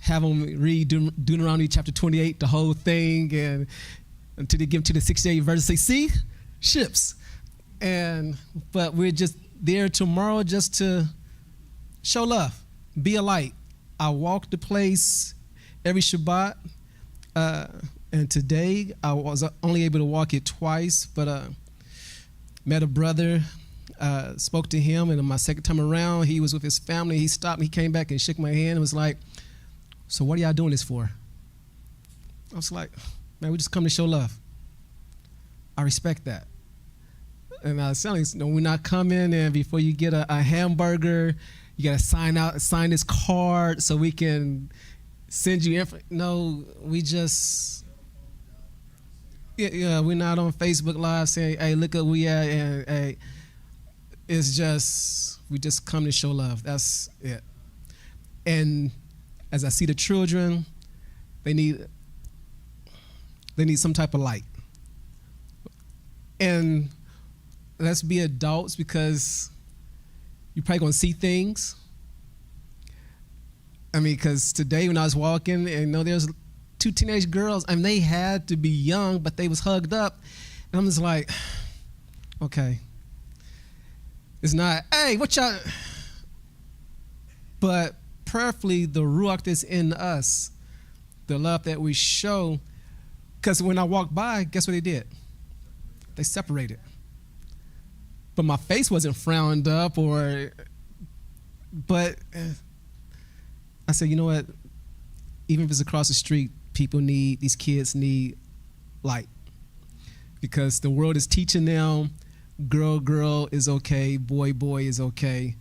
have them read Deuteronomy chapter 28, the whole thing, and until they get to the 68th verse, say, see, ships. But we're just there tomorrow just to show love, be a light. I walk the place every Shabbat, and today I was only able to walk it twice, but met a brother, spoke to him, and my second time around, he was with his family. He stopped, he came back and shook my hand and was like, so what are y'all doing this for? I was like, man, we just come to show love. I respect that. And I was telling him, we're not coming, and before you get a hamburger, you got to sign this card so we can send you info. No, we just, we're not on Facebook Live saying, hey, look at where we at, and hey, it's just, we just come to show love. That's it. And as I see the children, they need some type of light. And let's be adults, because you're probably gonna see things. I mean, because today when I was walking, and there's two teenage girls, and they had to be young, but they was hugged up, and I'm just like, okay, it's not, hey, what y'all? But prayerfully, the ruach that's in us, the love that we show, because when I walked by, guess what they did? They separated. But my face wasn't frowned up, but I said, you know what? Even if it's across the street, these kids need light. Because the world is teaching them, girl is okay, boy is okay.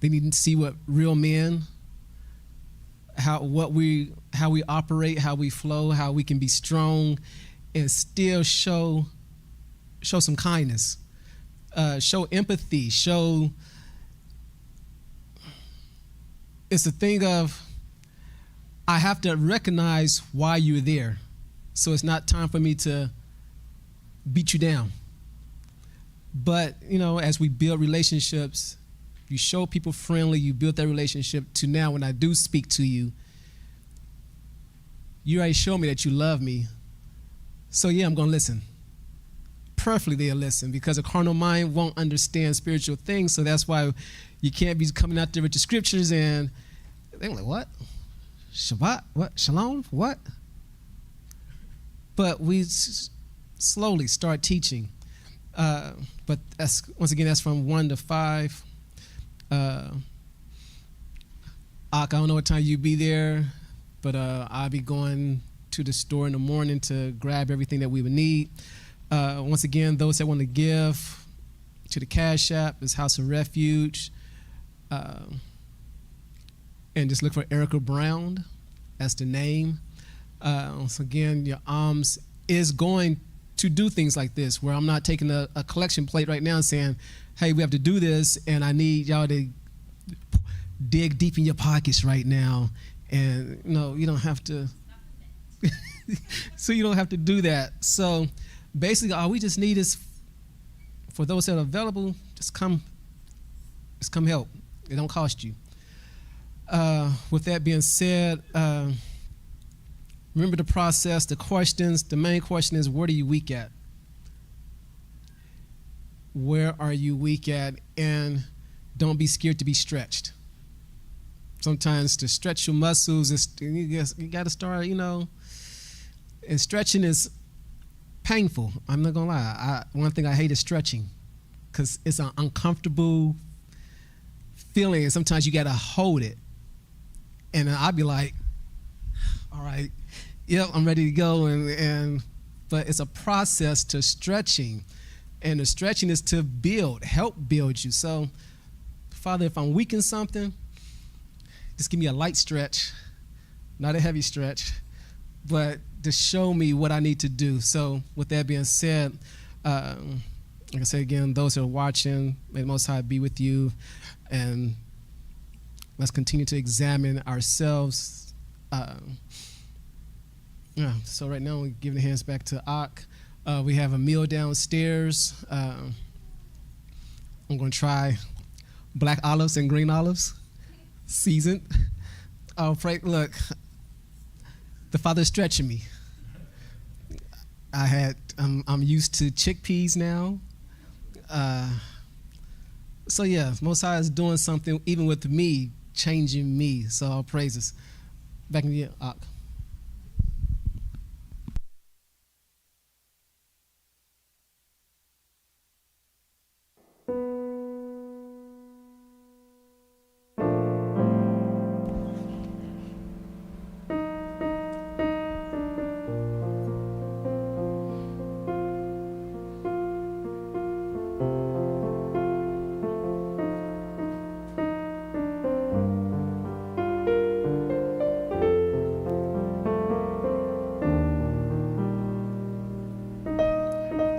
They need to see what real men, how we operate, how we flow, how we can be strong and still show some kindness, show empathy, it's a thing of, I have to recognize why you're there. So it's not time for me to beat you down. But, as we build relationships, you show people friendly, you build that relationship to now when I do speak to you, you already show me that you love me. So yeah, I'm going to listen. Perfectly they'll listen, because a carnal mind won't understand spiritual things. So that's why you can't be coming out there with the scriptures and they're like, what? Shabbat? What? Shalom? What? But we slowly start teaching. But once again, that's from 1 to 5. I don't know what time you be there, but I'll be going to the store in the morning to grab everything that we would need. Once again, those that want to give to the Cash App is House of Refuge. And just look for Erica Brown. That's the name. Once again, your alms is going to do things like this, where I'm not taking a collection plate right now and saying, hey, we have to do this, and I need y'all to dig deep in your pockets right now. And you don't have to. So you don't have to do that. So basically, all we just need is, for those that are available, just come Just come help. It don't cost you. With that being said, remember the process, the questions. The main question is, what are you weak at? Where are you weak at? And don't be scared to be stretched. Sometimes to stretch your muscles, you got to start, and stretching is painful. I'm not going to lie. One thing I hate is stretching because it's an uncomfortable feeling, and sometimes you got to hold it. And I'll be like, all right, yep, I'm ready to go. But it's a process to stretching. And the stretching is to help build you. So, Father, if I'm weak in something, just give me a light stretch, not a heavy stretch, but to show me what I need to do. So with that being said, like I say again, those who are watching, may the Most High be with you. And let's continue to examine ourselves. So right now, we're giving the hands back to Ak. We have a meal downstairs. I'm going to try black olives and green olives, seasoned. Oh, pray, look, the Father's stretching me. I'm used to chickpeas now. So yeah, Most High is doing something even with me, changing me. So all praises. Back in the Ak.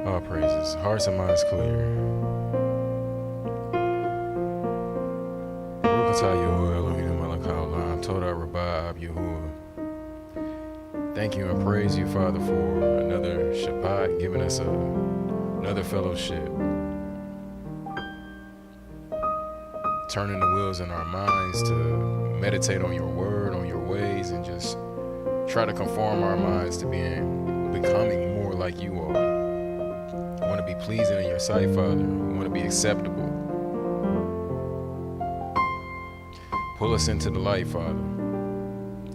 All praises. Hearts and minds clear. Thank you and praise you, Father, for another Shabbat, giving us another fellowship. Turning the wheels in our minds to meditate on your word, on your ways, and just try to conform our minds to becoming more like you are. We want to be pleasing in your sight, Father. We want to be acceptable. Pull us into the light, Father.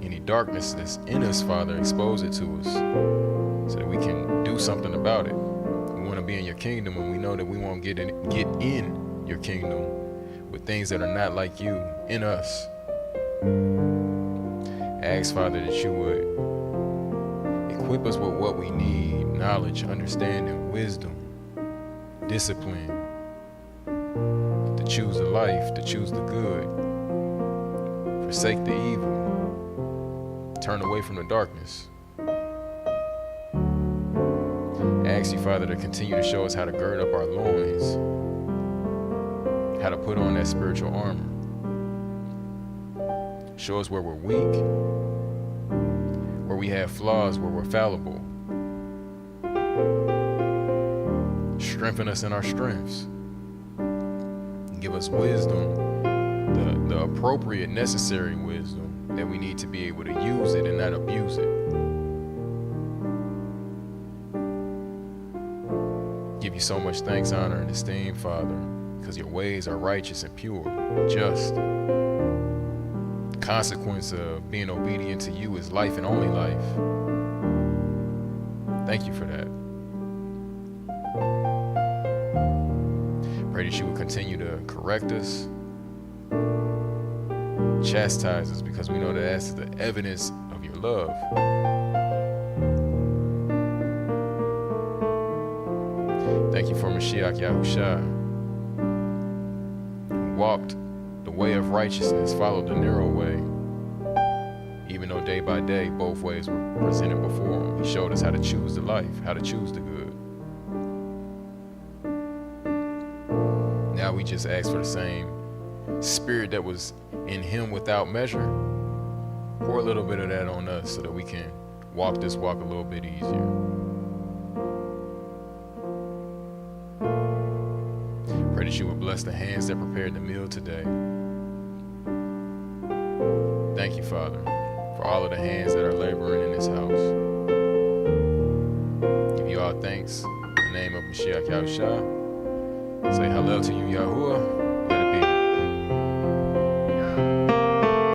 Any darkness that's in us, Father, expose it to us so that we can do something about it. We want to be in your kingdom, and we know that we won't get in your kingdom with things that are not like you in us. Ask, Father, that you would equip us with what we need: knowledge, understanding, wisdom, discipline, to choose the life, to choose the good, forsake the evil, turn away from the darkness. Ask you, Father, to continue to show us how to gird up our loins, how to put on that spiritual armor. Show us where we're weak, where we have flaws, where we're fallible. Strengthen us in our strengths. Give us wisdom, the appropriate, necessary wisdom that we need to be able to use it and not abuse it. Give you so much thanks, honor, and esteem, Father, because your ways are righteous and pure, just. The consequence of being obedient to you is life and only life. Thank you for that. Pray that you will continue to correct us, chastise us, because we know that that's the evidence of your love. Thank you for Mashiach Yahusha, who walked the way of righteousness, followed the narrow way. Even though day by day both ways were presented before him, he showed us how to choose the life, how to choose the good. Now we just ask for the same spirit that was in him without measure. Pour a little bit of that on us so that we can walk this walk a little bit easier. Pray Pray that you would bless the hands that prepared the meal today. Thank you, Father, for all of the hands that are laboring in this house. Give you all thanks in the name of Mashiach Yahushua. Say hallel to you, Yahuwah.